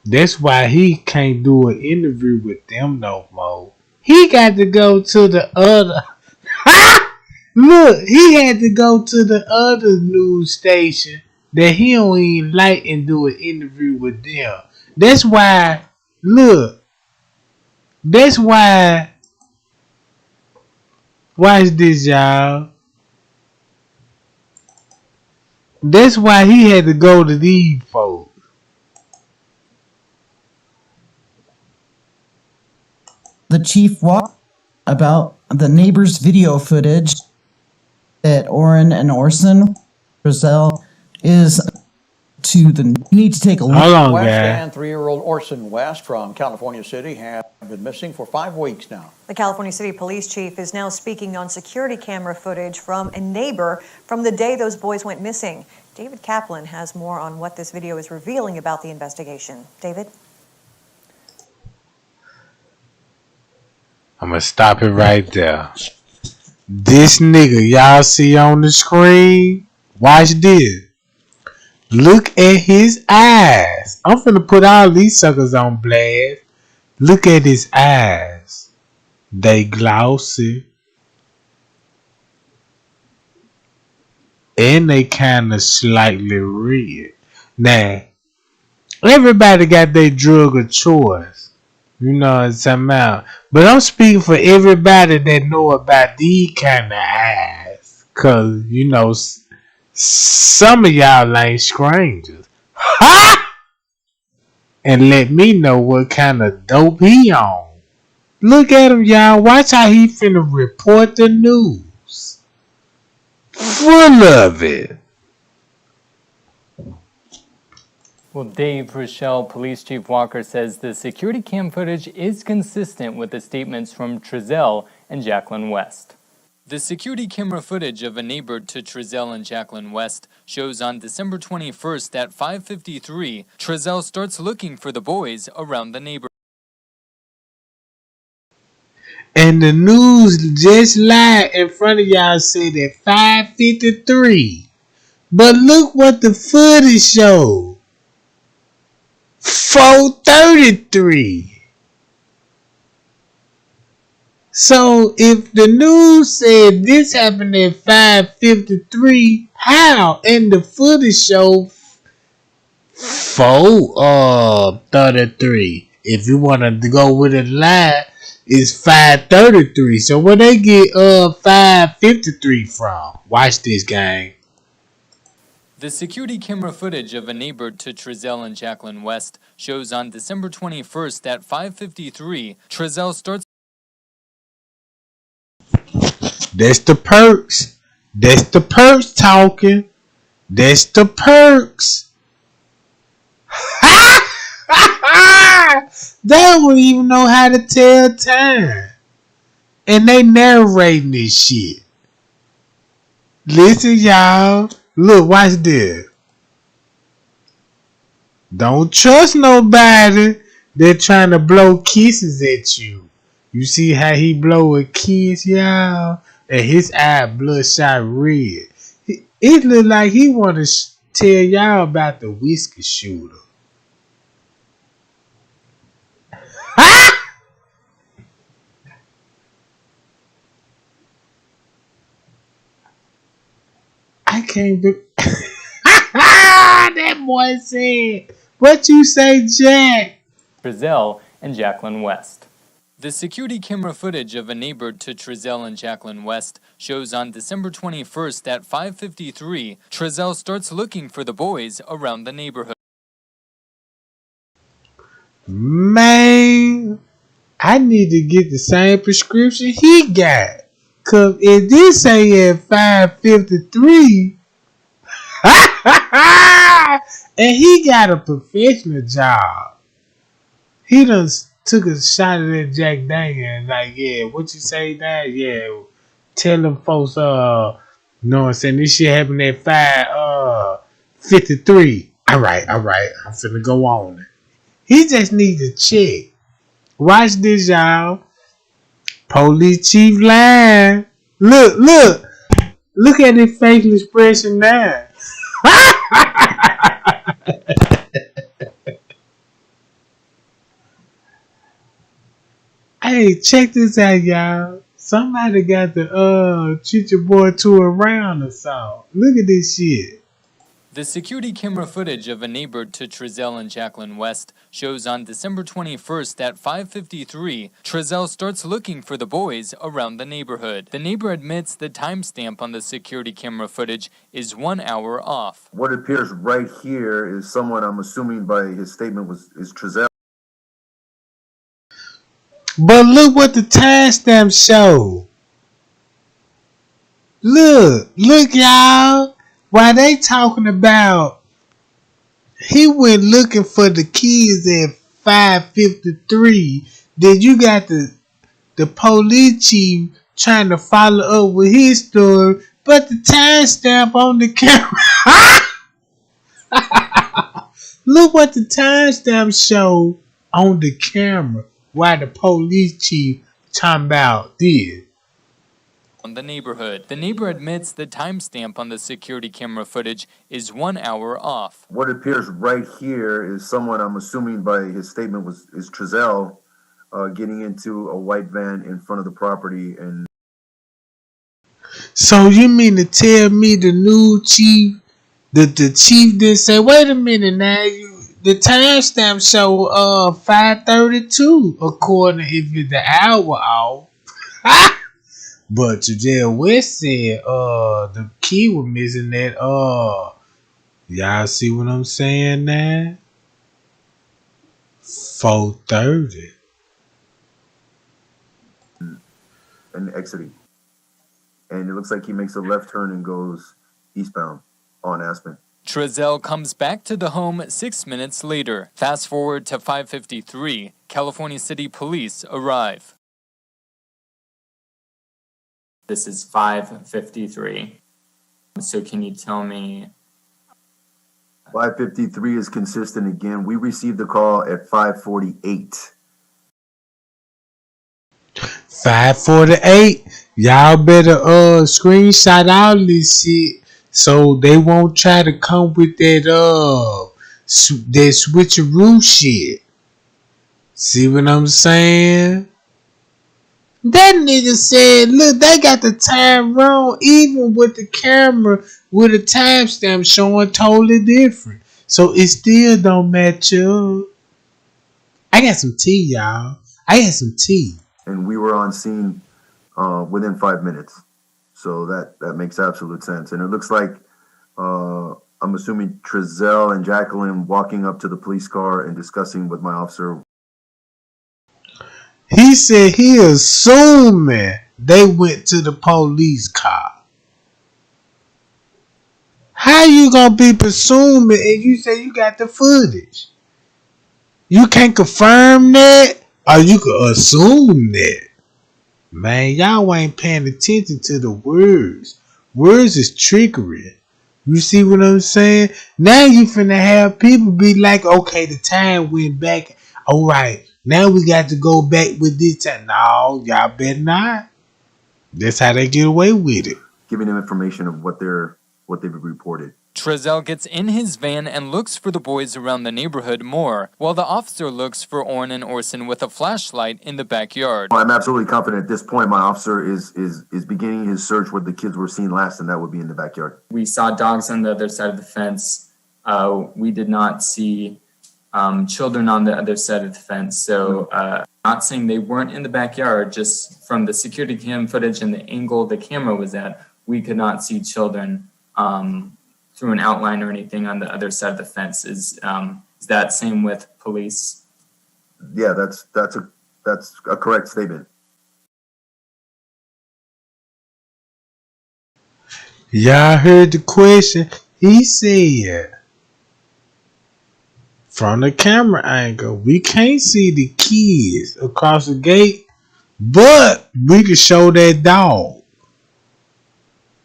Speaker 1: That's why he can't do an interview with them no more. He got to go to the other. Look, he had to go to the other news station that he don't even like and do an interview with them. That's why, look, that's why, watch this, y'all. That's why he had to go to these folks.
Speaker 2: The chief walked about the neighbor's video footage that Orrin and Orson Brazil is to the need to take a look.
Speaker 1: Hold on,
Speaker 3: West
Speaker 1: guy.
Speaker 3: and 3-year-old Orson West from California City have been missing for 5 weeks now.
Speaker 4: The California City Police Chief is now speaking on security camera footage from a neighbor from the day those boys went missing. David Kaplan has more on what this video is revealing about the investigation. David?
Speaker 1: I'm gonna stop it right there. This nigga y'all see on the screen, watch this. Look at his eyes. I'm finna put all these suckers on blast. Look at his eyes. They glossy. And they kinda slightly red. Now, everybody got their drug of choice. You know what I'm talking about. But I'm speaking for everybody that know about these kind of eyes. Cause, you know, some of y'all ain't strangers. Ha! And let me know what kind of dope he on. Look at him, y'all. Watch how he finna report the news. Full of it.
Speaker 5: Well, Dave Rochelle, Police Chief Walker says the security cam footage is consistent with the statements from Trezell and Jacqueline West. The security camera footage of a neighbor to Trezell and Jacqueline West shows on December 21st at 5:53, Trezell starts looking for the boys around the neighborhood.
Speaker 1: And the news just lied in front of y'all said at 5:53. But look what the footage showed. 4:33. So if the news said this happened at 5:53, how? And the footage showed 4:33. If you want to go with a lie, it's 5:33. So where they get 5:53 from? Watch this, gang.
Speaker 5: The security camera footage of a neighbor to Trezell and Jacqueline West shows on December 21st at 5:53, Trezell starts.
Speaker 1: That's the perks. That's the perks talking. That's the perks. They don't even know how to tell time. And they narrating this shit. Listen, y'all. Look, watch this. Don't trust nobody. They're trying to blow kisses at you. You see how he blow a kiss, y'all? And his eye bloodshot red. It look like he want to tell y'all about the whiskey shooter. can't be. That boy said, "What you say, Jack?"
Speaker 5: Trezell and Jacqueline West. The security camera footage of a neighbor to Trezell and Jacqueline West shows on December 21st at 5:53, Trezell starts looking for the boys around the neighborhood.
Speaker 1: Man, I need to get the same prescription he got. Cause if this say at 5:53, and he got a professional job. He done took a shot at that Jack Daniels. Like, yeah, what you say that? Yeah, tell them folks, know what I'm saying? This shit happened at 5:53. All right. I'm finna go on. He just needs to check. Watch this, y'all. Police chief lying. Look at his facial expression now. Hey, check this out, y'all. Somebody got to treat your boy to a round or something. Look at this shit.
Speaker 5: The security camera footage of a neighbor to Trezell and Jacqueline West shows on December 21st at 5:53, Trezell starts looking for the boys around the neighborhood. The neighbor admits the timestamp on the security camera footage is 1 hour off.
Speaker 6: What appears right here is someone, I'm assuming by his statement, is Trezell.
Speaker 1: But look what the timestamp show. Look, y'all. While they talking about he went looking for the kids at 5:53, then you got the police chief trying to follow up with his story, but the timestamp on the camera. Look what the timestamp show on the camera while the police chief talking about this.
Speaker 5: On the neighborhood. The neighbor admits the timestamp on the security camera footage is 1 hour off.
Speaker 6: What appears right here is someone, I'm assuming by his statement, is Trezell getting into a white van in front of the property. And
Speaker 1: so you mean to tell me the new chief, the chief didn't say, wait a minute now, the timestamp show 5:32 according if it's the hour off. But Trezell West said the key was missing that y'all see what I'm saying now? 4:30.
Speaker 6: and exiting. And it looks like he makes a left turn and goes eastbound on Aspen.
Speaker 5: Trezell comes back to the home 6 minutes later. Fast forward to 5:53. California City Police arrive.
Speaker 7: This is 5:53. So can you tell me?
Speaker 6: 5:53 is consistent again. We received the call at 5:48.
Speaker 1: 5:48. Y'all better screenshot all this shit so they won't try to come with that that switcheroo shit. See what I'm saying? That nigga said, look, they got the time wrong, even with the camera with a timestamp showing totally different. So it still don't match up. I got some tea, y'all. I got some tea.
Speaker 6: And we were on scene within 5 minutes. So that makes absolute sense. And it looks like, I'm assuming Trezell and Jacqueline walking up to the police car and discussing with my officer.
Speaker 1: He said he assuming they went to the police car. How you gonna be presuming and you say you got the footage? You can't confirm that or you can assume that. Man, y'all ain't paying attention to the words. Words is trickery. You see what I'm saying? Now you finna have people be like, okay, the time went back. All right. Now we got to go back with this time. No, y'all better not. That's how they get away with it.
Speaker 6: Giving them information of what they've reported.
Speaker 5: Trezell gets in his van and looks for the boys around the neighborhood more, while the officer looks for Orrin and Orson with a flashlight in the backyard.
Speaker 6: I'm absolutely confident at this point my officer is beginning his search where the kids were seen last, and that would be in the backyard.
Speaker 7: We saw dogs on the other side of the fence. We did not see children on the other side of the fence. So not saying they weren't in the backyard, just from the security cam footage and the angle the camera was at, we could not see children through an outline or anything on the other side of the fence. Is that same with police?
Speaker 6: Yeah, that's a correct statement.
Speaker 1: Y'all heard the question? He said, from the camera angle, we can't see the kids across the gate, but we can show that dog.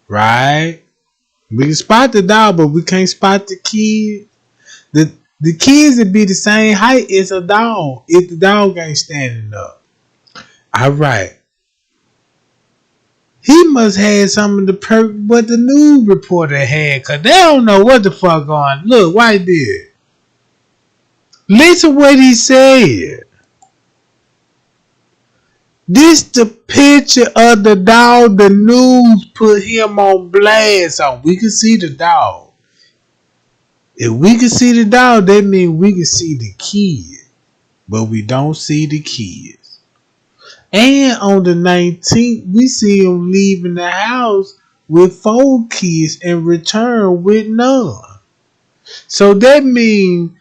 Speaker 1: Right? We can spot the dog, but we can't spot the kid. The kids would be the same height as a dog if the dog ain't standing up. Alright. He must have some of the perk what the news reporter had, because they don't know what the fuck on. Look, right there. Listen what he said. This the picture of the dog the news put him on blast on. We can see the dog. If we can see the dog, that means we can see the kid. But we don't see the kids. And on the 19th, we see him leaving the house with 4 kids and return with none. So that means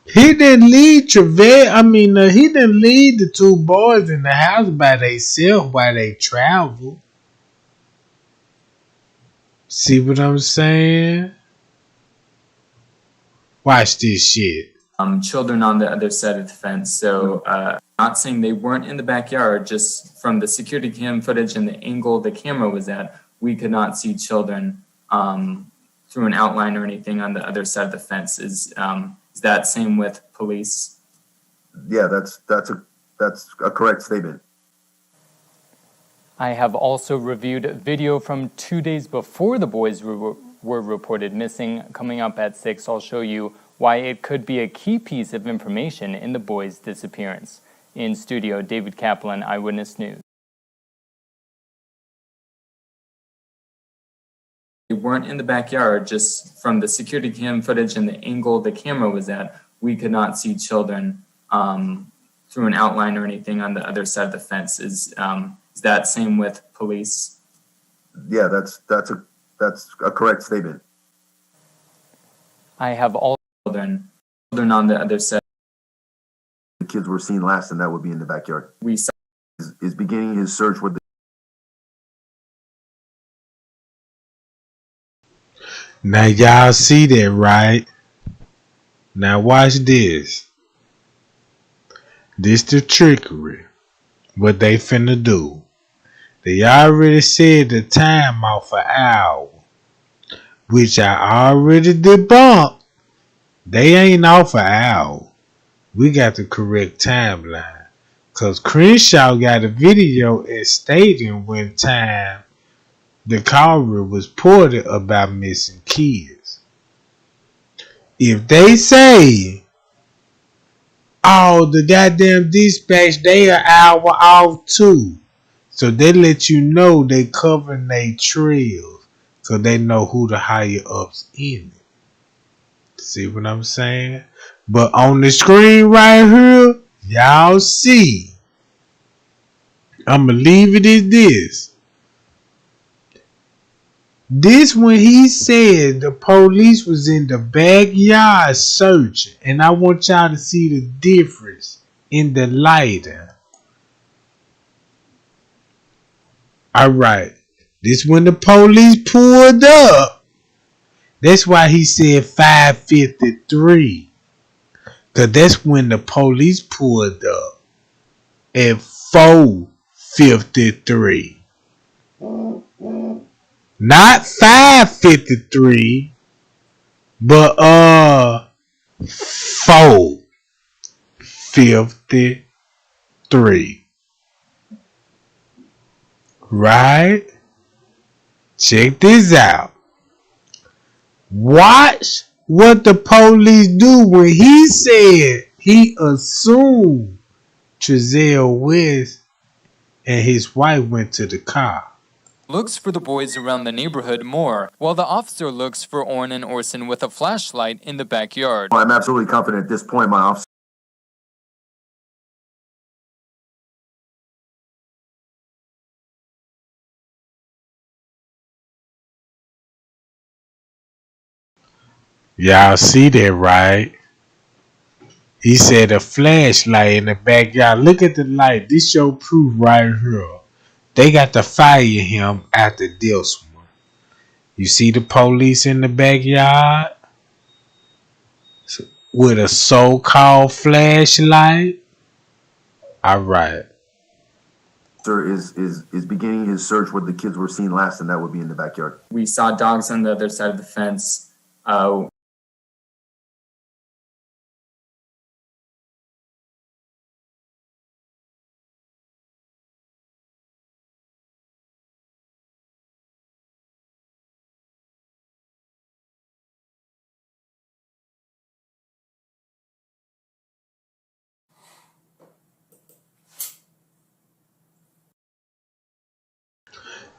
Speaker 1: he didn't leave he didn't leave the 2 boys in the house by themselves while they travel. See what I'm saying? Watch this shit.
Speaker 7: Children on the other side of the fence. So not saying they weren't in the backyard, just from the security cam footage and the angle the camera was at, we could not see children through an outline or anything on the other side of the fence. Is that same with police?
Speaker 6: Yeah, that's a correct statement.
Speaker 5: I have also reviewed video from 2 days before the boys were reported missing. Coming up at 6, I'll show you why it could be a key piece of information in the boys' disappearance. In studio, David Kaplan, Eyewitness News.
Speaker 7: They weren't in the backyard, just from the security cam footage and the angle the camera was at, we could not see children through an outline or anything on the other side of the fence. Is that same with police?
Speaker 6: Yeah, that's a correct statement.
Speaker 7: I have all children on the other side.
Speaker 6: The kids were seen last, and that would be in the backyard.
Speaker 7: We saw
Speaker 6: is beginning his search with the.
Speaker 1: Now y'all see that, right? Now watch this. This the trickery. What they finna do. They already said the time off an hour, which I already debunked. They ain't off an hour. We got the correct timeline. Cause Crenshaw got a video stating when time the call was reported about missing kids. If they say, oh, the goddamn dispatch, they an hour off too. So they let you know they covering their trails. So they know who the higher ups in it. See what I'm saying? But on the screen right here, y'all see. I'ma leave it as this. This when he said the police was in the backyard searching. And I want y'all to see the difference in the lighting. Alright. This when the police pulled up. That's why he said 5:53. Cause that's when the police pulled up. At 4:53. Not 5:53. But 4:53. Right? Check this out. Watch what the police do when he said he assumed Trezell West and his wife went to the car.
Speaker 5: Looks for the boys around the neighborhood more, while the officer looks for Orrin and Orson with a flashlight in the backyard.
Speaker 6: I'm absolutely confident at this point, my officer.
Speaker 1: Y'all see that, right? He said a flashlight in the backyard. Look at the light. This show proof right here. They got to fire him after this one. You see the police in the backyard with a so-called flashlight? All right.
Speaker 6: Is beginning his search where the kids were seen last, and that would be in the backyard.
Speaker 7: We saw dogs on the other side of the fence.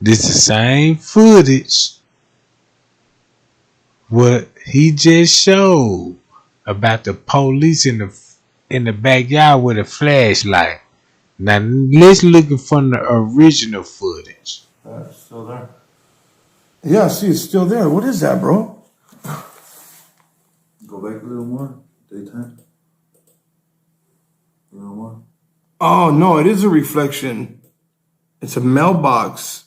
Speaker 1: This is the same footage what he just showed about the police in the backyard with a flashlight. Now let's look from the original footage.
Speaker 10: That's still there.
Speaker 9: Yeah, see, it's still there. What is that, bro?
Speaker 10: Go back a little more. Daytime. A little more.
Speaker 9: Oh, no, it is a reflection. It's a mailbox.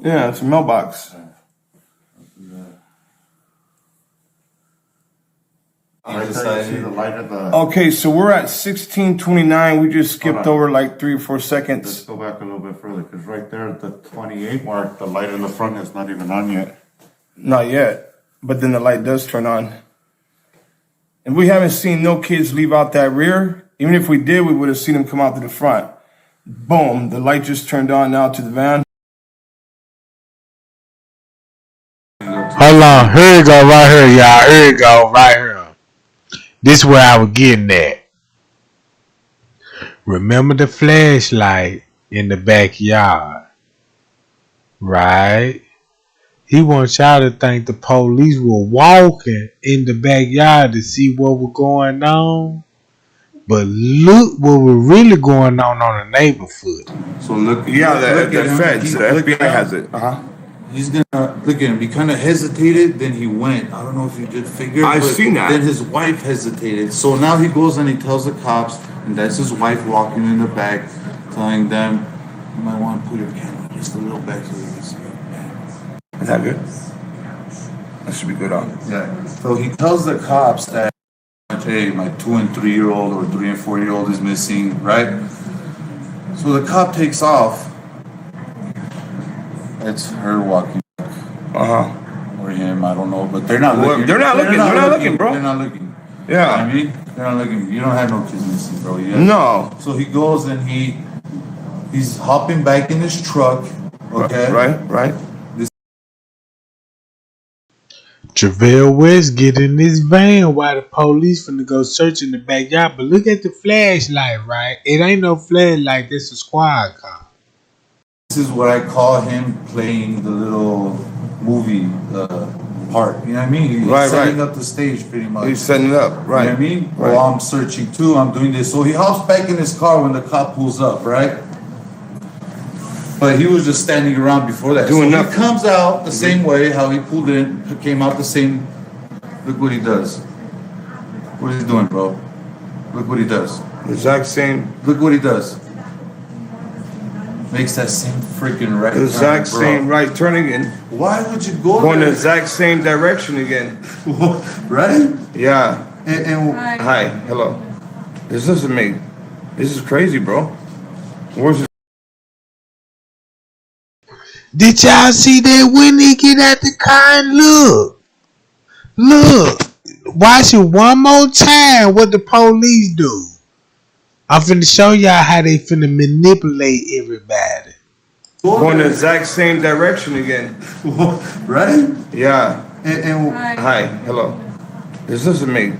Speaker 9: Yeah, it's a mailbox.
Speaker 10: Right there, you see the light of the...
Speaker 9: Okay, so we're at 16:29. We just skipped over like 3 or 4 seconds.
Speaker 10: Let's go back a little bit further, because right there at the 28 mark, the light in the front is not even on yet.
Speaker 9: Not yet, but then the light does turn on. And we haven't seen no kids leave out that rear. Even if we did, we would have seen them come out to the front. Boom, the light just turned on now to the van.
Speaker 1: Hold on, here it go right here, y'all. Here it go right here. This is where I was getting at. Remember the flashlight in the backyard, right? He wants y'all to think the police were walking in the backyard to see what was going on. But look what was really going on the neighborhood.
Speaker 10: So look,
Speaker 9: Yeah,
Speaker 10: look
Speaker 9: the
Speaker 10: at him.
Speaker 9: feds, the
Speaker 10: Look
Speaker 9: FBI
Speaker 10: at
Speaker 9: has
Speaker 10: him.
Speaker 9: it. Uh-huh.
Speaker 10: He's gonna look at him. He kind of hesitated, then he went. I don't know if you did figure.
Speaker 9: I've
Speaker 10: but
Speaker 9: seen that.
Speaker 10: Then his wife hesitated. So now he goes and he tells the cops, and that's his wife walking in the back, telling them, "You might want to put your camera just a little back so you can see it."
Speaker 9: Is that good? That should be good on.
Speaker 10: Yeah. So he tells the cops that, hey, my 2 and 3 year old or 3 and 4 year old is missing, right? So the cop takes off. It's her walking, or him, I don't know, but they're not looking.
Speaker 9: They're not looking, bro.
Speaker 10: They're not looking.
Speaker 9: Yeah.
Speaker 10: You know what I mean, they're not looking. You don't have no kids missing, bro.
Speaker 9: No.
Speaker 10: So he goes and he's hopping back in his truck. Okay.
Speaker 9: Right.
Speaker 1: Trezell West get in this van while the police finna go search in the backyard. But look at the flashlight, right? It ain't no flashlight. This a squad car.
Speaker 10: This is what I call him playing the little movie part. You know what I mean? He's setting up the stage pretty much.
Speaker 9: He's setting it up, right?
Speaker 10: You know what I mean?
Speaker 9: Right.
Speaker 10: Well, I'm searching too. I'm doing this. So he hops back in his car when the cop pulls up, right? But he was just standing around before that.
Speaker 9: Doing
Speaker 10: so
Speaker 9: nothing.
Speaker 10: He comes out the same way how he pulled in, came out the same. Look what he does. What is he doing, bro? Look what he does.
Speaker 9: The exact same.
Speaker 10: Look what he does. Makes that same freaking right.
Speaker 9: The exact same right turn again.
Speaker 10: Why would you go
Speaker 9: Going
Speaker 10: there?
Speaker 9: the exact same direction again.
Speaker 10: Right?
Speaker 9: Yeah.
Speaker 10: And
Speaker 9: Hi. Hello. This doesn't make. This is crazy, bro. Where's the...
Speaker 1: Did y'all see that when they get out the car and look, watch it one more time what the police do. I'm finna show y'all how they finna manipulate everybody.
Speaker 9: Going the exact same direction again.
Speaker 8: Right?
Speaker 9: Yeah.
Speaker 8: And
Speaker 9: Hi. Hello. This doesn't make.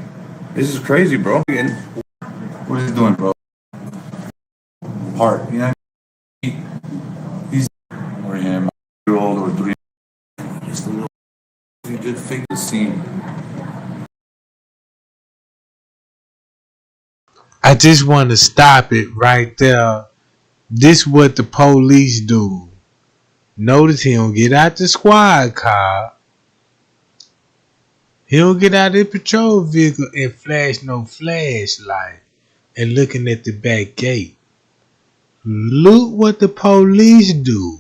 Speaker 9: This is crazy, bro.
Speaker 8: what is he doing, bro? Heart. You know what I mean? He's or him, 2-year-old or 3. Just a little. He did fake the scene.
Speaker 1: I just want to stop it right there. This what the police do. Notice he don't get out the squad car. He don't get out the patrol vehicle and flash no flashlight and looking at the back gate. Look what the police do.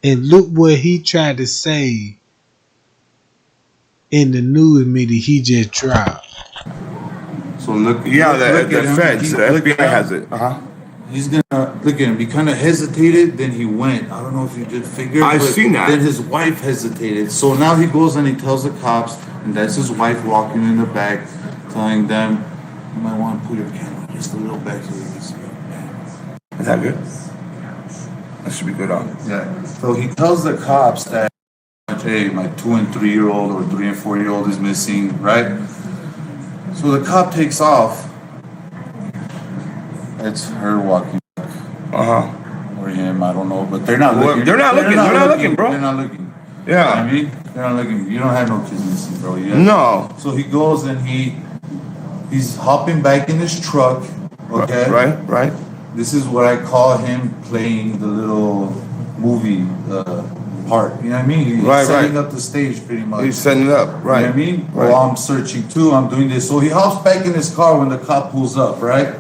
Speaker 1: And look what he tried to say in the news media he just dropped.
Speaker 8: So look.
Speaker 9: Yeah,
Speaker 8: look
Speaker 9: the
Speaker 8: at him.
Speaker 9: feds, the
Speaker 8: Look
Speaker 9: FBI
Speaker 8: at
Speaker 9: has
Speaker 8: him.
Speaker 9: it.
Speaker 8: He's gonna look at him. He kind of hesitated, then he went. I don't know if you did figure.
Speaker 9: I've
Speaker 8: but
Speaker 9: seen that.
Speaker 8: Then his wife hesitated. So now he goes and he tells the cops, and that's his wife walking in the back, telling them, "You might want to put your camera just a little back so you can see it."
Speaker 9: Is that good? That should be good on.
Speaker 8: Yeah. So he tells the cops that, hey, my 2 and 3-year-old or 3 and 4-year-old is missing, right? So the cop takes off. It's her walking back. Or him, I don't know, but they're not looking.
Speaker 9: They're not looking, bro.
Speaker 8: They're not looking.
Speaker 9: Yeah.
Speaker 8: You know what I mean? They're not looking. You don't have no kids missing, bro.
Speaker 9: No.
Speaker 8: So he goes and he's hopping back in his truck. Okay.
Speaker 9: Right.
Speaker 8: This is what I call him playing the little movie part. You know what I mean? He's setting up the stage pretty much.
Speaker 9: He's setting it up, right?
Speaker 8: You know what I mean?
Speaker 9: Right.
Speaker 8: Well, I'm searching too. I'm doing this. So he hops back in his car when the cop pulls up, right?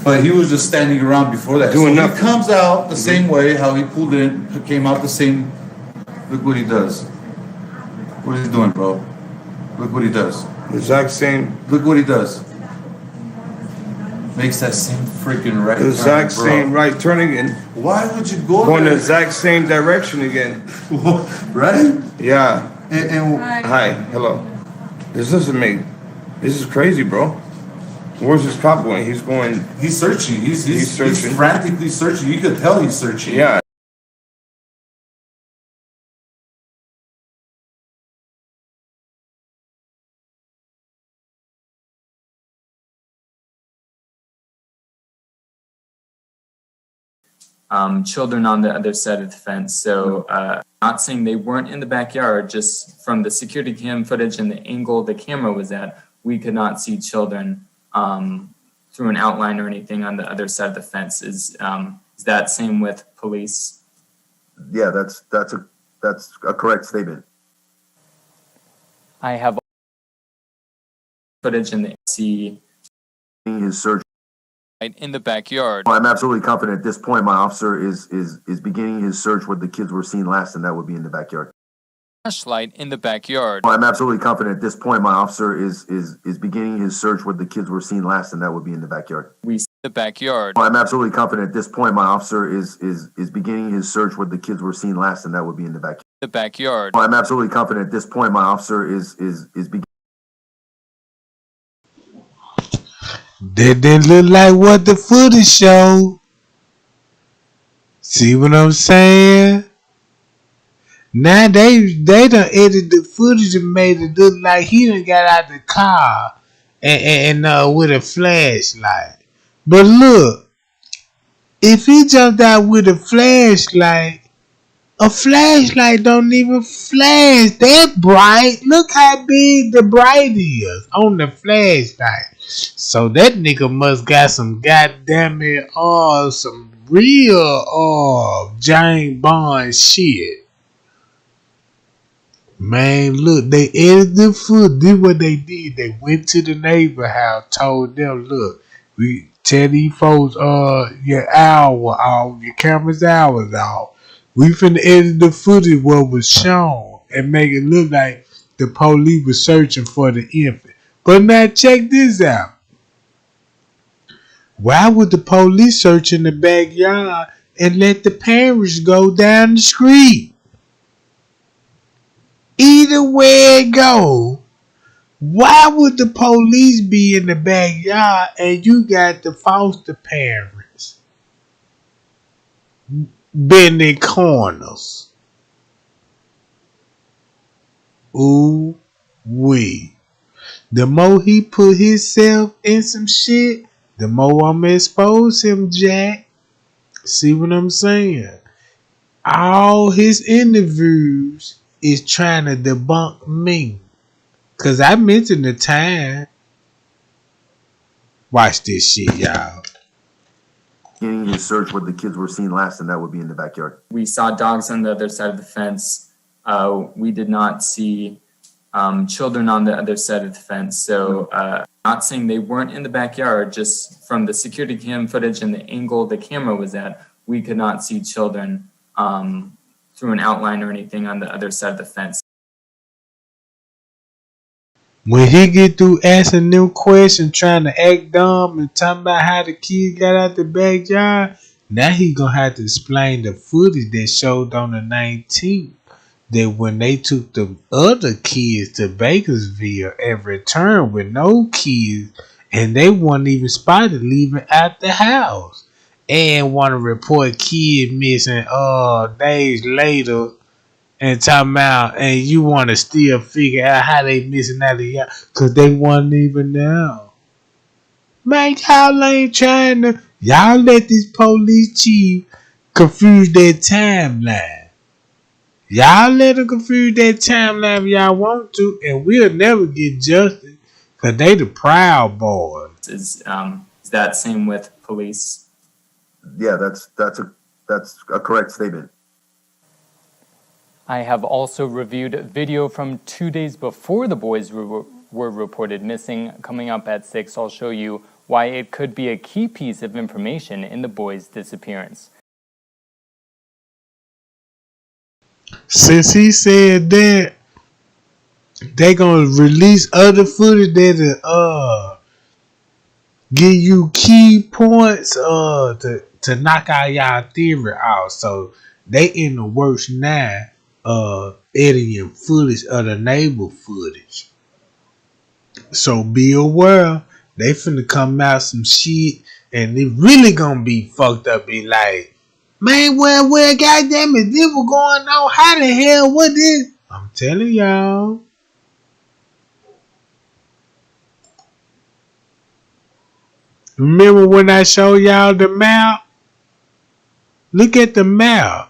Speaker 8: But he was just standing around before that.
Speaker 9: Doing
Speaker 8: so
Speaker 9: nothing.
Speaker 8: He comes out the same way how he pulled in, came out the same. Look what he does. What is he doing, bro? Look what he does.
Speaker 9: The exact same.
Speaker 8: Look what he does. Makes that same freaking right.
Speaker 9: The exact
Speaker 8: turn,
Speaker 9: same right turn again.
Speaker 8: Why would you go
Speaker 9: Going the
Speaker 8: there?
Speaker 9: exact same direction again.
Speaker 8: Right?
Speaker 9: Yeah.
Speaker 8: And
Speaker 9: Hi. Hello. This doesn't make. This is crazy, bro. Where's this cop going? He's going.
Speaker 8: He's searching. He's
Speaker 9: searching.
Speaker 8: He's frantically searching. You could tell he's searching.
Speaker 9: Yeah.
Speaker 7: Children on the other side of the fence. So not saying they weren't in the backyard, just from the security cam footage and the angle the camera was at, we could not see children through an outline or anything on the other side of the fence. Is that same with police?
Speaker 6: Yeah, that's a correct statement.
Speaker 7: I have footage in the see
Speaker 6: His search
Speaker 5: In the backyard.
Speaker 6: I'm absolutely confident at this point my officer is beginning his search where the kids were seen last, and that would be in the backyard.
Speaker 5: Flashlight in the backyard.
Speaker 6: I'm absolutely confident at this point my officer is beginning his search where the kids were seen last, and that would be in the backyard.
Speaker 5: The backyard.
Speaker 6: I'm absolutely confident at this point my officer is beginning his search where the kids were seen last, and that would be in the backyard.
Speaker 5: The backyard.
Speaker 6: I'm absolutely confident at this point my officer is beginning.
Speaker 1: That didn't look like what the footage showed. See what I'm saying? Now they done edited the footage and made it look like he done got out the car and with a flashlight. But look, if he jumped out with a flashlight don't even flash that bright. Look how big the bright is on the flashlight. So that nigga must got some goddamn it, some real James Bond shit. Man, look, they edited the foot. This what they did. They went to the neighbor house, told them, look, we tell these folks, your hour off, your camera's hours off. We finna edit the footage what was shown and make it look like the police was searching for the infant. But now check this out. Why would the police search in the backyard and let the parents go down the street? Either way it go, why would the police be in the backyard and you got the foster parents? bending corners. Ooh wee. The more he put himself in some shit, the more I'ma expose him, Jack. See what I'm saying? All his interviews is trying to debunk me. Cause I mentioned the time. Watch this shit, y'all.
Speaker 6: Beginning his search where the kids were seen last, and that would be in the backyard.
Speaker 7: We saw dogs on the other side of the fence. We did not see children on the other side of the fence. So not saying they weren't in the backyard, just from the security cam footage and the angle the camera was at, we could not see children through an outline or anything on the other side of the fence.
Speaker 1: When he get through asking them questions, trying to act dumb and talking about how the kids got out the backyard, now he gonna have to explain the footage that showed on the 19th that when they took the other kids to Bakersville and returned with no kids, and they weren't even spotted leaving out the house, and want to report kid missing days later. And talking about, and you want to still figure out how they missing out of y'all, cause they wasn't even there. Man, y'all ain't trying to. Y'all let this police chief confuse their timeline. Y'all let them confuse their timeline if y'all want to, and we'll never get justice, cause they the Proud Boys.
Speaker 7: Is that same with police?
Speaker 6: Yeah, that's a correct statement.
Speaker 5: I have also reviewed video from 2 days before the boys were reported missing. Coming up at 6, I'll show you why it could be a key piece of information in the boys' disappearance.
Speaker 1: Since he said that, they gonna release other footage that give you key points to knock out y'all theory out. So they in the works now editing footage of the neighbor footage. So be aware they finna come out some shit and it really gonna be fucked up. Be like, man, well, goddamn it, this was going on. How the hell what is? I'm telling y'all. Remember when I showed y'all the map? Look at the map.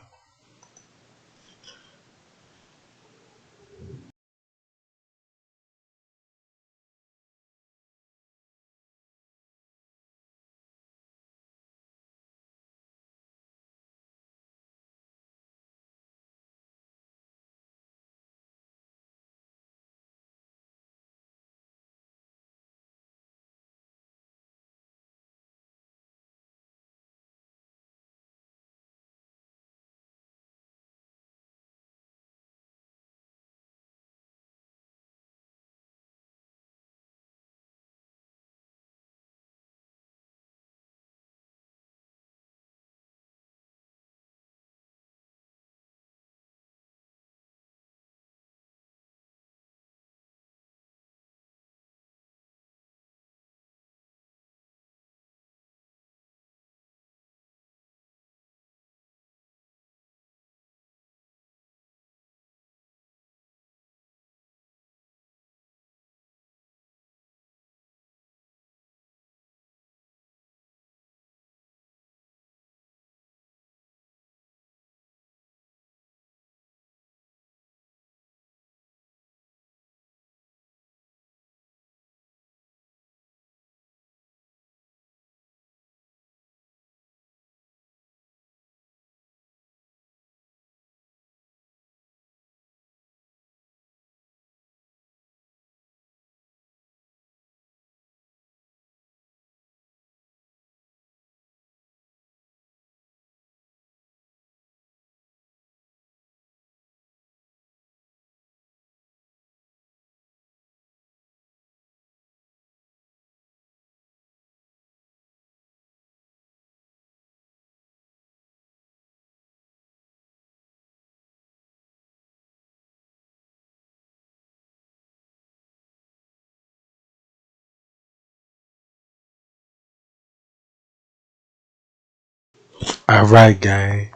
Speaker 1: Alright, gang.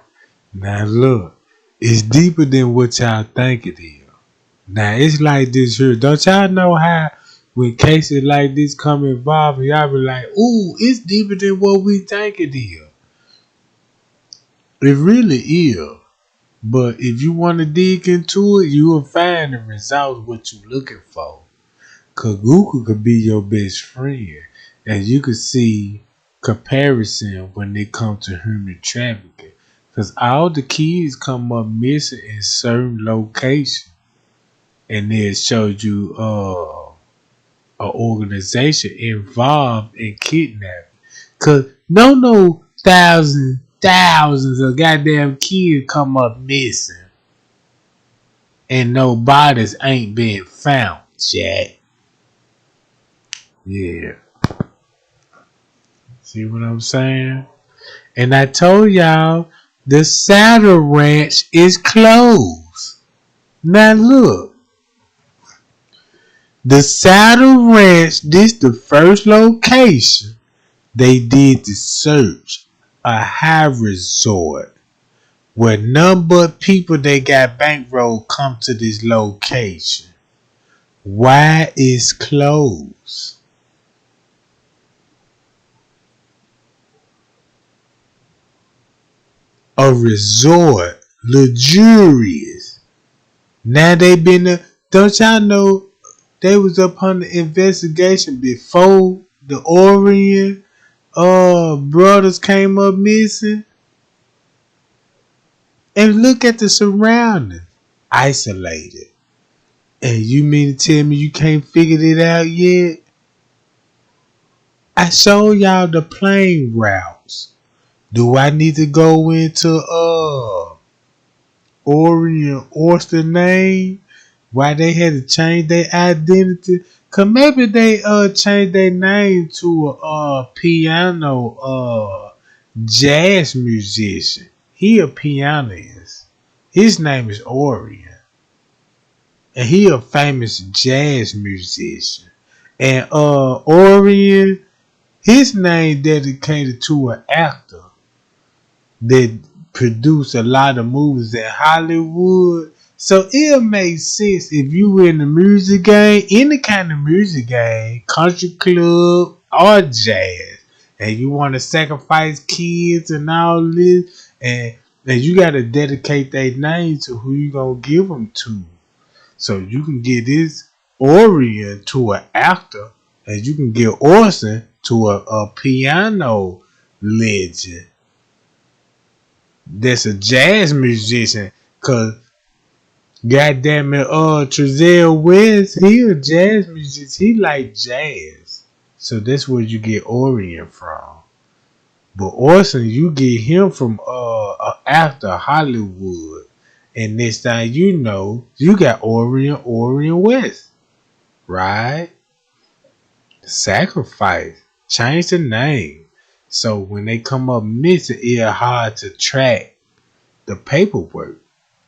Speaker 1: Now look, it's deeper than what y'all think it is. Now it's like this here. Don't y'all know how when cases like this come involved, y'all be like, ooh, it's deeper than what we think it is. It really is. But if you want to dig into it, you will find the results what you looking for. Cause Google could be your best friend. And you could see comparison when it comes to human trafficking. Cause all the kids come up missing in certain locations. And it shows you an organization involved in kidnapping. Cause no thousands of goddamn kids come up missing. And no bodies ain't been found yet. Yeah. See what I'm saying? And I told y'all the Saddle Ranch is closed. Now look. The Saddle Ranch, this the first location they did the search. A high resort where none but people that got bankroll come to this location. Why is closed? A resort, luxurious. Now they been don't y'all know they was up on the investigation before the Orient brothers came up missing? And look at the surroundings. Isolated. And you mean to tell me you can't figure it out yet? I showed y'all the plane routes. Do I need to go into Orient Oyster name? Why they had to change their identity? Cause maybe they changed their name to a piano jazz musician. He a pianist. His name is Orient. And he a famous jazz musician. And Orient, his name dedicated to an actor that produced a lot of movies in Hollywood. So it makes sense if you were in the music game, any kind of music game, country club or jazz, and you want to sacrifice kids and all this, and you got to dedicate their name to who you gonna give them to. So you can get this Orient to an actor, and you can get Orson to a piano legend that's a jazz musician. Cause goddamn it, Trezell West, he a jazz musician. He like jazz. So that's where you get Orient from. But Orson, you get him from a actor Hollywood. And next time you know, you got Orient West. Right? Sacrifice. Change the name. So when they come up missing, it's hard to track the paperwork.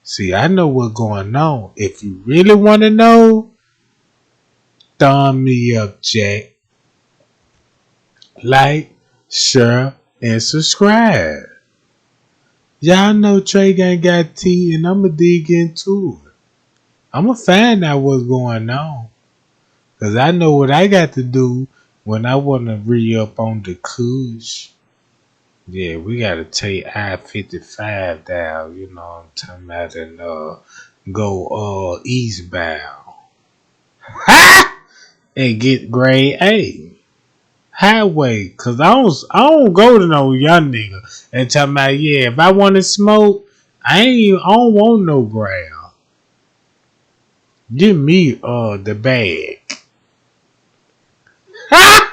Speaker 1: See, I know what's going on. If you really want to know, thumb me up, Jack. Like, share, and subscribe. Y'all know Trey Gang got tea, and I'ma dig into it. I'ma find out what's going on. Cause I know what I got to do when I want to re-up on the Kush. Yeah, we gotta take I-55 down, you know what I'm talking about, and go eastbound. Ha! And get grade A. Highway. Cause I don't go to no young nigga and tell me, yeah, if I want to smoke, I don't want no ground. Give me the bag. Ha!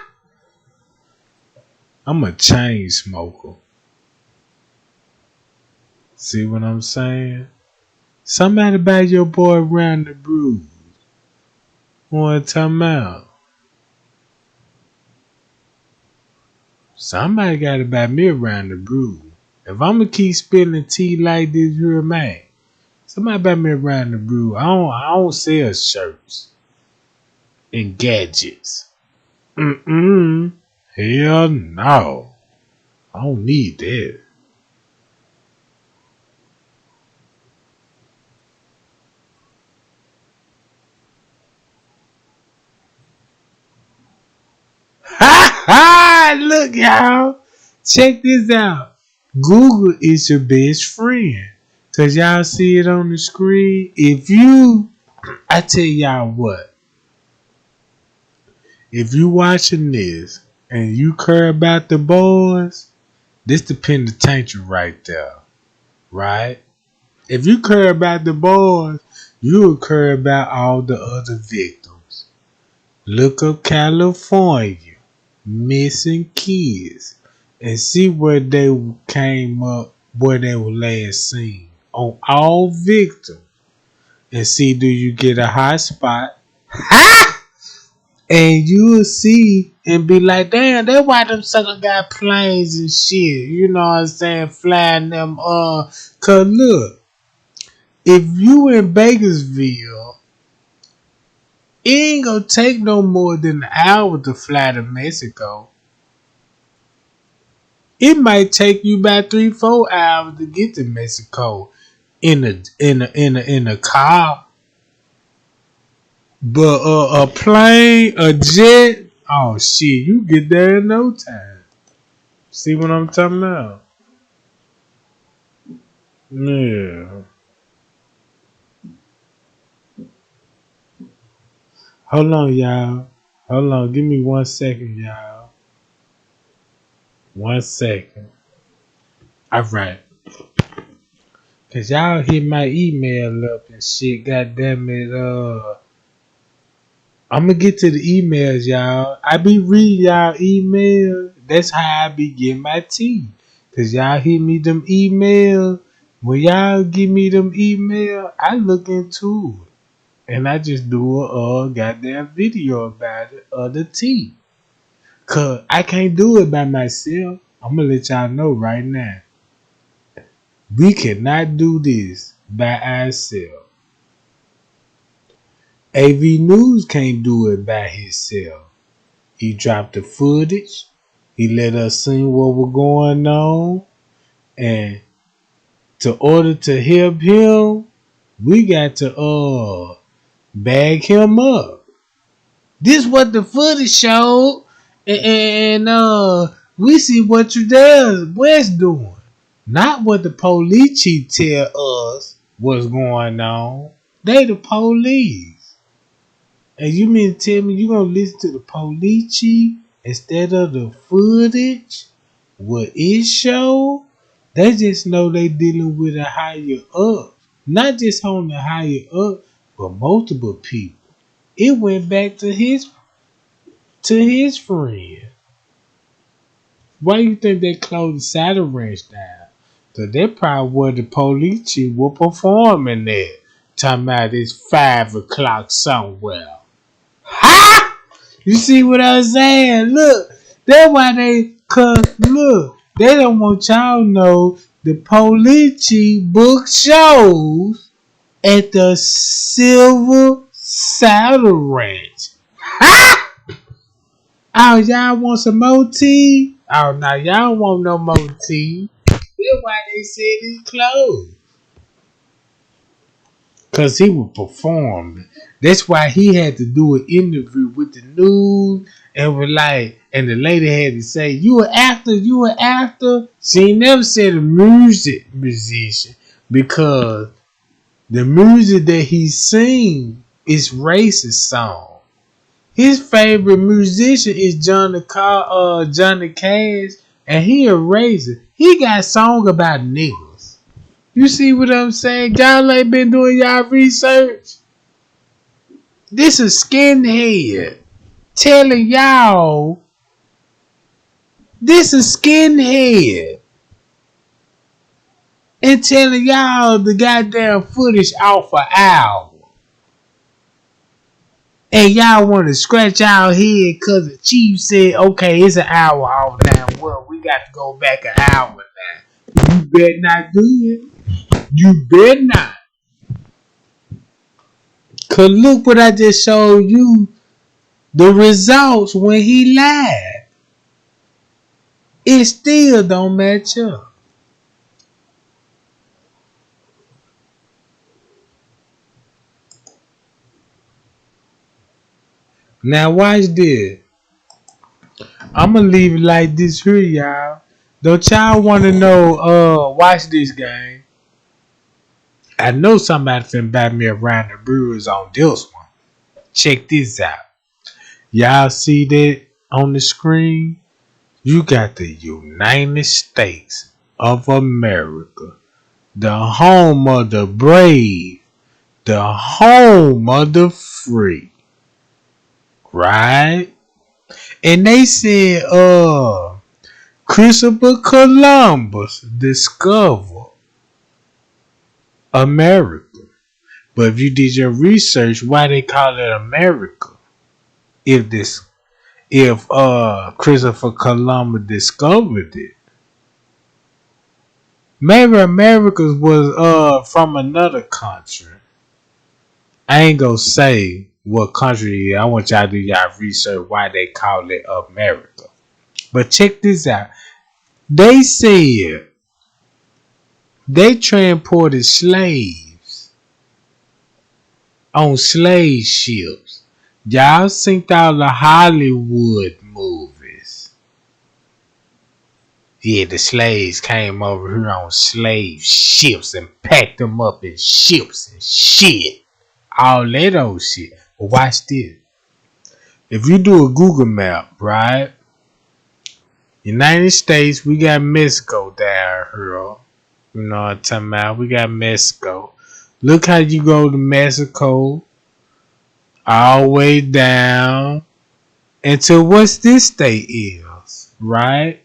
Speaker 1: I'm a chain smoker. See what I'm saying? Somebody buy your boy around the brew. One time out. Somebody gotta buy me around the brew. If I'ma keep spilling tea like this, you're a man. Somebody buy me around the brew. I don't sell shirts and gadgets. Hell no. I don't need that. Look, y'all. Check this out. Google is your best friend. Cause y'all see it on the screen. I tell y'all what. If you watching this and you care about the boys, this the penitentiary right there. Right? If you care about the boys, you will care about all the other victims. Look up California missing kids and see where they came up, where they were last seen on all victims, and see do you get a hot spot. Ha! And you'll see and be like, damn, that's why them sucker got planes and shit. You know what I'm saying? Flying them cause look, if you in Bakersville, it ain't gonna take no more than an hour to fly to Mexico. It might take you about 3-4 hours to get to Mexico in a car. But a plane, a jet, oh shit, you get there in no time. See what I'm talking about? Yeah. Hold on, y'all. Hold on. Give me 1 second, y'all. 1 second. Alright. Cause y'all hit my email up and shit. God damn it. I'm gonna get to the emails, y'all. I be reading y'all emails. That's how I be getting my tea. Cause y'all hit me them emails. When y'all give me them emails, I look into it. And I just do a goddamn video about it of the tea. Cause I can't do it by myself. I'm gonna let y'all know right now. We cannot do this by ourselves. AV News can't do it by himself. He dropped the footage. He let us see what was going on. And to order to help him, we got to bag him up. This what the footage showed. And we see what Trudell West doing. Not what the police chief tell us what's going on. They the police. And you mean to tell me you gonna listen to the police chief instead of the footage? What it show? They just know they dealing with a higher up. Not just on the higher up, but multiple people. It went back to his friend. Why you think they closed the saddle ranch down? So that probably where the police chief were performing at. Talking about it's 5 o'clock somewhere. Ha! You see what I'm saying? Look, that's why they don't want y'all to know the police chief book shows at the Silver Saddle Ranch. Ha! Oh, y'all want some more tea? Oh, now y'all want no more tea. That's why they said it's closed. Cause he was performing. That's why he had to do an interview with the news and was like, and the lady had to say, "You an actor, you an actor." She never said a musician because the music that he sing is racist song. His favorite musician is Johnny Cash, and he a racist. He got song about niggas. You see what I'm saying? Y'all ain't been doing y'all research. This is skinhead telling y'all. This is skinhead and telling y'all the goddamn footage off an hour. And y'all want to scratch y'all head because the chief said, okay, it's an hour off now. Well, we got to go back an hour now. You better not do it. You better not. Because look what I just showed you. The results when he lied. It still don't match up. Now watch this. I'ma leave it like this here, y'all. Don't y'all wanna know, watch this game. I know somebody finna buy me a round of brewers on this one. Check this out. Y'all see that on the screen? You got the United States of America, the home of the brave, the home of the free, right? And they said, Christopher Columbus discovered America. But if you did your research, why they call it America? If Christopher Columbus discovered it, maybe America was from another country. I ain't gonna say what country it is. I want y'all to do y'all research why they call it America. But check this out. They said they transported slaves on slave ships. Y'all seen all the Hollywood movies. Yeah, the slaves came over here on slave ships and packed them up in ships and shit. All that old shit. But watch this. If you do a Google map, right? United States, we got Mexico down here. You know what I'm talking about? We got Mexico. Look how you go to Mexico, all the way down until what's this state is, right?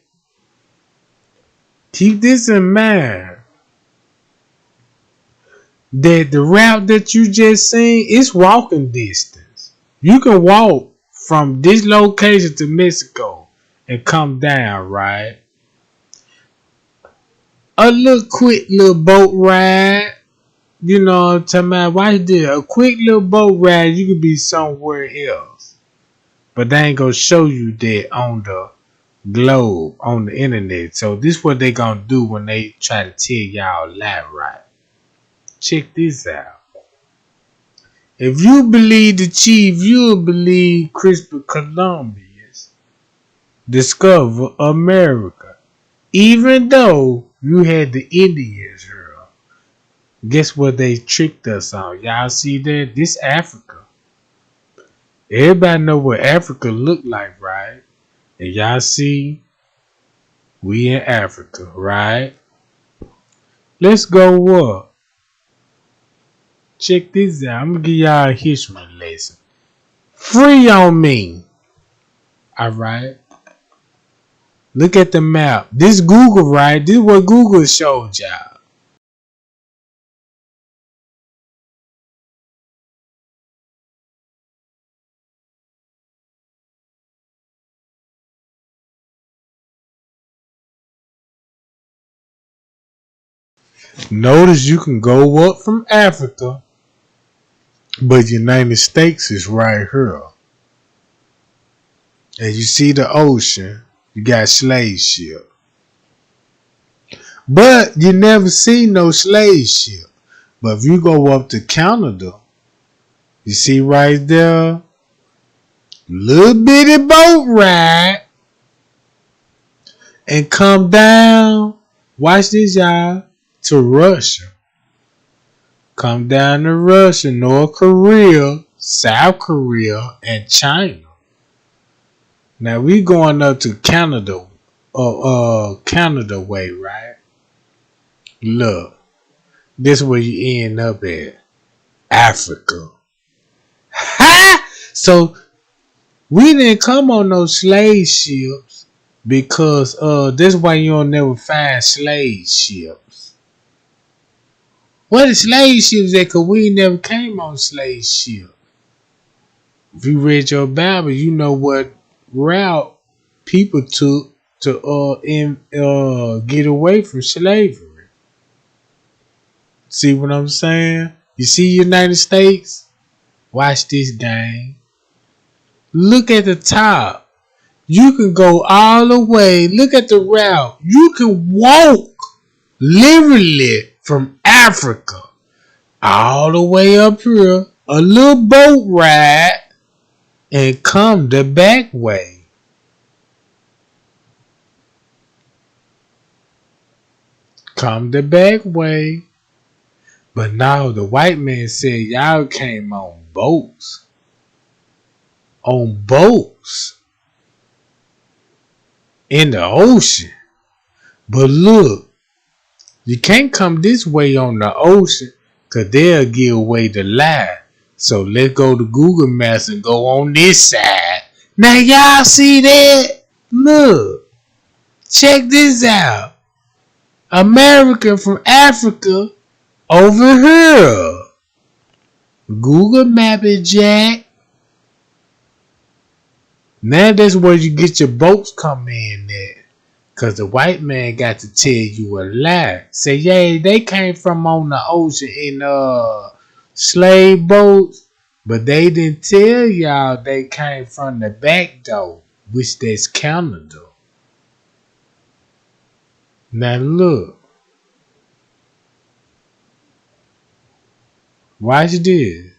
Speaker 1: Keep this in mind. That the route that you just seen is walking distance. You can walk from this location to Mexico and come down, right? A little quick little boat ride. You know what I'm talking about? Why you did a quick little boat ride, you could be somewhere else. But they ain't gonna show you that on the globe, on the internet. So this is what they gonna do when they try to tell y'all a lie, right? Check this out. If you believe the chief, you'll believe Christopher Columbus discovered America. Even though you had the Indians here. Guess what they tricked us on? Y'all see that? This Africa. Everybody know what Africa look like, right? And y'all see we in Africa, right? Let's go up. Check this out. I'm gonna give y'all a history lesson. Free on me. Alright. Look at the map. This Google, right? This is what Google showed y'all. Notice you can go up from Africa, but United States is right here. And you see the ocean, you got slave ship. But you never see no slave ship. But if you go up to Canada, you see right there, little bitty boat ride, and come down, watch this y'all, to Russia. Come down to Russia, North Korea, South Korea, and China. Now we going up to Canada, Canada way, right? Look, this is where you end up at. Africa. Ha! So we didn't come on no slave ships because that's why you don't never find slave ships. What is slave ships at? Cause we never came on slave ship. If you read your Bible, you know what route people took to get away from slavery. See what I'm saying? You see United States? Watch this game. Look at the top. You can go all the way. Look at the route. You can walk literally from Africa all the way up here, a little boat ride, and come the back way. come the back way. But now the white man said y'all came on boats. On boats. In the ocean. But look, you can't come this way on the ocean, cause they'll give away the lie. So let's go to Google Maps and go on this side. Now y'all see that? Look, check this out. American from Africa over here. Google Map it, Jack. Now that's where you get your boats come in at. Cause the white man got to tell you a lie. Say, yeah, they came from on the ocean in slave boats, but they didn't tell y'all they came from the back door, which that's Canada. Now look. Watch this.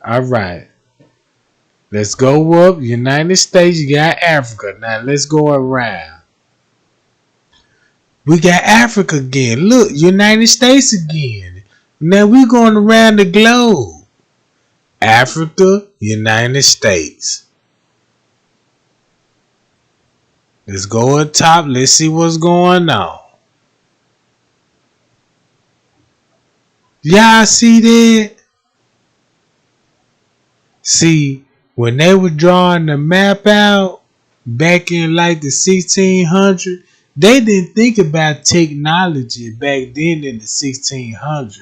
Speaker 1: Alright. Let's go up. United States, you got Africa. Now let's go around. We got Africa again. Look, United States again. Now we going around the globe. Africa, United States. Let's go up top. Let's see what's going on. Y'all see that? See, when they were drawing the map out back in like the 1600s, they didn't think about technology back then in the 1600s.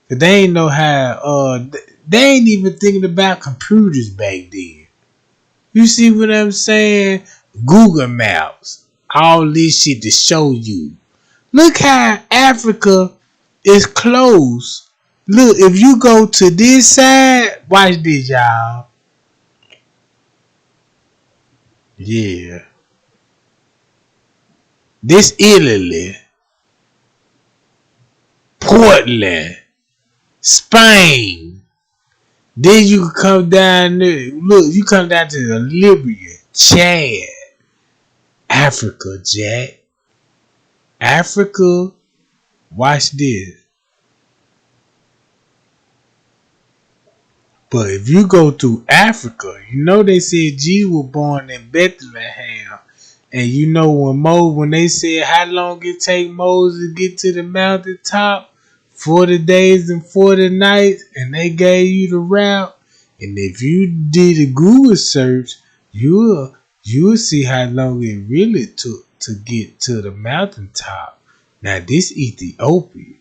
Speaker 1: They ain't know how, they ain't even thinking about computers back then. You see what I'm saying? Google Maps. All this shit to show you. Look how Africa is close. Look, if you go to this side, watch this, y'all. Yeah. This Italy. Portland. Spain. Then you can come down there. Look, you come down to the Libya. Chad. Africa, Jack. Africa. Watch this. But if you go to Africa, you know they said Jesus was born in Bethlehem. And you know when they said how long it take Moses to get to the mountaintop, 40 days and 40 nights, and they gave you the route. And if you did a Google search, you'll see how long it really took to get to the mountaintop. Now this Ethiopia,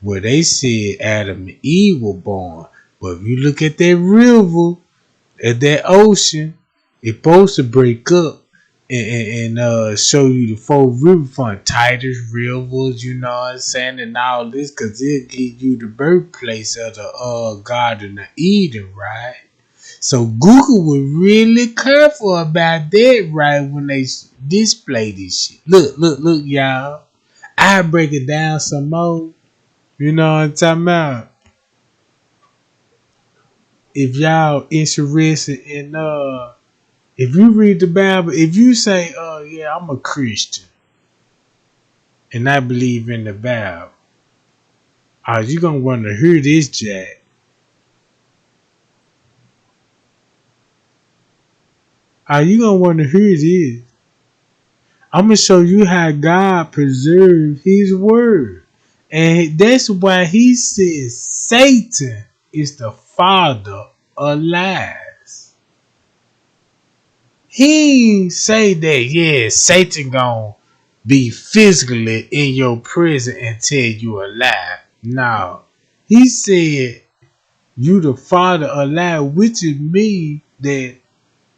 Speaker 1: where they said Adam and Eve were born. But if you look at that river, at that ocean, it's supposed to break up and show you the four river front, Titus rivers, you know what I'm saying, and all this, because it'll give you the birthplace of the Garden of Eden, right? So Google was really careful about that, right, when they display this shit. Look, y'all. I break it down some more. You know what I'm talking about? If y'all interested in if you read the Bible, if you say, yeah, I'm a Christian and I believe in the Bible, are you gonna want to hear this, Jack? Are you gonna want to hear this? I'm gonna show you how God preserved his word. And that's why he says Satan is the father of lies. He ain't say that, yeah, Satan gonna be physically in your prison and tell you a lie. No. He said you the father of lie, which is mean that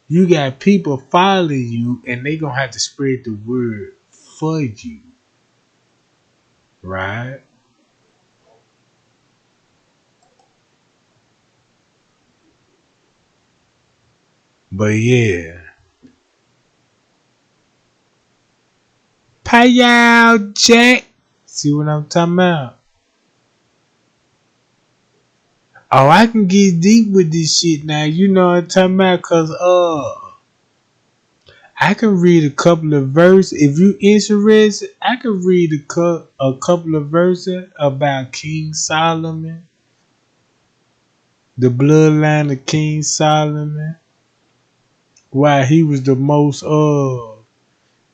Speaker 1: you got people following you and they gonna have to spread the word for you. Right? But yeah. Pay out, Jack. See what I'm talking about? Oh, I can get deep with this shit now. You know what I'm talking about? Cause I can read a couple of verses. If you interested, I can read a couple of verses about King Solomon, the bloodline of King Solomon, why he was the most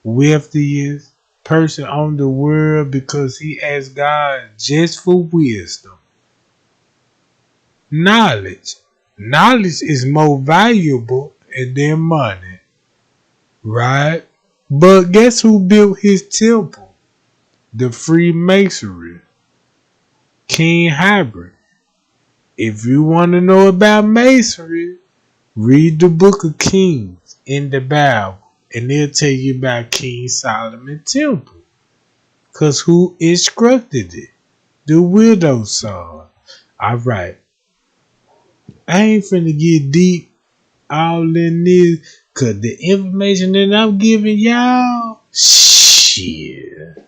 Speaker 1: wealthiest person on the world because he asked God just for wisdom. Knowledge. Knowledge is more valuable than money, right? But guess who built his temple? The Freemasonry. King Hybrid. If you want to know about Masonry, read the Book of Kings in the Bible, and they'll tell you about King Solomon Temple. Because who instructed it? The widow's son. Alright. I ain't finna get deep all in this, because the information that I'm giving y'all, shit.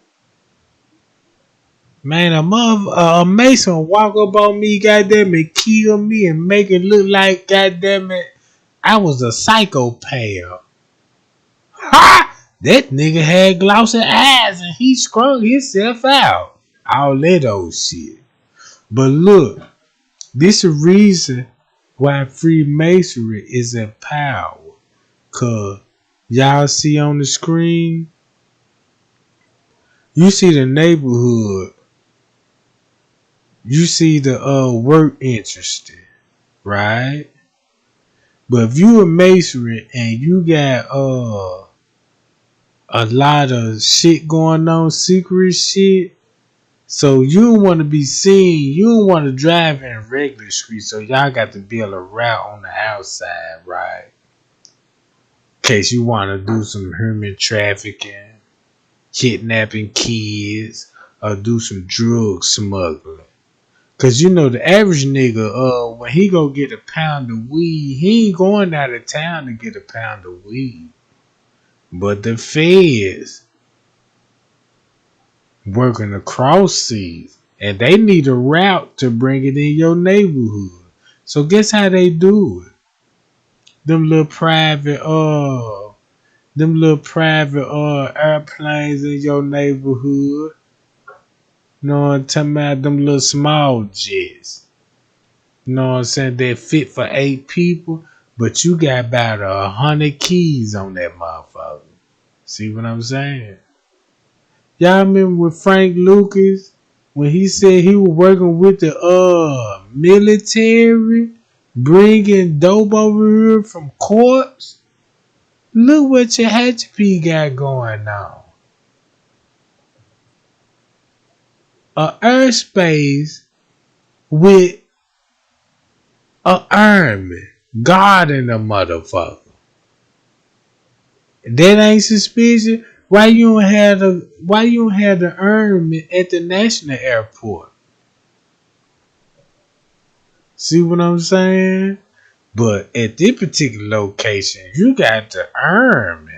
Speaker 1: Man, a Mason walk up on me, goddamn it, kill me and make it look like, goddamn it, I was a psychopath. Ha! That nigga had glossy eyes and he screwed himself out. All that old shit. But look, this is a reason why Freemasonry is in power. Cause y'all see on the screen, you see the neighborhood. You see the work interested, right? But if you a masonry and you got a lot of shit going on, secret shit, so you don't want to be seen. You don't want to drive in regular streets, so y'all got to build a route on the outside, right? In case you want to do some human trafficking, kidnapping kids, or do some drug smuggling. Cause you know the average nigga, when he go get a pound of weed, he ain't going out of town to get a pound of weed. But the feds working across seas, and they need a route to bring it in your neighborhood. So guess how they do it? Them little private airplanes in your neighborhood. You know what I'm talking about? Them little small jets. You know what I'm saying? They're fit for 8 people, but you got about 100 keys on that motherfucker. See what I'm saying? Y'all remember with Frank Lucas when he said he was working with the military, bringing dope over here from courts? Look what your HP got going on. A airspace with a army guarding a motherfucker. That ain't suspicious. Why you don't have the army at the national airport? See what I'm saying? But at this particular location, you got the army.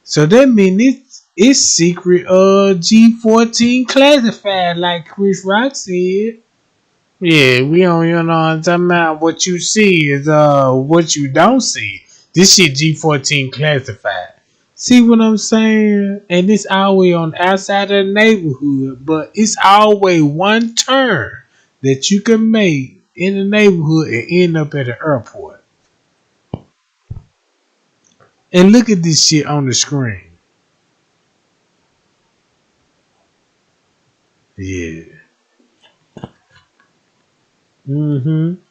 Speaker 1: So that means it's secret G14 classified, like Chris Rock said. Yeah, we don't, you know what I'm talking about. What you see is what you don't see. This shit G14 classified. See what I'm saying? And it's always on the outside of the neighborhood, but it's always one turn that you can make in the neighborhood and end up at the airport. And look at this shit on the screen. Yeah. Mm-hmm.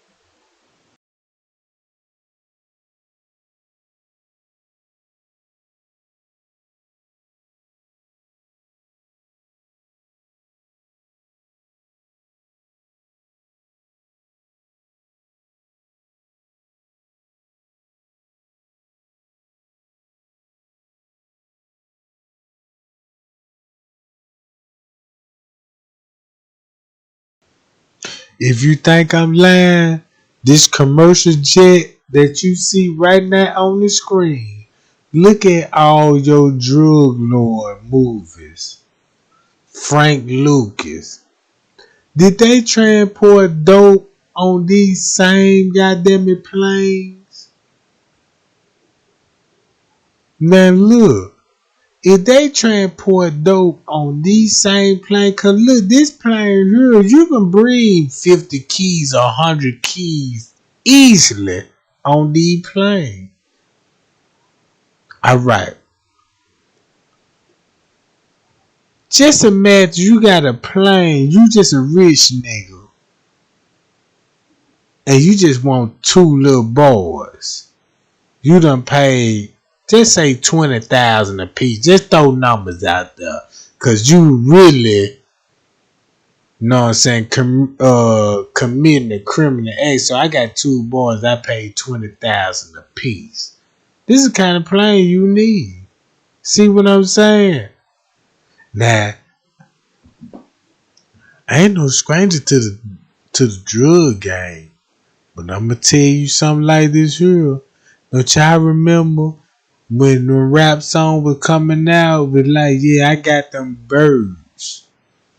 Speaker 1: If you think I'm lying, this commercial jet that you see right now on the screen, look at all your drug lord movies. Frank Lucas. Did they transport dope on these same goddamn planes? Now look, if they transport dope on these same planes, cause look, this plane here, you can bring 50 keys or 100 keys easily on these planes. Alright. Just imagine you got a plane, you just a rich nigga, and you just want 2 little boys. You done paid, just say 20,000 a piece. Just throw numbers out there. Cause you really, know what I'm saying, committing a criminal act. So I got 2 boys, I paid 20,000 a piece. This is the kind of plane you need. See what I'm saying? Now, I ain't no stranger to the drug game. But I'm gonna tell you something like this here. Don't y'all remember when the rap song was coming out? It was like, yeah, I got them birds.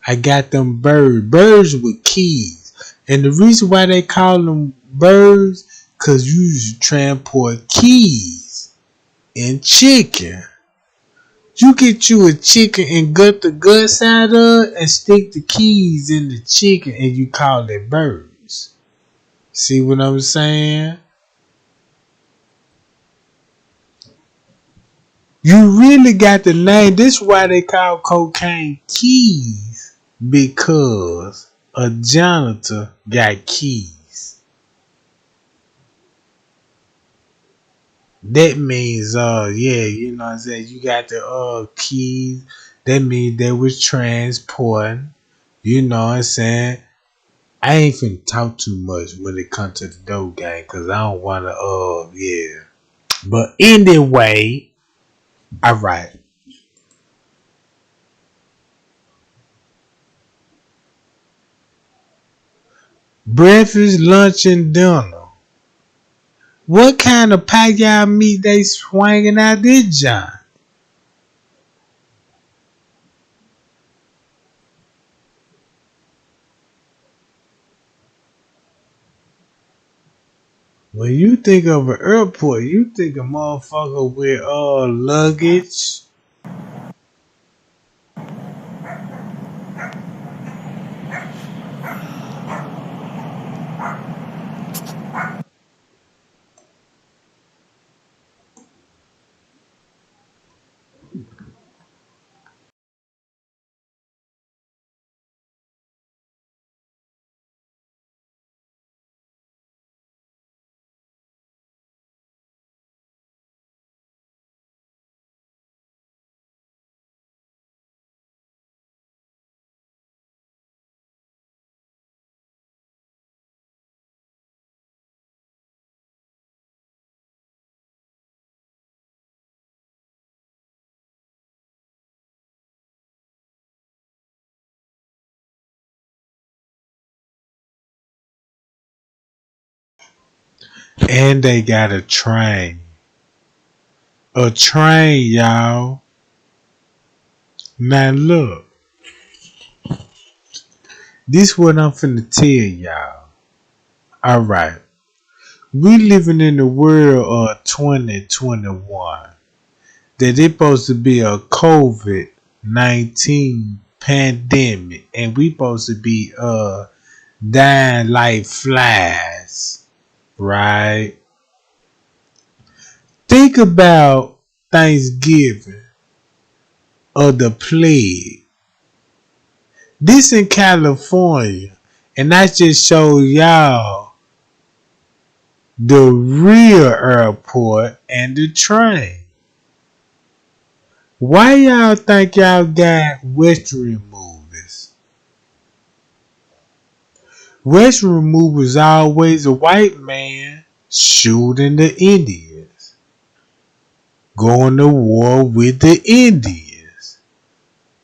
Speaker 1: I got them birds. Birds with keys. And the reason why they call them birds, cause you used to transport keys and chicken. You get you a chicken and gut the guts out of it and stick the keys in the chicken and you call it birds. See what I'm saying? You really got the name. This is why they call cocaine keys. Because a janitor got keys. That means, yeah, you know what I'm saying? You got the keys. That means they was transporting. You know what I'm saying? I ain't finna talk too much when it comes to the dope game. Because I don't want to, yeah. But anyway, alright. Breakfast, lunch, and dinner. What kind of pie y'all meat they swinging out this joint? When you think of an airport, you think a motherfucker with luggage. And they got a train. A train, y'all. Now look. This what I'm finna tell y'all. Alright. We living in the world of 2021. That it supposed to be a COVID-19 pandemic. And we supposed to be dying like flies. Right? Think about Thanksgiving or the plague. This in California. And I just showed y'all the real airport and the train. Why y'all think y'all got Western movies? Western movies always a white man shooting the Indians. Going to war with the Indians.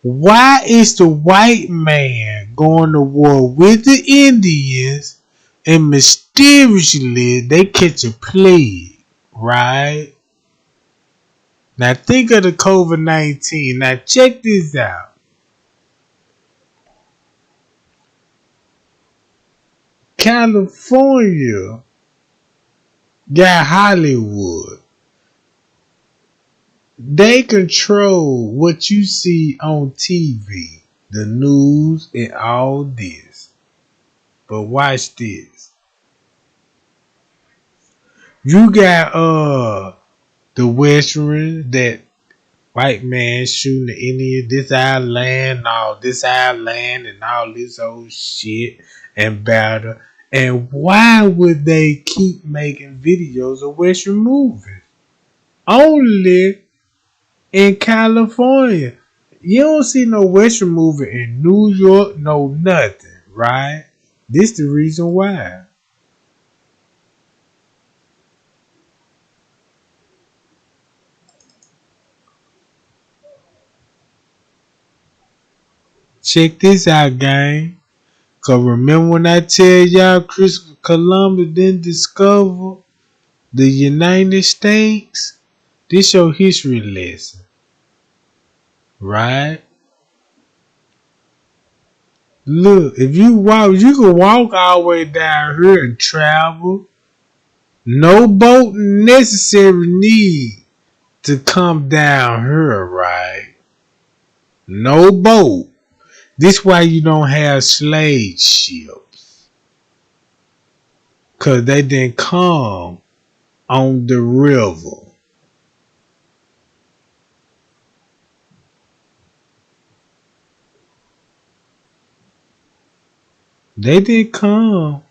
Speaker 1: Why is the white man going to war with the Indians and mysteriously they catch a plague, right? Now think of the COVID-19. Now check this out. California got Hollywood. They control what you see on TV, the news, and all this. But watch this. You got the Western, that white man shooting the Indian, this our land, all this our land, and all this old shit and battle. And why would they keep making videos of Western movies? Only in California. You don't see no Western movie in New York, no nothing, right? This the reason why. Check this out, gang. Cause remember when I tell y'all Christopher Columbus didn't discover the United States? This your history lesson, right? Look, if you walk, you can walk all the way down here and travel. No boat necessary need to come down here, right? No boat. This why you don't have slave ships. Cause they didn't come on the river. They didn't come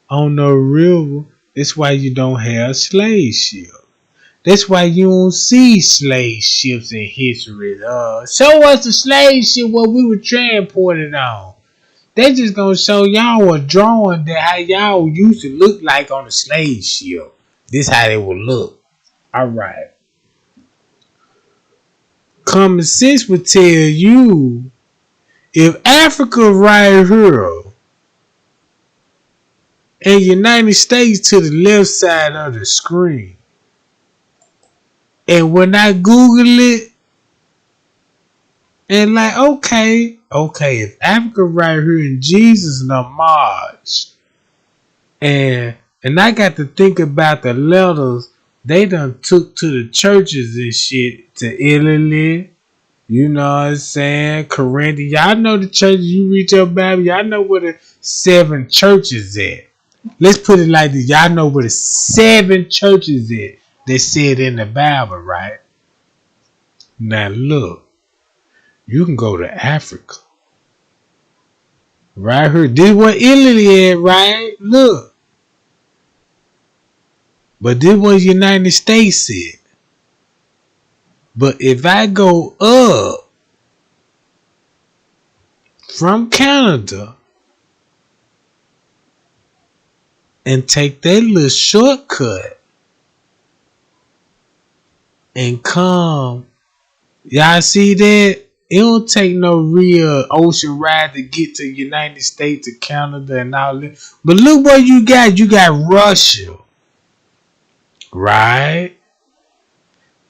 Speaker 1: on the river. That's why you don't have slave ships. That's why you don't see slave ships in history. Show us the slave ship what we were transported on. They just gonna show y'all a drawing that how y'all used to look like on a slave ship. This how they would look. Alright. Common sense would tell you if Africa right here and United States to the left side of the screen. And when I Google it, and like, okay, if Africa right here and Jesus in the march, and I got to think about the letters they done took to the churches and shit, to Italy, you know what I'm saying, Corinth. Y'all know the churches, you read your Bible, y'all know where the 7 churches at. Let's put it like this. Y'all know where the 7 churches at. They said in the Bible, right? Now look. You can go to Africa. Right here. This is what Italy at, right? Look. But this was United States at. But if I go up from Canada and take that little shortcut and come, y'all see that? It don't take no real ocean ride to get to United States, to Canada and all that. But look what you got. You got Russia. Right?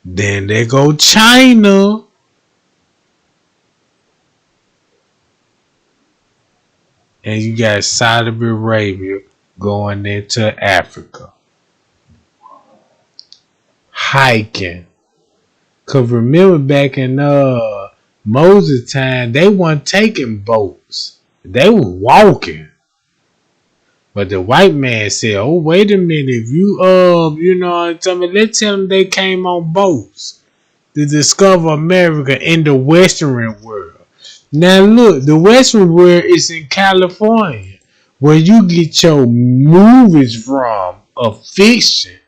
Speaker 1: Then there go China. And you got Saudi Arabia going into Africa. Hiking. Cause remember back in Moses' time, they weren't taking boats. They were walking. But the white man said, oh, wait a minute. If you, you know, let's tell them they came on boats to discover America in the Western world. Now, look, the Western world is in California, where you get your movies from of fiction.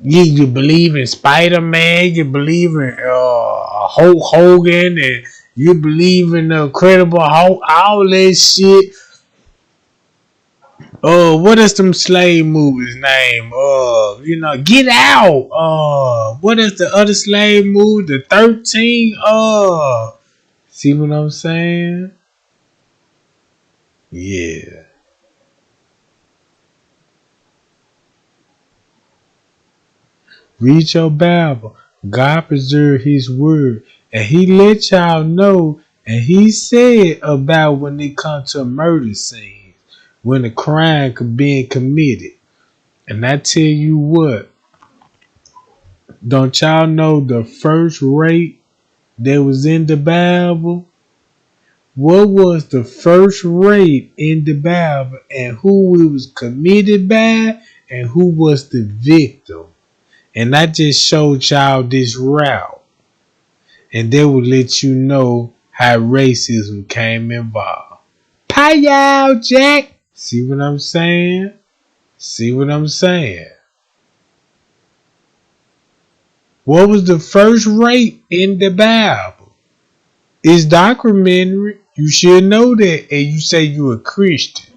Speaker 1: You believe in Spider-Man, you believe in Hulk Hogan, and you believe in the Incredible Hulk, all that shit. What is them slave movies name? You know, Get Out. What is the other slave movie? The 13. See what I'm saying? Yeah. Read your Bible. God preserved his word. And he let y'all know. And he said about when it comes to murder scenes. when a crime could be committed. And I tell you what, don't y'all know the first rape that was in the Bible? What was the first rape in the Bible and who it was committed by and who was the victim? And I just showed y'all this route. And they will let you know how racism came involved. Hi y'all, Jack. See what I'm saying? See what I'm saying? What was the first rape in the Bible? It's documentary. You should know that. And you say you a Christian.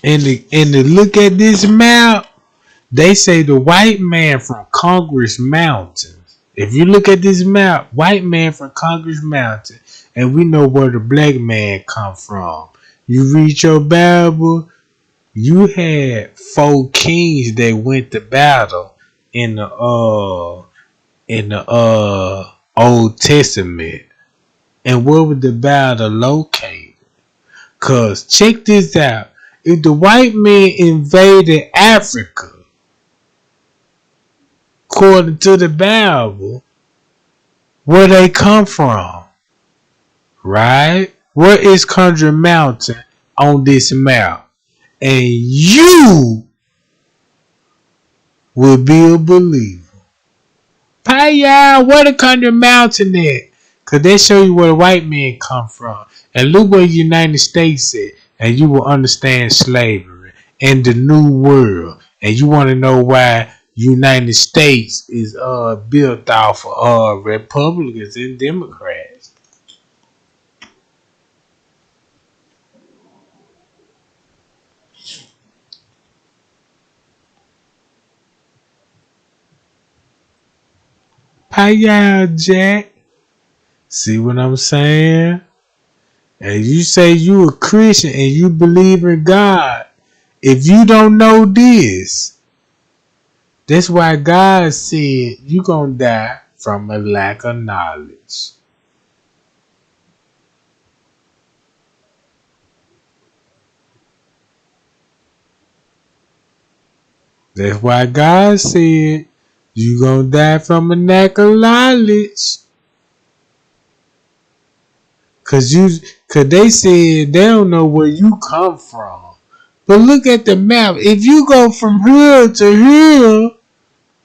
Speaker 1: And to look at this map, they say the white man from Congress Mountain. If you look at this map, white man from Congress Mountain, and we know where the black man come from. You read your Bible, you had 4 kings that went to battle in the Old Testament. And where was the battle located? Cause check this out. If the white man invaded Africa, according to the Bible, where they come from, right? Where is Country Mountain on this map? And you will be a believer. Paya, where the Country Mountain at? Cause they show you where the white men come from. And look where the United States at. And you will understand slavery and the new world. And you want to know why United States is built off of Republicans and Democrats. Paya, Jack. See what I'm saying? And you say you a Christian and you believe in God. If you don't know this, that's why God said you gonna die from a lack of knowledge. That's why God said you gonna die from a lack of knowledge. Cause they said they don't know where you come from. But look at the map. If you go from here to here,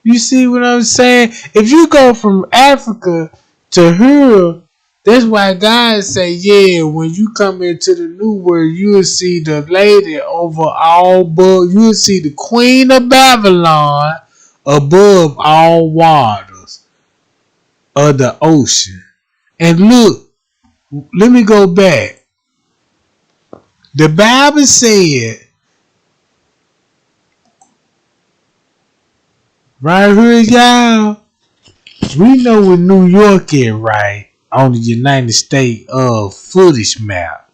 Speaker 1: you see what I'm saying? If you go from Africa to here, that's why God say, yeah, when you come into the new world, you'll see the lady over all above. You'll see the queen of Babylon above all waters of the ocean. And look, let me go back. The Bible said, right here, y'all, we know where New York is, right? On the United States footage map.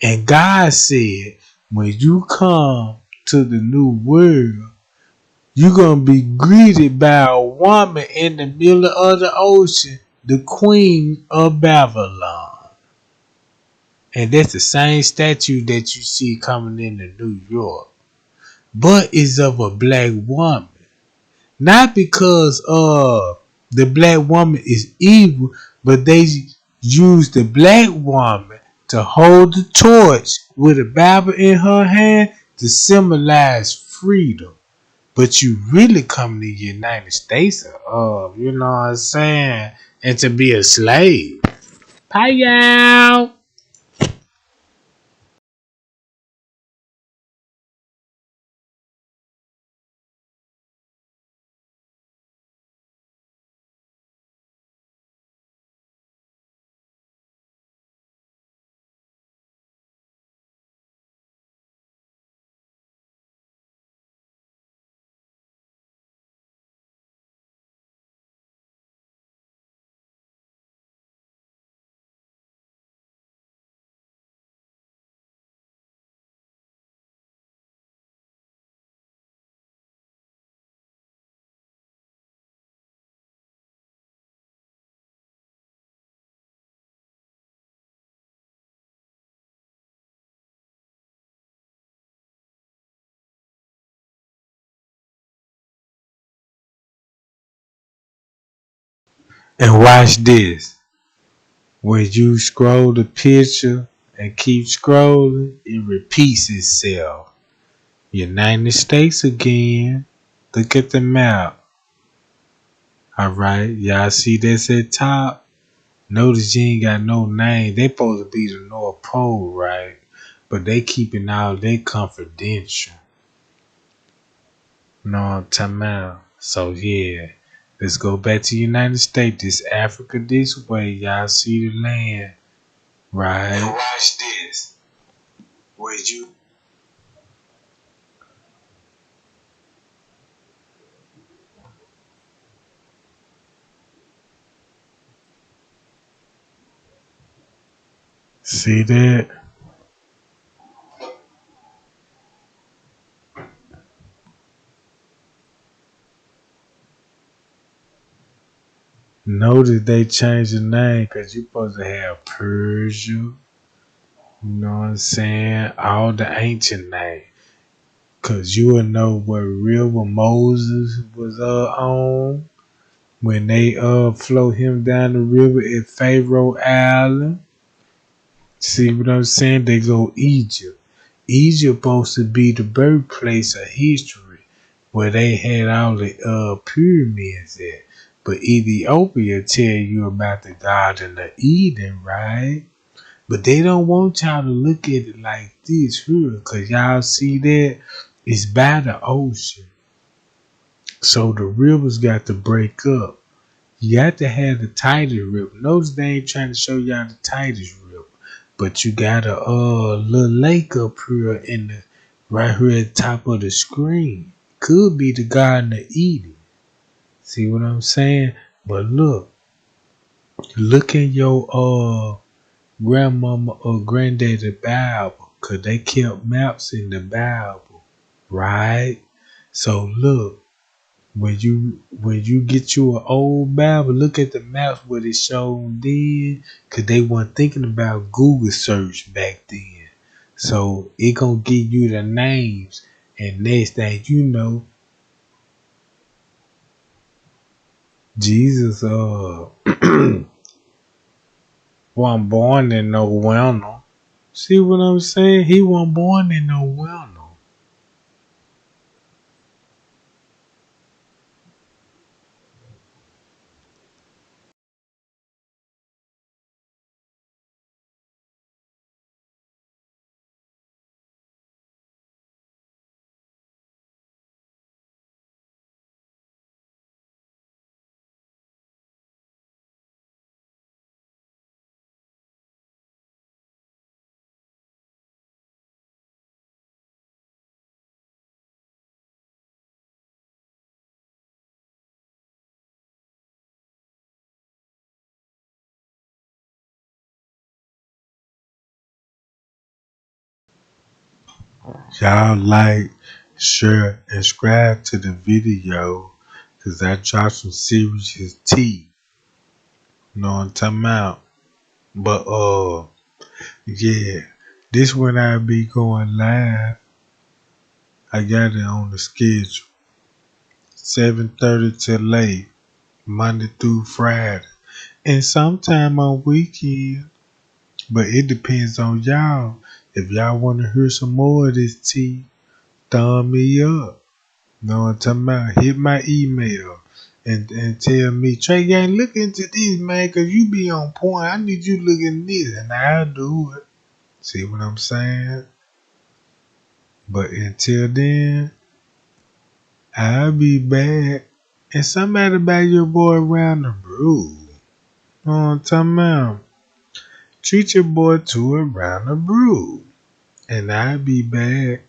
Speaker 1: And God said, when you come to the new world, you're going to be greeted by a woman in the middle of the ocean, the queen of Babylon. And that's the same statue that you see coming into New York. But it's of a black woman. Not because the black woman is evil, but they use the black woman to hold the torch with a Bible in her hand to symbolize freedom. But you really come to the United States you know what I'm saying, and to be a slave. Hi y'all. And watch this. When you scroll the picture and keep scrolling, it repeats itself. United States again. Look at the map. Alright, y'all see this at top? Notice you ain't got no name. They supposed to be the North Pole, right? But they keeping all they confidential. Know what I'm talking about? So yeah. Let's go back to the United States. This Africa this way. Y'all see the land. Right? And watch this. Where you see that? Notice they changed the name because you supposed to have Persia. You know what I'm saying? All the ancient names. Cause you will know what river Moses was on when they float him down the river at Pharaoh Island. See what I'm saying? They go Egypt. Egypt supposed to be the birthplace of history where they had all the pyramids at. But Ethiopia tell you about the Garden of Eden, right? But they don't want y'all to look at it like this here, cause y'all see that it's by the ocean. So the rivers got to break up. You got to have the tightest river. Notice they ain't trying to show y'all the tightest river. But you got a little lake up here in the right here at the top of the screen. Could be the Garden of Eden. See what I'm saying? But look in your grandmama or granddaddy Bible. Cause they kept maps in the Bible. Right? So look. When you get you an old Bible, look at the maps what it showed then, cause they weren't thinking about Google search back then. So it gonna give you the names, and next thing you know, Jesus wasn't born in no winter. See what I'm saying? He wasn't born in no winter. Y'all like, share, and subscribe to the video, cause I dropped some serious tea. You know what I'm talking about? But yeah, this when I be going live. I got it on the schedule. 7:30 till late, Monday through Friday. And sometime on weekend. But it depends on y'all. If y'all wanna hear some more of this tea, thumb me up. Know what I'm talking about? Hit my email and tell me, Trey Gang, look into this, man, cause you be on point. I need you to look into this, and I'll do it. See what I'm saying? But until then, I'll be back. And somebody buy your boy around the brew. Know what I'm talking about? Treat your boy to a round of brew. And I'll be back.